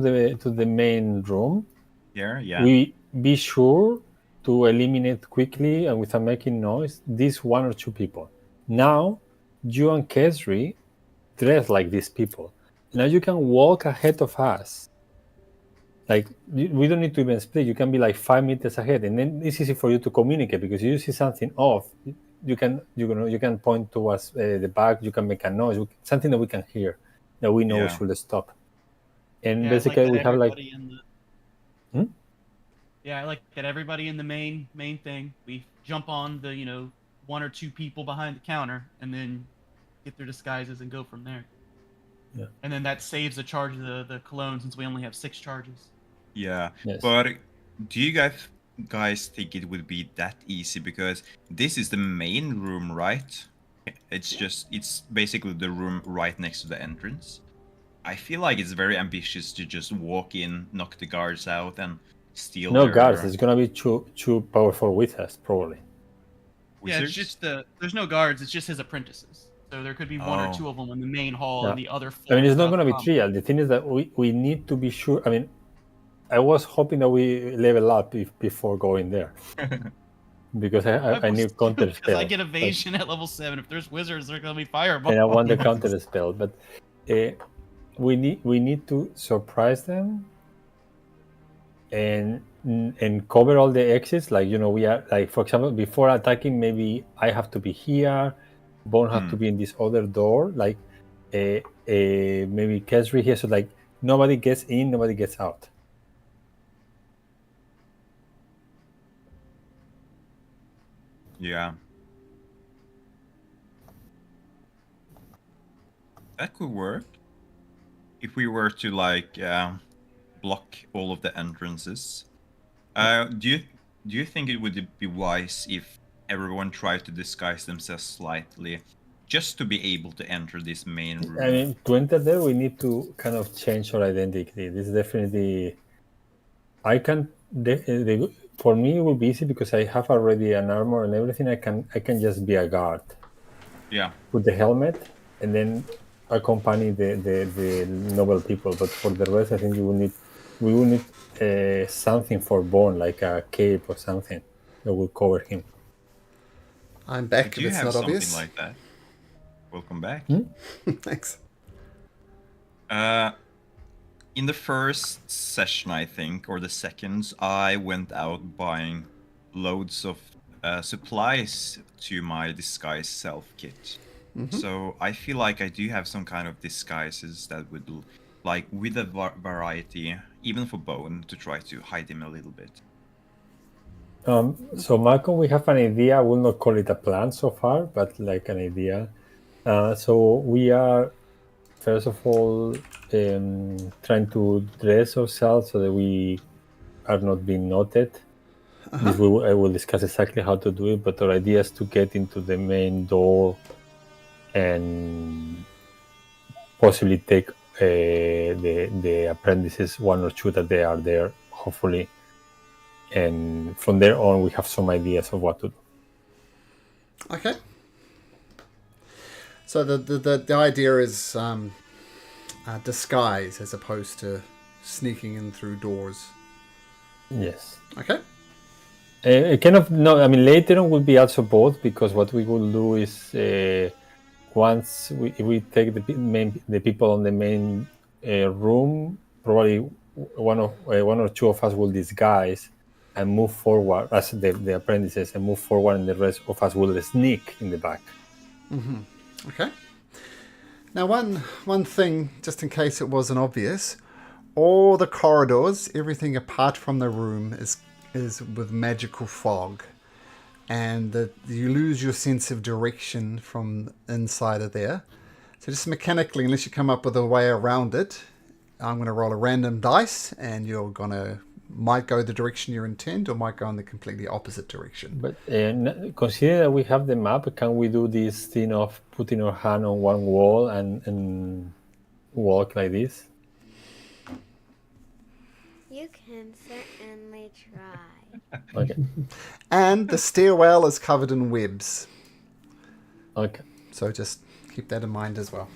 the main room. Here, yeah. We be sure to eliminate quickly and without making noise these one or two people. Now you and Kesri dress like these people. Now you can walk ahead of us. Like we don't need to even split. You can be like 5 meters ahead, and then it's easy for you to communicate because you see something off. You can point towards the back. You can make a noise, something that we can hear, that we know Yeah. should stop. And Yeah, basically, I like we that have like. everybody in the... Hmm? Yeah, I like that everybody in the main thing. We jump on the one or two people behind the counter, and then get their disguises and go from there. Yeah. And then that saves a charge of the cologne since we only have 6 charges. Yeah, Yes. but do you guys think it would be that easy? Because this is the main room, right? It's basically the room right next to the entrance. I feel like it's very ambitious to just walk in, knock the guards out, and steal No their guards. It's gonna be too powerful with us, probably. Yeah, it's wizards. just there's no guards. It's just his apprentices. So there could be one or Oh. two of them in the main hall, Yeah. and the other 4. I mean, it's not throughout gonna the be combat. trial. The thing is that we need to be sure. I mean, I was hoping that we level up before going there. Because I need counter Because spell. I get evasion at level 7. If there's wizards, they're gonna be fireball. And I want the counter spell, but we need to surprise them and cover all the exits. Like we are like, for example, before attacking, maybe I have to be here, Bone have to be in this other door. Like maybe Kesri here, so like nobody gets in, nobody gets out. Yeah. That could work. If we were to like block all of the entrances. Do you think it would be wise if everyone tried to disguise themselves slightly just to be able to enter this main room? I mean, to enter there, we need to kind of change our identity. This is definitely. I can. For me, it will be easy because I have already an armor and everything. I can just be a guard. Yeah. With the helmet, and then accompany the noble people. But for the rest, I think we will need something for Bone, like a cape or something that will cover him. I'm back Do if you it's have not something obvious. like that? Welcome back. Thanks. In the first session, I think, or the second, I went out buying loads of supplies to my disguise self kit. So I feel like I do have some kind of disguises that would, like, with a variety, even for Bone, to try to hide him a little bit. So Malcolm, we have an idea. I will not call it a plan so far, but like an idea. So we are, first of all, trying to dress ourselves so that we are not being noted. I will discuss exactly how to do it, but our idea is to get into the main door and possibly take the apprentices, one or two that they are there, hopefully. And from there on, we have some ideas of what to do. Okay. So the idea is disguise as opposed to sneaking in through doors. Yes. Okay. Kind of no. I mean, later on will be also both, because what we will do is once we take the people on the main room, probably one or two of us will disguise and move forward as the apprentices and move forward, and the rest of us will sneak in the back. Okay. Now, one thing, just in case it wasn't obvious, all the corridors, everything apart from the room, is with magical fog, and you lose your sense of direction from inside of there. So just mechanically, unless you come up with a way around it, I'm going to roll a random dice, and you're going to might go the direction you intend or might go in the completely opposite direction. But considering that we have the map, can we do this thing of putting our hand on one wall and walk like this? You can certainly try. Okay. And the stairwell is covered in webs. Okay. So just keep that in mind as well.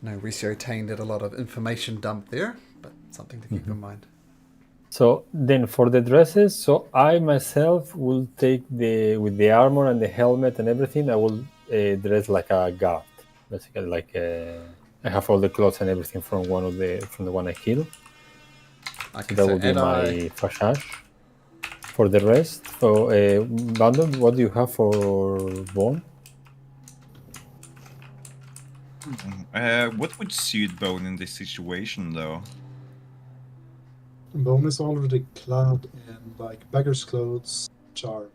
I know Ricio Tane did a lot of information dump there, but something to keep in mind. So then for the dresses, so I myself will take with the armor and the helmet and everything, I will dress like a guard. Basically, like I have all the clothes and everything from the one I kill. Okay, That so will be my Edi, fasage. For the rest, so Bandon, what do you have for Bone? What would suit Bone in this situation, though? Bone is already clad in like beggar's clothes, which are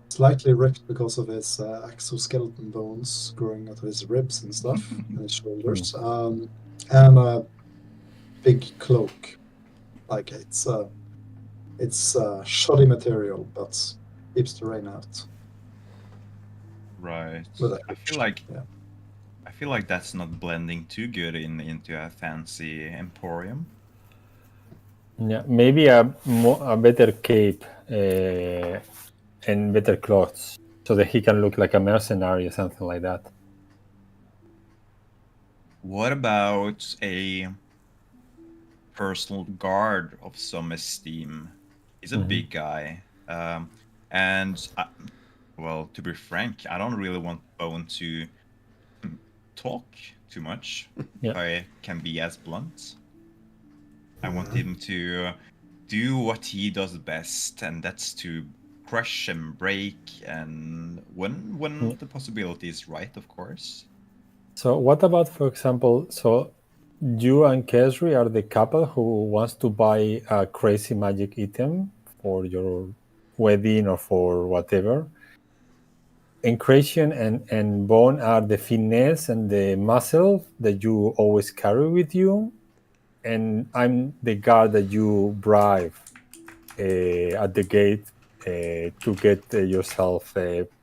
slightly ripped because of his exoskeleton bones growing out of his ribs and stuff, and his shoulders, and a big cloak. Like it's shoddy material, but keeps the rain out. Right. With a I feel like yeah. I feel like that's not blending too good into a fancy emporium. Yeah, maybe a better cape and better clothes, so that he can look like a mercenary or something like that. What about a personal guard of some esteem? He's a big guy, and well, to be frank, I don't really want Bone to talk too much. Yeah. If I can be as blunt, I want him to do what he does best, and that's to crush and break, and when the possibility is right, of course. So what about, for example, so you and Kesri are the couple who wants to buy a crazy magic item for your wedding or for whatever. Encration and Bone are the finesse and the muscle that you always carry with you, and I'm the guard that you bribe at the gate to get yourself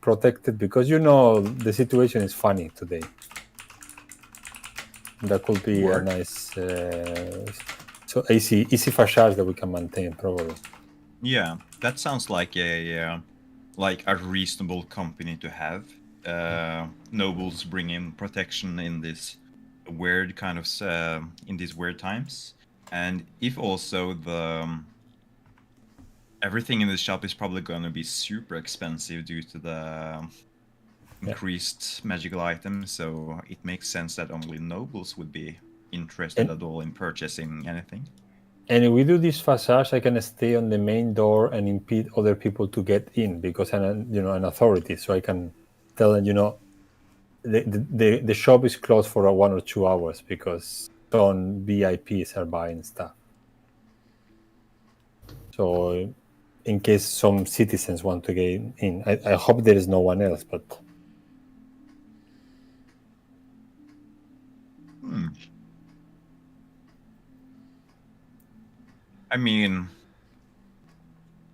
protected, because you know the situation is funny today. That could be a nice so easy fasciage that we can maintain probably. Yeah, that sounds like a reasonable company to have. Nobles bring in protection in this weird kind of in these weird times, and if also everything in the shop is probably going to be super expensive due to the increased magical items, so it makes sense that only nobles would be interested at all in purchasing anything. And if we do this passage, I can stay on the main door and impede other people to get in, because I'm an authority, so I can tell them, the shop is closed for 1 or 2 hours because some VIPs are buying stuff. So in case some citizens want to get in, I hope there is no one else, but I mean,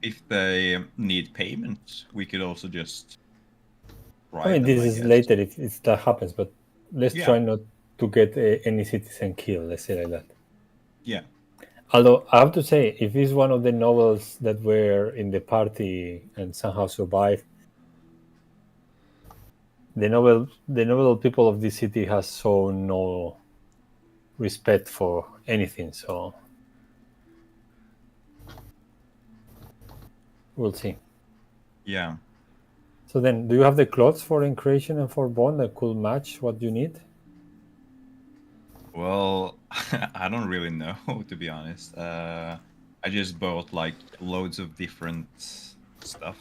if they need payment, we could also just. I mean, this is later if that happens, but let's try not to get any citizen killed, let's say like that. Yeah. Although I have to say, if he's one of the nobles that were in the party and somehow survived, the noble people of this city has so no respect for anything, so we'll see. Yeah. So then, do you have the clothes for Encration and for Bond that could match what you need? Well, I don't really know, to be honest. I just bought like loads of different stuff,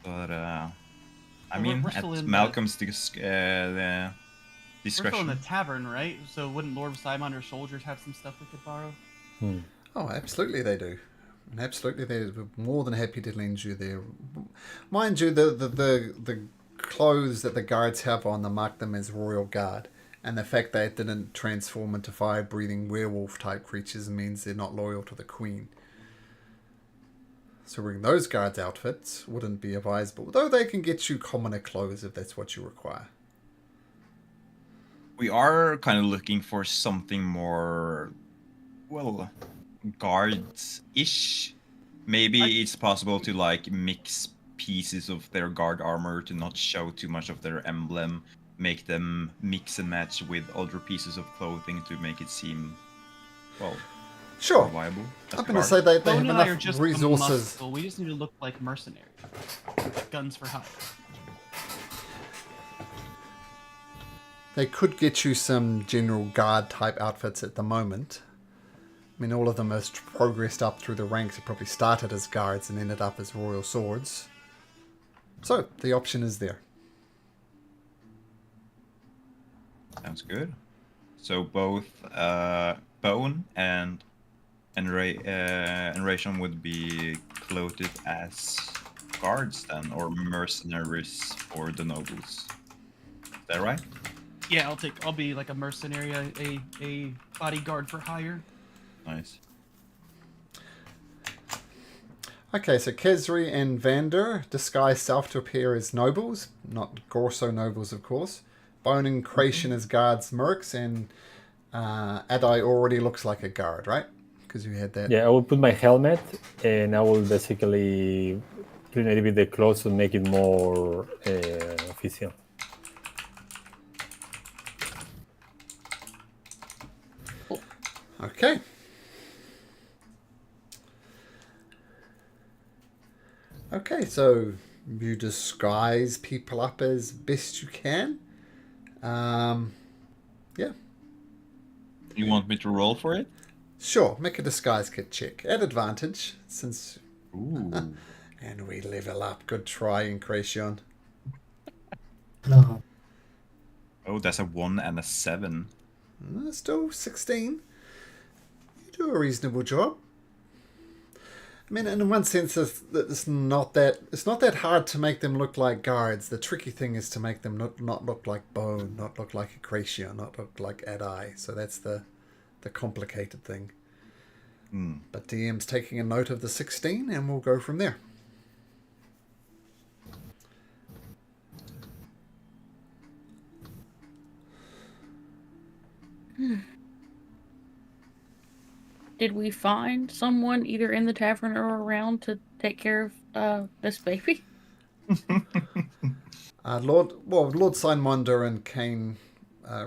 but I mean, we're at still in Malcolm's We're discretion. still in the tavern, right? So wouldn't Lord Simon or soldiers have some stuff we could borrow? Oh, absolutely they do. And absolutely they're more than happy to lend you their... Mind you, the clothes that the guards have on them mark them as royal guard. And the fact that it didn't transform into fire-breathing werewolf-type creatures means they're not loyal to the queen. So wearing those guards' outfits wouldn't be advisable, though they can get you commoner clothes if that's what you require. We are kind of looking for something more, well, guards-ish. Maybe it's possible to like mix pieces of their guard armor to not show too much of their emblem, make them mix and match with other pieces of clothing to make it seem, well, Sure. viable. I'm going to say they Bone have and I are enough just resources. muscle. We just need to look like mercenaries. Guns for hire. They could get you some general guard type outfits at the moment. I mean, all of them has progressed up through the ranks. It probably started as guards and ended up as royal swords. So, the option is there. Sounds good. So both Bone and Ration would be clothed as guards then, or mercenaries for the nobles. Is that right? Yeah, I'll be like a mercenary, a bodyguard for hire. Nice. Okay, so Kesri and Vander disguise self to appear as nobles, not Gorso nobles, of course. Bone and Creation as guards, mercs, and Adai already looks like a guard, right? Because you had that. Yeah, I will put my helmet and I will basically clean a little bit the clothes to make it more official. Okay. Okay, so you disguise people up as best you can. Yeah, You want me to roll for it? sure. Make a disguise kit check at advantage, since Ooh. and we level up. Good try, Incretion. Uh, Oh, that's a 1 and a 7. Still 16. You do a reasonable job. I mean, in one sense, it's not that hard to make them look like guards. The tricky thing is to make them not look like Bone, not look like Acracia, not look like Adai. So that's the complicated thing. Hmm. But DM's taking a note of the 16, and we'll go from there. Did we find someone either in the tavern or around to take care of this baby? Lord Signmonder and Kane,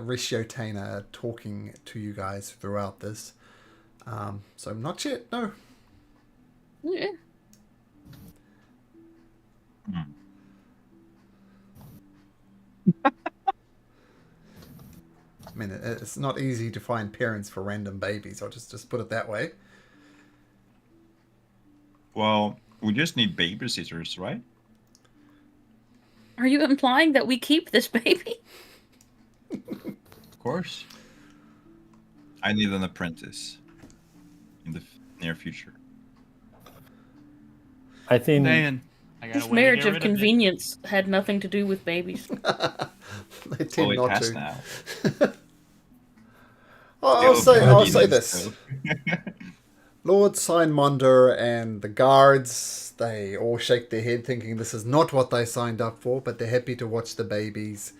Ratio Taina are talking to you guys throughout this. So not yet, no. Yeah. I mean, it's not easy to find parents for random babies. I'll just put it that way. Well, we just need babysitters, right? Are you implying that we keep this baby? Of course. I need an apprentice in the near future. I think Man, I got This marriage of convenience had nothing to do with babies. They tend Well, it not has to. now. I'll Still say convenient, this. so. Lord Signmonder and the guards, they all shake their head thinking this is not what they signed up for, but they're happy to watch the babies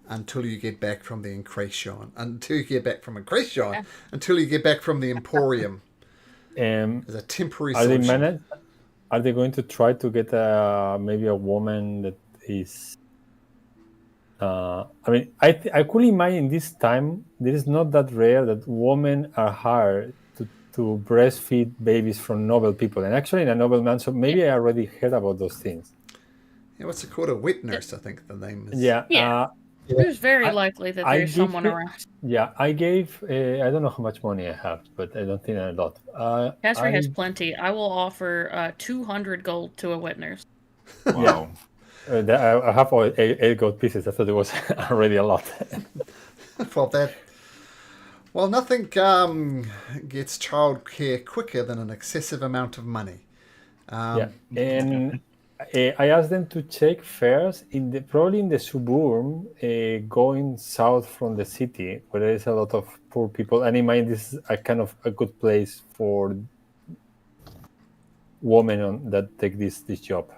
until you get back from the Incretion. Until you get back from Incretion. Yeah. Until you get back from the Emporium. As a temporary are they solution. Are they going to try to get maybe a woman that is? I mean, I could imagine this time it is not that rare that women are hired to breastfeed babies from noble people, and actually in a nobleman. So maybe I already heard about those things. Yeah, what's it called? A wet nurse, I think the name is. Yeah. Yeah. It's very likely that there's someone around. Yeah, I gave. I don't know how much money I have, but I don't think a lot. Casper has plenty. I will offer 200 gold to a wet nurse. Wow. I have 8 gold pieces. I thought it was already a lot. Well, nothing gets childcare quicker than an excessive amount of money. Yeah, and I asked them to check fares probably in the suburb, going south from the city, where there is a lot of poor people. And in mind, this is a kind of a good place for women that take this job.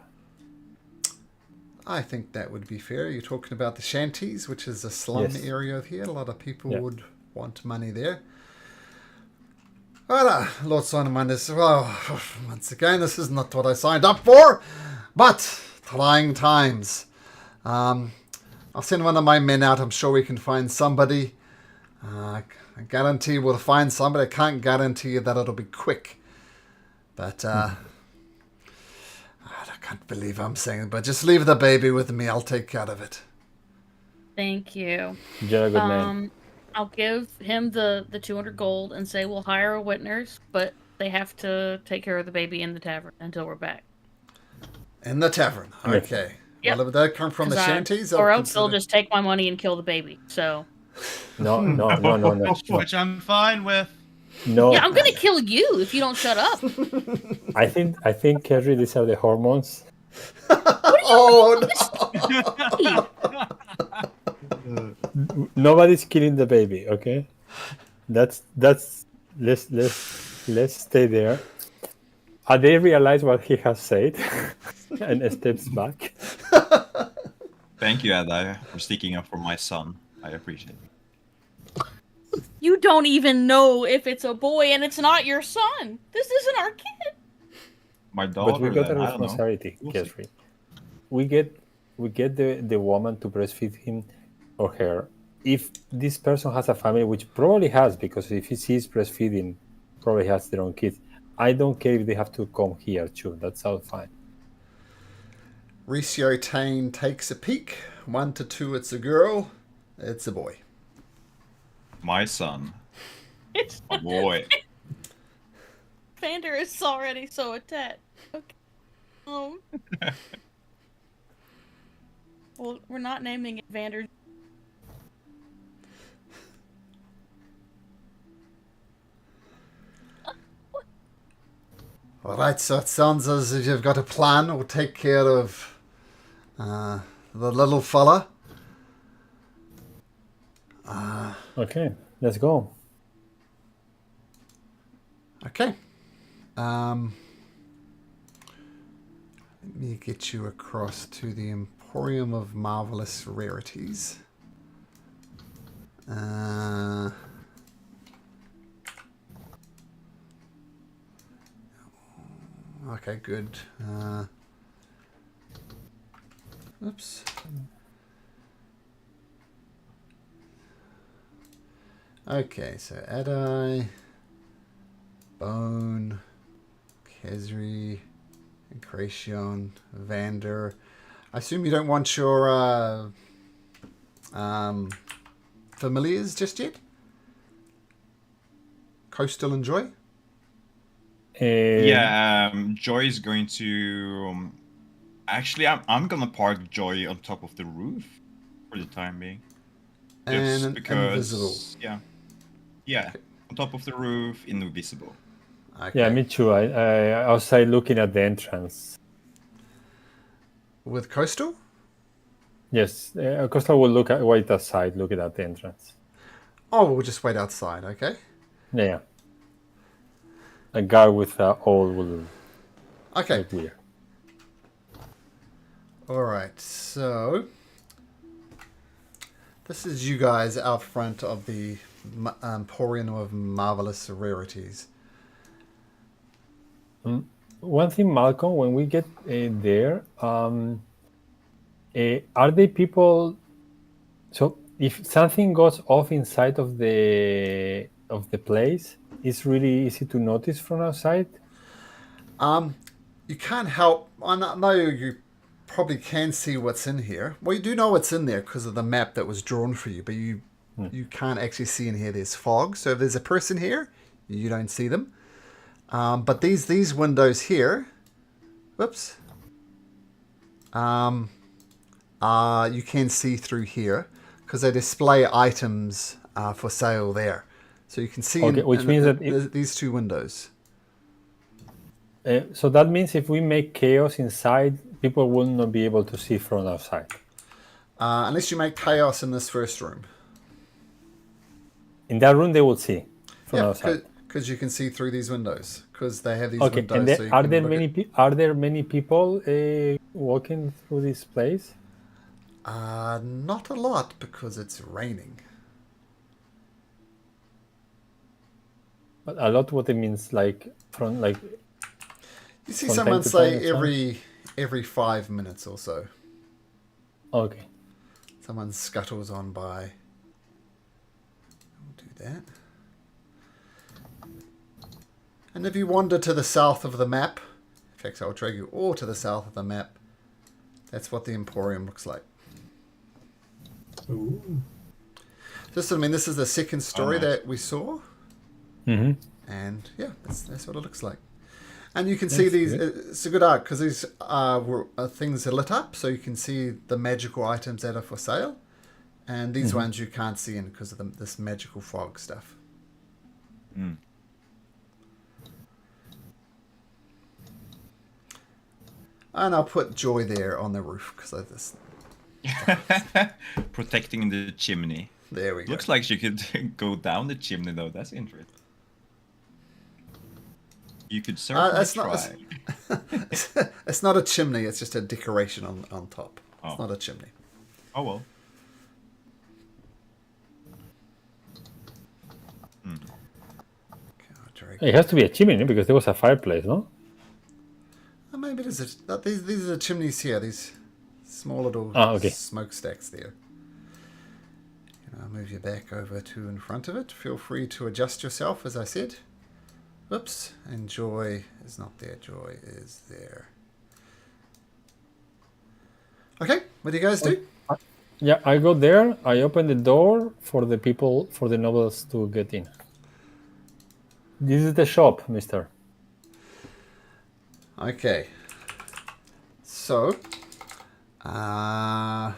I think that would be fair. You're talking about the shanties, which is a slum Yes. area of here. A lot of people Yeah. would want money there. Well, Lord Sonamandis, well, once again, this is not what I signed up for, but trying times. I'll send one of my men out. I'm sure we can find somebody. I guarantee we'll find somebody. I can't guarantee you that it'll be quick. But, I can't believe I'm saying it, but just leave the baby with me. I'll take care of it. Thank you. You're a good man. I'll give him the 200 gold and say we'll hire a witness, but they have to take care of the baby in the tavern until we're back. In the tavern. Okay. Yep. Well, if they come from the shanties, or I'll else they'll just take my money and kill the baby. So. No. Which I'm fine with. No. Yeah, I'm gonna kill you if you don't shut up. I think Kerry, these are the hormones. Oh no! Nobody's killing the baby, okay? Let's stay there. They realize what he has said and steps back. Thank you, Adai, for sticking up for my son. I appreciate it. You don't even know if it's a boy and it's not your son. This isn't our kid. My daughter. But we got a then, I don't know. responsibility, We'll see. Kerry. We get the woman to breastfeed him or her. If this person has a family, which probably has, because if he sees breastfeeding, probably has their own kids. I don't care if they have to come here too. That's all fine. Ricio Tane takes a peek. 1 to 2, it's a girl. It's a boy. My son. It's A boy. Vander is already so attached. Okay. Well, we're not naming it Vander. Alright, so it sounds as if you've got a plan. We'll take care of the little fella. Okay, let's go. Okay. Let me get you across to the Emporium of Marvelous Rarities. Okay, good. Oops. Okay, so Adai, Bone, Kesri, Ingracion, Vander. I assume you don't want your familiars just yet? Coastal and Joy? Yeah, Joy is going to. Actually, I'm gonna park Joy on top of the roof for the time being. Just And because. invisible. Yeah, on top of the roof, invisible. Okay. Yeah, me too. I outside looking at the entrance. With Coastal? Yes, Costa will wait outside, looking at the entrance. Oh, we'll just wait outside, okay? Yeah. A guy with owl will Okay. look weird. Alright, so this is you guys out front of the Emporium of Marvelous Rarities. One thing, Malcolm, when we get there, are they people? So if something goes off inside of the place, it's really easy to notice from outside. You can't help. I know you probably can see what's in here. Well, you do know what's in there because of the map that was drawn for you, but you can't actually see in here. There's fog, so if there's a person here, you don't see them. But these windows here, whoops, you can see through here because they display items for sale there. So you can see which means that these two windows. So that means if we make chaos inside, people will not be able to see from outside. Unless you make chaos in this first room. In that room, they will see from outside. because you can see through these windows. Because they have these Okay, windows. and So you are can there look many are there many people walking through this place? not a lot because it's raining. But a lot. What it means, like from like You see from time someone to time. say every 5 minutes or so. Okay. Someone scuttles on by. We'll do that. And if you wander to the south of the map, in fact, I'll drag you all to the south of the map. That's what the Emporium looks like. Ooh. Just, I mean, this is the second story nice. that we saw. Mm-hmm. And yeah, that's what it looks like. And you can see That's these, good. it's a good art because these things are lit up, so you can see the magical items that are for sale. And these ones you can't see in because of this magical fog stuff. Mm. And I'll put Joy there on the roof because I just, Protecting the chimney. there we go. Looks like she could go down the chimney though. That's interesting. You could certainly that's try. not, it's not a chimney, it's just a decoration on top. Oh. It's not a chimney. Oh well. Okay, I'll drag. It has to be a chimney because there was a fireplace, no? Oh, maybe there's these are the chimneys here, these small little Okay. smokestacks there. I'll move you back over to in front of it. Feel free to adjust yourself, as I said. Oops, and Joy is not there. Joy is there. Okay, what do you guys do? Yeah, I go there. I open the door for the people, for the nobles to get in. This is the shop, mister. Okay. So, what?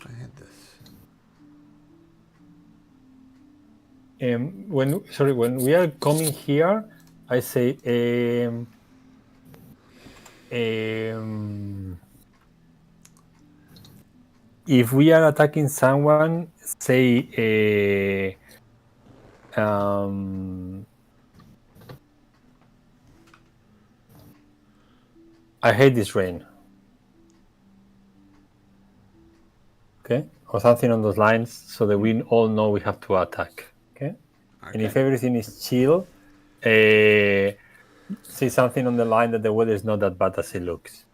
I had this. When we are coming here, I say if we are attacking someone, say I hate this rain. Okay, or something on those lines, so that we all know we have to attack. Okay, and if everything is chill, say something on the line that the weather is not that bad as it looks.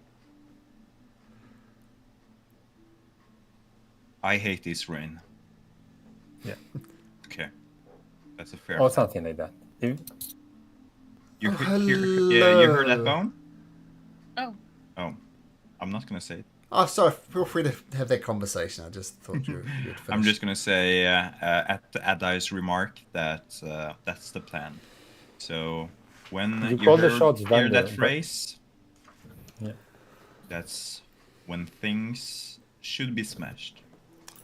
I hate this rain. Yeah. Okay. That's a fair. Or something like that. You Oh, yeah, you heard that, hello. Bone? Oh. Oh, I'm not gonna say it. Oh, sorry. Feel free to have that conversation. I just thought you'd finish. I'm just gonna say at Adai's remark that that's the plan. So when You call the hear, shots, hear Vander, that but- phrase, Yeah. that's when things should be smashed.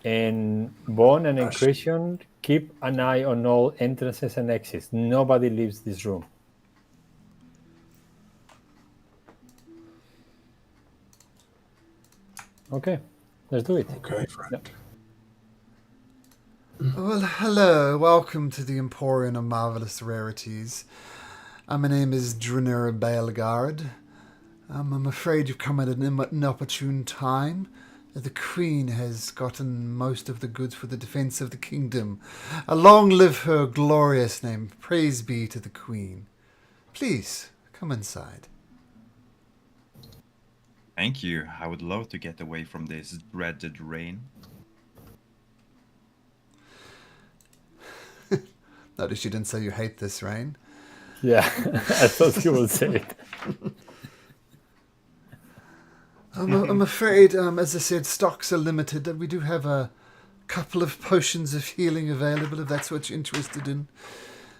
And Bone and Encretion, keep an eye on all entrances and exits. Nobody leaves this room. Okay, let's do it. Okay, friend. Well, hello. Welcome to the Emporium of Marvelous Rarities. My name is Drinner Baelgard. I'm afraid you've come at an inopportune time. The Queen has gotten most of the goods for the defense of the kingdom. Long live her glorious name. Praise be to the Queen. Please, come inside. Thank you. I would love to get away from this dreaded rain. Notice you didn't say you hate this rain. Yeah, I thought you would say it. I'm afraid, as I said, stocks are limited. We do have a couple of potions of healing available, if that's what you're interested in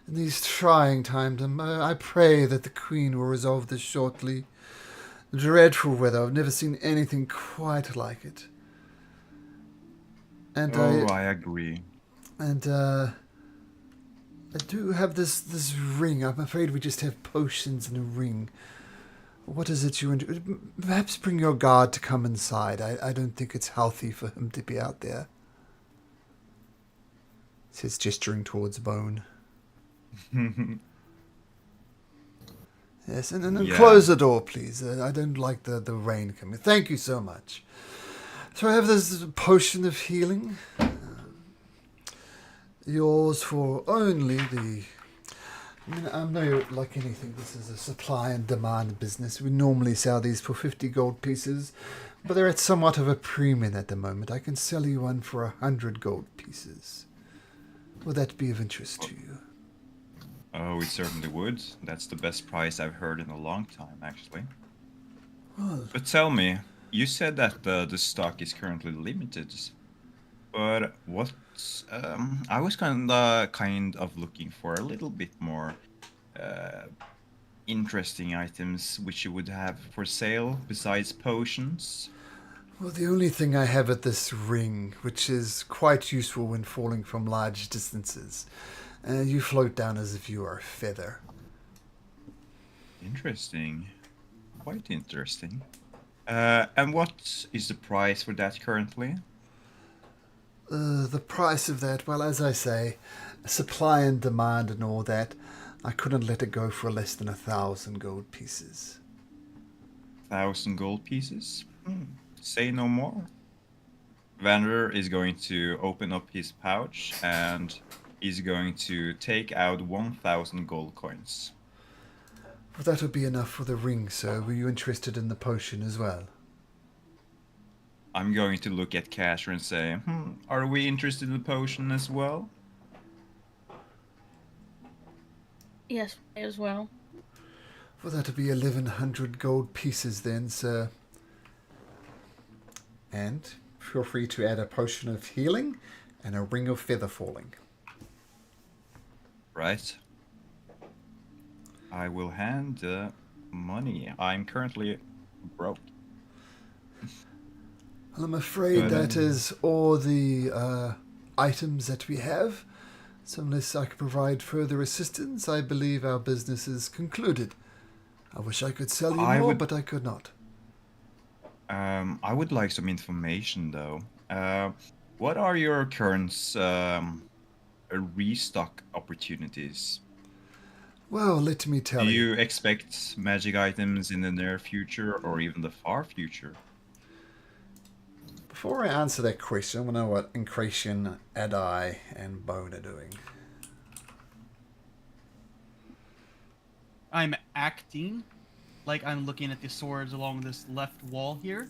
these trying times. I pray that the Queen will resolve this shortly. Dreadful weather. I've never seen anything quite like it. And I agree. And I do have this ring. I'm afraid we just have potions in a ring. What is it you... Perhaps bring your guard to come inside. I don't think it's healthy for him to be out there. Says, gesturing towards Bone. Yes, and Yeah. close the door, please. I don't like the rain coming. Thank you so much. So I have this potion of healing. Yours for only the... I mean, I know, like anything, this is a supply and demand business. We normally sell these for 50 gold pieces, but they're at somewhat of a premium at the moment. I can sell you one for 100 gold pieces. Would that be of interest to you? Oh, it certainly would. That's the best price I've heard in a long time, actually. Well, But tell me, you said that the stock is currently limited, but what? I was kind of looking for a little bit more uh, interesting items which you would have for sale besides potions. well, the only thing I have at this ring, which is quite useful when falling from large distances, you float down as if you are a feather. Interesting, quite interesting. And what is the price for that currently? The price of that, well, as I say, supply and demand and all that, I couldn't let it go for less than 1,000 gold pieces. 1,000 gold pieces? Say no more. Vander is going to open up his pouch and he's going to take out 1,000 gold coins. Well, that would be enough for the ring, sir. Were you interested in the potion as well? I'm going to look at Casher and say, are we interested in the potion as well? Yes, as well. Well, that would be 1,100 gold pieces then, sir. And feel free to add a potion of healing and a ring of feather falling. Right. I will hand the money. I'm currently broke. Well, I'm afraid that is all the items that we have. So unless I can provide further assistance, I believe our business is concluded. I wish I could sell you more, but I could not. I would like some information though. What are your current restock opportunities? Well, let me tell Do you. you expect magic items in the near future or even the far future? Before I answer that question, I want to know what Incration, Adai, and Bone are doing. I'm acting like I'm looking at the swords along this left wall here,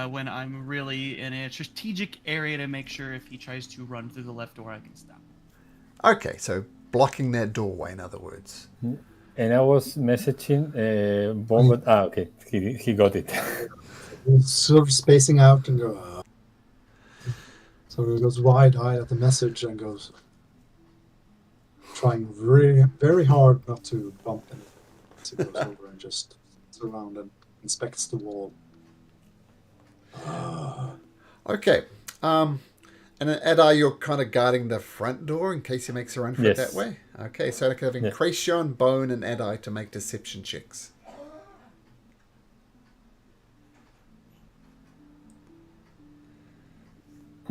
when I'm really in a strategic area to make sure if he tries to run through the left door, I can stop. Okay, so blocking that doorway, in other words. And I was messaging Bomb, but okay, he got it. Sort of spacing out and go. So he goes wide-eyed at the message and goes, trying very, very hard not to bump anything. So he goes over and just sits around and inspects the wall. Okay. And then Adai, you're kind of guarding the front door in case he makes a run for it that Yes. way? Okay, so I could have Incration, Bone, and Adai to make deception checks.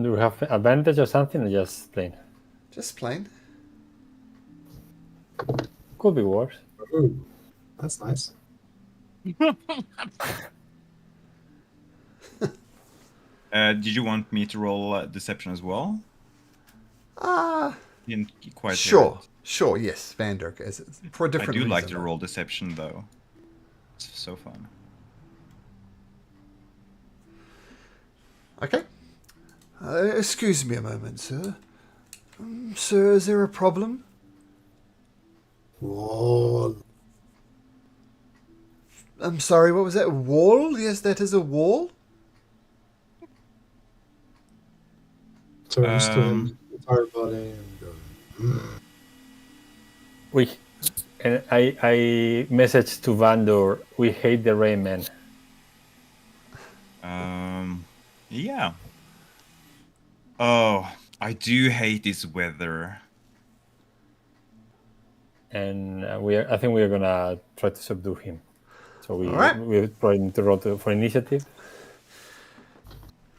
Do we have advantage or something, or just plain? Just plain. Could be worse. Ooh, that's nice. Did you want me to roll deception as well? Didn't quite hear Sure. it. Sure, yes, Vander. For a I different do reason. like to though. roll deception though. It's so fun. Okay. Excuse me a moment, sir. Sir, is there a problem? Wall. I'm sorry, what was that? Wall? Yes, that is a wall? Turns to him, entire body, and goes, I messaged to Vandor, we hate the rain, man. Yeah. Oh, I do hate this weather. And I think we are gonna try to subdue him. So we Alright. we probably need to roll for initiative.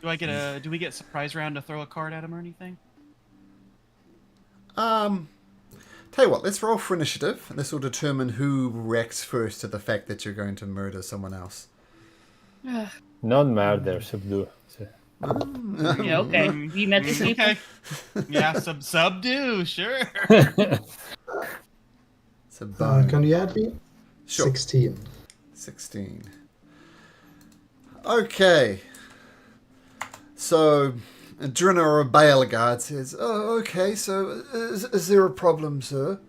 Do we get surprise round to throw a card at him or anything? Tell you what, let's roll for initiative, and this will determine who reacts first to the fact that you're going to murder someone else. Not murder, subdue. So, Yeah, okay. You met the people. Okay. Yeah, subdue, sure. It's a bone. Can you add me? Sure. 16. 16. Okay. So, Drina or Baelgard says, "Oh, okay, so is there a problem, sir?"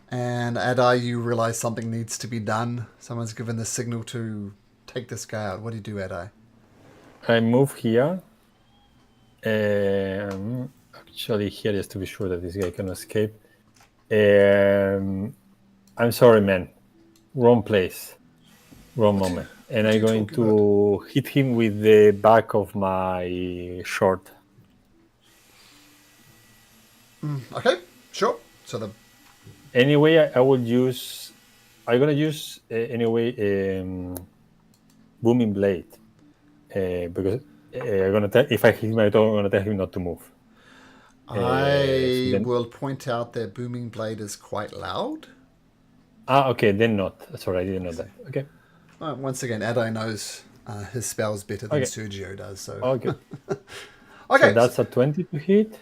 And Adai, you realize something needs to be done. Someone's given the signal to take this guy out. What do you do, Adai? I move here. Actually, here just to be sure that this guy can escape. I'm sorry, man. Wrong place. Wrong moment. And What are I'm you going talking to hit him with the back of my short. Okay, sure. So the Anyway, I will use. I'm gonna use anyway booming blade because I'm gonna tell if I hit him, I'm gonna tell him not to move. I then- will point out that booming blade is quite loud. Okay, then not. Sorry, I didn't know that. Okay. Once again, Adai knows his spells better than Okay. Sergio does. So Okay. okay, So that's a 20 to hit.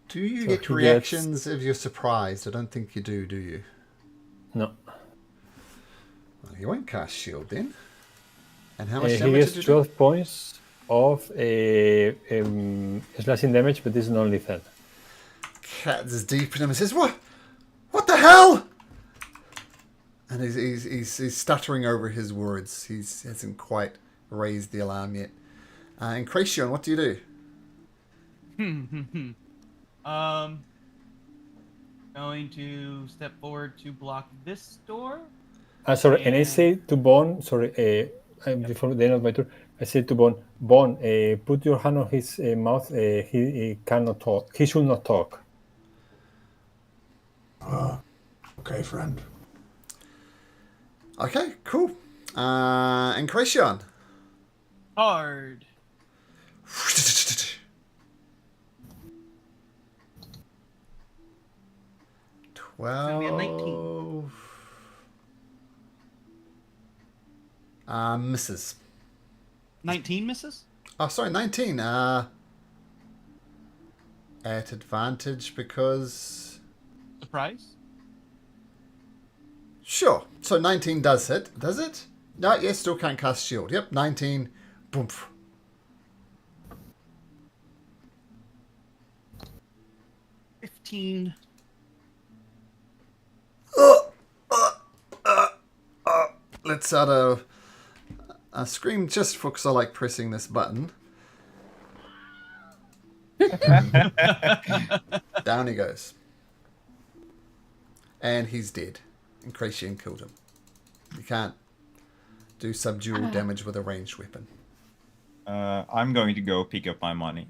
do you so get he gets- reactions if you're surprised? I don't think you do you? No. Well, you won't cast shield then. And how much He damage gets did you 12 points of slashing damage, but this is not lethal. do? Cat is deep in him and says, "What? What the hell?" And he's stuttering over his words. He hasn't quite raised the alarm yet. And Cracion, what do you do? Going to step forward to block this door. Sorry, and I say to Bon, sorry, before the end of my turn, I say to Bon, put your hand on his mouth. He cannot talk. He should not talk. Okay, friend. Okay, cool. And Cracion. Hard. Well, be a 19. Misses. 19 misses? Oh, sorry, 19. At advantage because... Surprise? Sure. So 19 does hit, does it? No, yes, still can't cast shield. Yep, 19. Boom. 15. Let's add a scream just for because I like pressing this button. Down he goes. And he's dead. And Cracian killed him. You can't do subdual damage with a ranged weapon. I'm going to go pick up my money.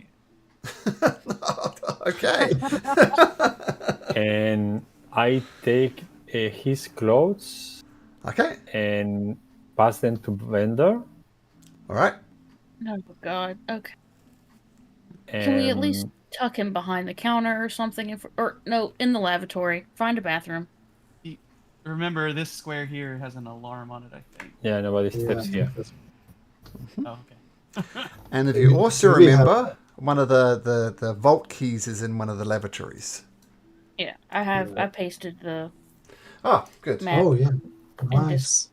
Okay. And I take his clothes Okay. and pass them to vendor. All right. Oh god. Okay. And Can we at least tuck him behind the counter or something? Or no, in the lavatory. Find a bathroom. Remember, this square here has an alarm on it, I think. Yeah, nobody steps here. Oh, okay. And if you also We have- remember, one of the vault keys is in one of the lavatories. Yeah, I pasted the Oh, good. map. Oh, yeah. And Nice.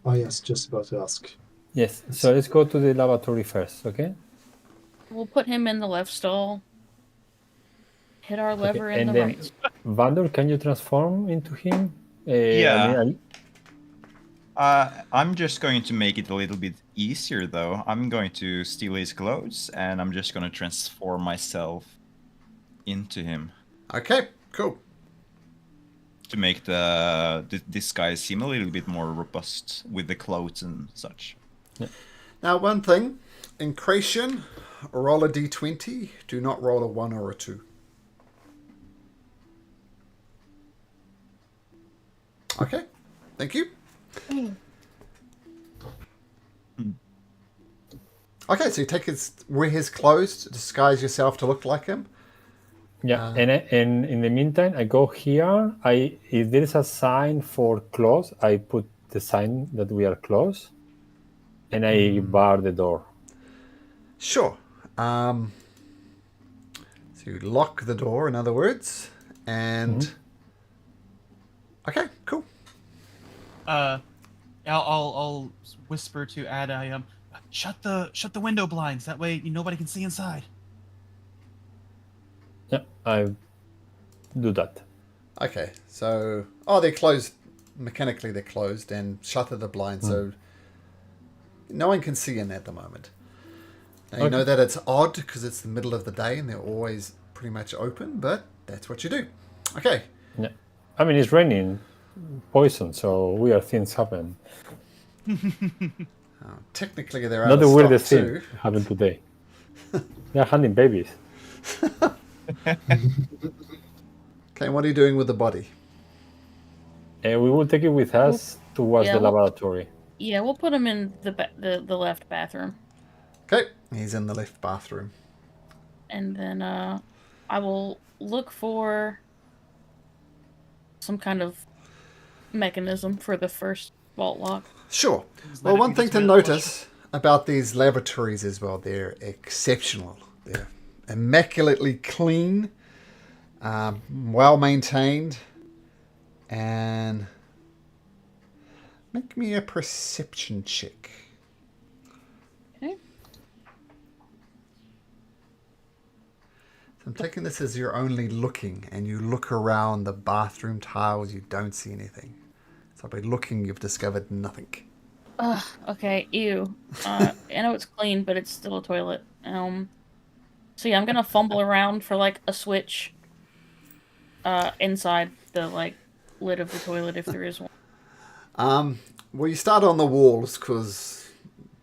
Oh, yes, just about to ask. Yes, so let's go to the lavatory first, okay? We'll put him in the left stall. Hit our lever in and the then right. Vandor, can you transform into him? Yeah. I'm just going to make it a little bit easier, though. I'm going to steal his clothes, and I'm just going to transform myself into him Okay, cool. to make the disguise seem a little bit more robust with the clothes and such. Now, one thing. In Cracian, roll a d20. Do not roll a 1 or a 2. Okay. thank you. Mm. Okay, so you wear his clothes, disguise yourself to look like him. Yeah, and in the meantime, I go here. If there is a sign for close, I put the sign that we are close, and I bar the door. Sure. So you lock the door, in other words, and okay, cool. I'll whisper to Ada, shut the window blinds. That way nobody can see inside. Yeah, I do that. Okay, so they're closed. Mechanically, they're closed and shutter the blind, so no one can see in at the moment. Now you know that it's odd because it's the middle of the day and they're always pretty much open, but that's what you do. Okay. Yeah, I mean it's raining poison, so weird things happen. Technically, they're out Not of the stock weirdest too. thing happened today. They're hunting babies. Okay, what are you doing with the body? We will take it with us towards yeah, the we'll- laboratory. Yeah, we'll put him in the left bathroom, Okay, he's in the left bathroom. and then I will look for some kind of mechanism for the first vault lock. Sure. Let Well, it one be thing this to way, notice about these laboratories as well, they're exceptional. They're immaculately clean, well maintained, and make me a perception check. Okay. So I'm taking this as you're only looking, and you look around the bathroom tiles, you don't see anything. So by looking, you've discovered nothing. Ugh. Okay. Ew. I know it's clean, but it's still a toilet. So yeah, I'm gonna fumble around for like a switch. Inside the like lid of the toilet if there is one. Well, you start on the walls because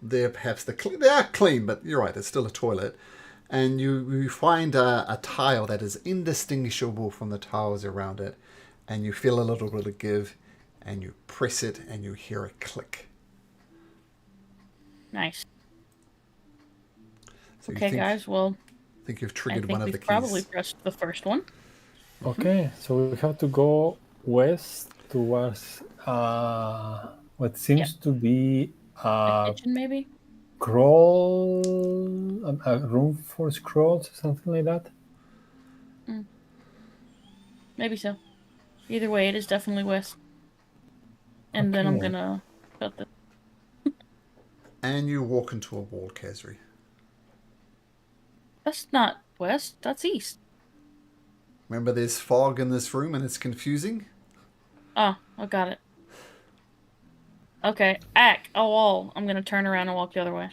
they're perhaps they are clean, but you're right, it's still a toilet. And you find a tile that is indistinguishable from the tiles around it, and you feel a little bit of give, and you press it, and you hear a click. Nice. So Okay, guys. Well, I think you've I triggered think one of we've the keys. probably pressed the first one. Okay, so we have to go west towards what seems to be The a kitchen, maybe. a room for scrolls, something like that. Maybe so. Either way, it is definitely west. And then I'm Okay. gonna shut the. And you walk into a wall, Kazri. That's not west. That's east. Remember, there's fog in this room, and it's confusing. Oh, I got it. Okay, a wall. I'm gonna turn around and walk the other way.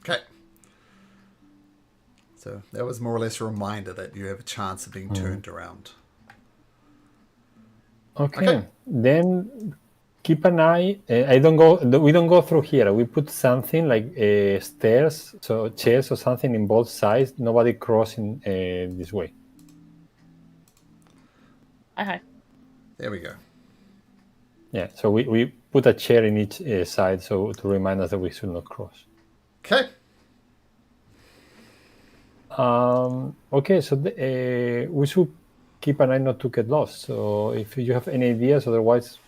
Okay. So that was more or less a reminder that you have a chance of being turned around. Okay. Then keep an eye. We don't go through here. We put something like stairs, so chairs or something in both sides. Nobody crossing this way. Hi. There we go. Yeah. So we put a chair in each side, so to remind us that we should not cross. Okay. Okay. So we should keep an eye not to get lost. So if you have any ideas, otherwise,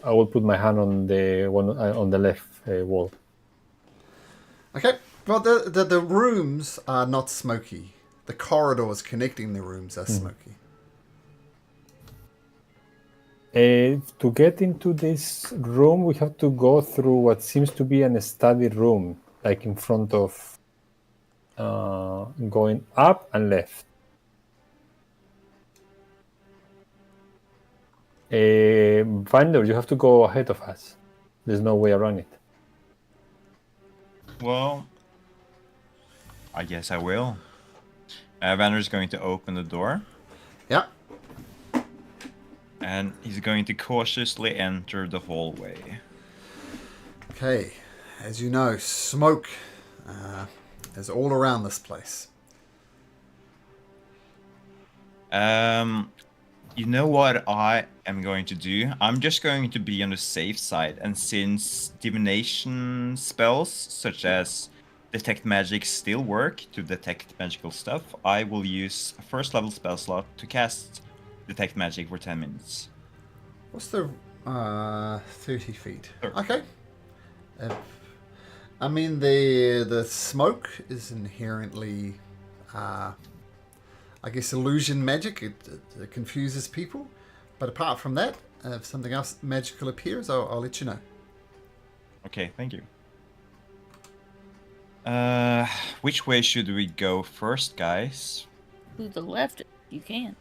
I will put my hand on the one on the left wall. Okay. Well, the rooms are not smoky. The corridors connecting the rooms are smoky. To get into this room, we have to go through what seems to be a study room, like in front of going up and left. Vander, you have to go ahead of us. There's no way around it. Well, I guess I will. Vander's going to open the door, Yeah. and he's going to cautiously enter the hallway. Okay. As you know, smoke is all around this place. You know what I am going to do? I'm just going to be on the safe side, and since divination spells such as detect magic still work to detect magical stuff, I will use a first level spell slot to cast detect magic for 10 minutes. What's the 30 feet? Sure. Okay. I mean, the smoke is inherently, I guess, illusion magic. It confuses people. But apart from that, if something else magical appears, I'll let you know. Okay, thank you. Which way should we go first, guys? To the left, you can.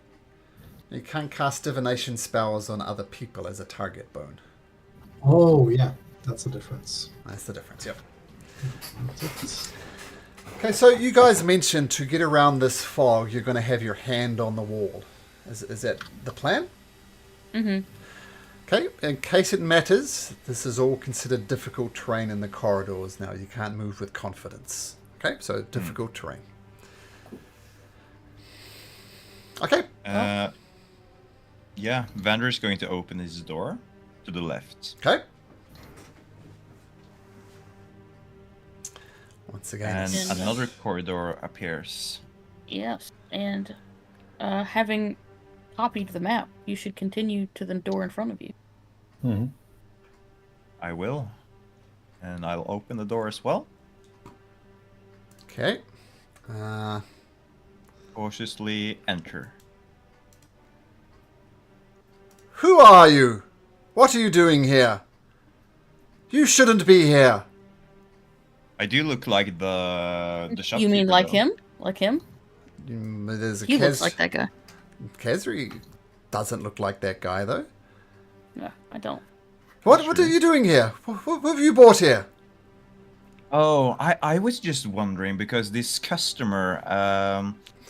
You can't cast divination spells on other people as a target, Bone. Oh, yeah. That's the difference. That's the difference, yep. Okay, so you guys mentioned to get around this fog, you're going to have your hand on the wall. Is that the plan? Mm-hmm. Okay, in case it matters, this is all considered difficult terrain in the corridors now. You can't move with confidence. Okay, so difficult terrain. Okay. Yeah, Vander is going to open his door to the left. Okay. Once again, And And, another corridor appears. Yes, and having copied the map, you should continue to the door in front of you. Hmm. I will. And I'll open the door as well. okay. Cautiously enter. Who are you? What are you doing here? You shouldn't be here. I do look like the shopkeeper. You mean like though. him? Like him? There's a He looks like that guy. Kezri doesn't look like that guy, though. No, I don't. What are you doing here? What have you bought here? Oh, I was just wondering because this customer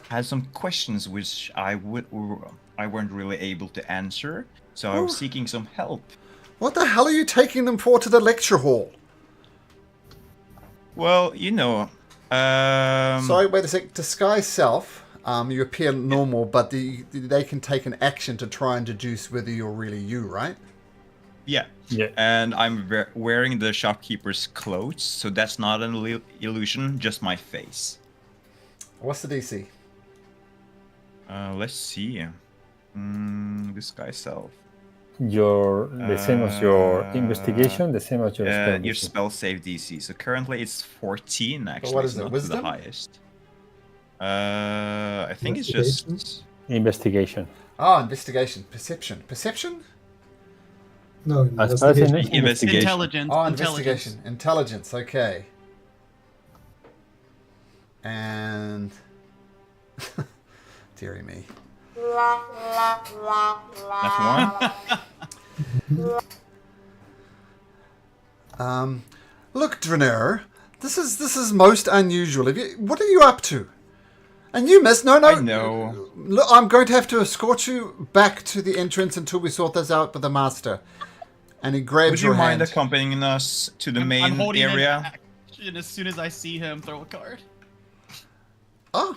had some questions which I weren't really able to answer, so I was Oh. seeking some help. What the hell are you taking them for to the lecture hall? Well, you know, Sorry, wait a sec. Disguise self. You appear normal, but they can take an action to try and deduce whether you're really you, right? yeah, Yeah. and I'm wearing the shopkeeper's clothes, so that's not an illusion, just my face. What's the DC? Let's see. Disguise self. The same as your investigation, the same as your spell. Your DC. spell save DC. So currently it's 14 actually. what is it's it, not wisdom? the highest. I think it's just Investigation. Oh, investigation. Perception. Perception? No, As far as I know, investigation. investigation. Intelligence. Oh, Intelligence. investigation. Intelligence, okay. And... Deary me. F1. Look, Draenor, this is most unusual. What are you up to? And you, miss, no. I know. Look, I'm going to have to escort you back to the entrance until we sort this out with the master. And he grabs Would your you mind hand. accompanying us to the I'm main holding area? action as soon as I see him throw a card. Oh,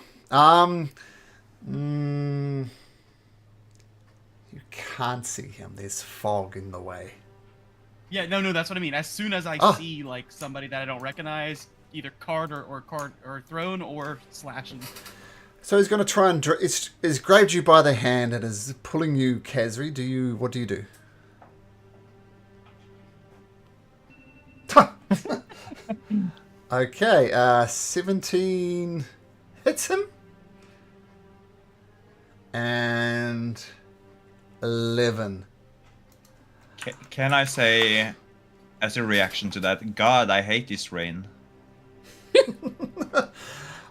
you can't see him. There's fog in the way. Yeah, no, that's what I mean. As soon as I Ah. see like somebody that I don't recognize, either card or thrown or slashing. So he's going to try and he's grabbed you by the hand and is pulling you, Kazri. What do you do? Okay, 17 hits him. And 11. Can I say, as a reaction to that, God, I hate this rain.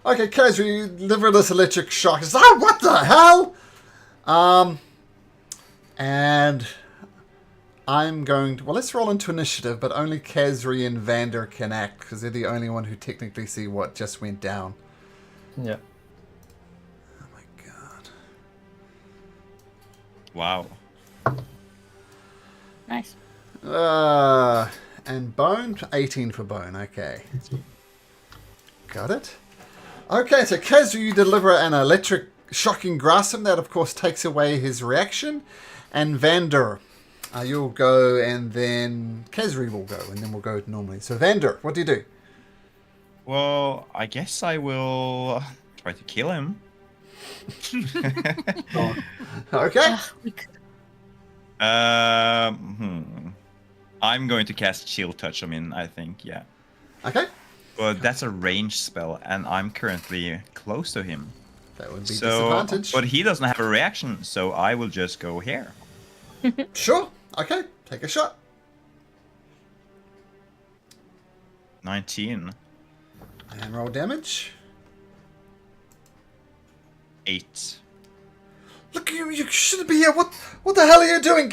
Okay, Kazri, you deliver this electric shock. It's, oh, what the hell? And I'm going to... Well, let's roll into initiative, but only Kazri and Vander can act, because they're the only one who technically see what just went down. Yeah. Oh my god. Wow. Nice. And Bone, 18 for Bone, okay. Got it. Okay, so Kazri, you deliver an electric shocking grasp him. That, of course, takes away his reaction. And Vander, you'll go, and then Kazri will go, and then we'll go normally. So, Vander, what do you do? Well, I guess I will try to kill him. Okay. We could- I'm going to cast Chill Touch on him, I think, yeah. Okay. But that's a range spell, and I'm currently close to him. That would be So, disadvantage. but he doesn't have a reaction, so I will just go here. Sure. Okay. Take a shot. 19, And roll damage. 8. Look, you shouldn't be here. What the hell are you doing?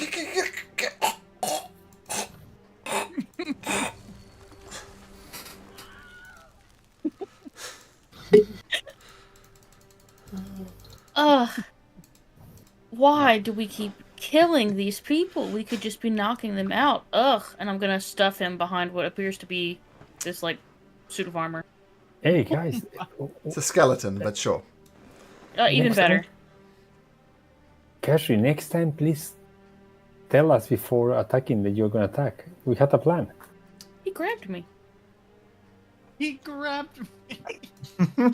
Why do we keep killing these people? We could just be knocking them out. Ugh. And I'm gonna stuff him behind what appears to be this, like, suit of armor. Hey guys, It's a skeleton, but sure. Even Next better. time? Kashri, next time please tell us before attacking that you're gonna attack. We had a plan. He grabbed me. He grabbed me.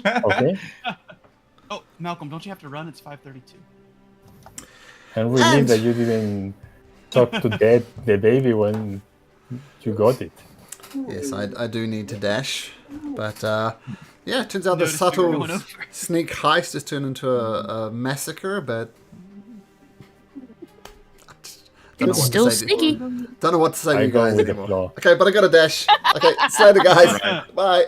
Okay? Oh, Malcolm, don't you have to run? It's 5:32. And relieved that you didn't talk to the baby when you got it. Yes, I do need to dash. But, yeah, it turns out the Noticed you were subtle going over. sneak heist has turned into a massacre, but... Don't know It's what still to say. sneaky. Don't know what to say to I you go guys with the anymore. flow. Okay, but I got to dash. Okay, see you later, guys. Bye.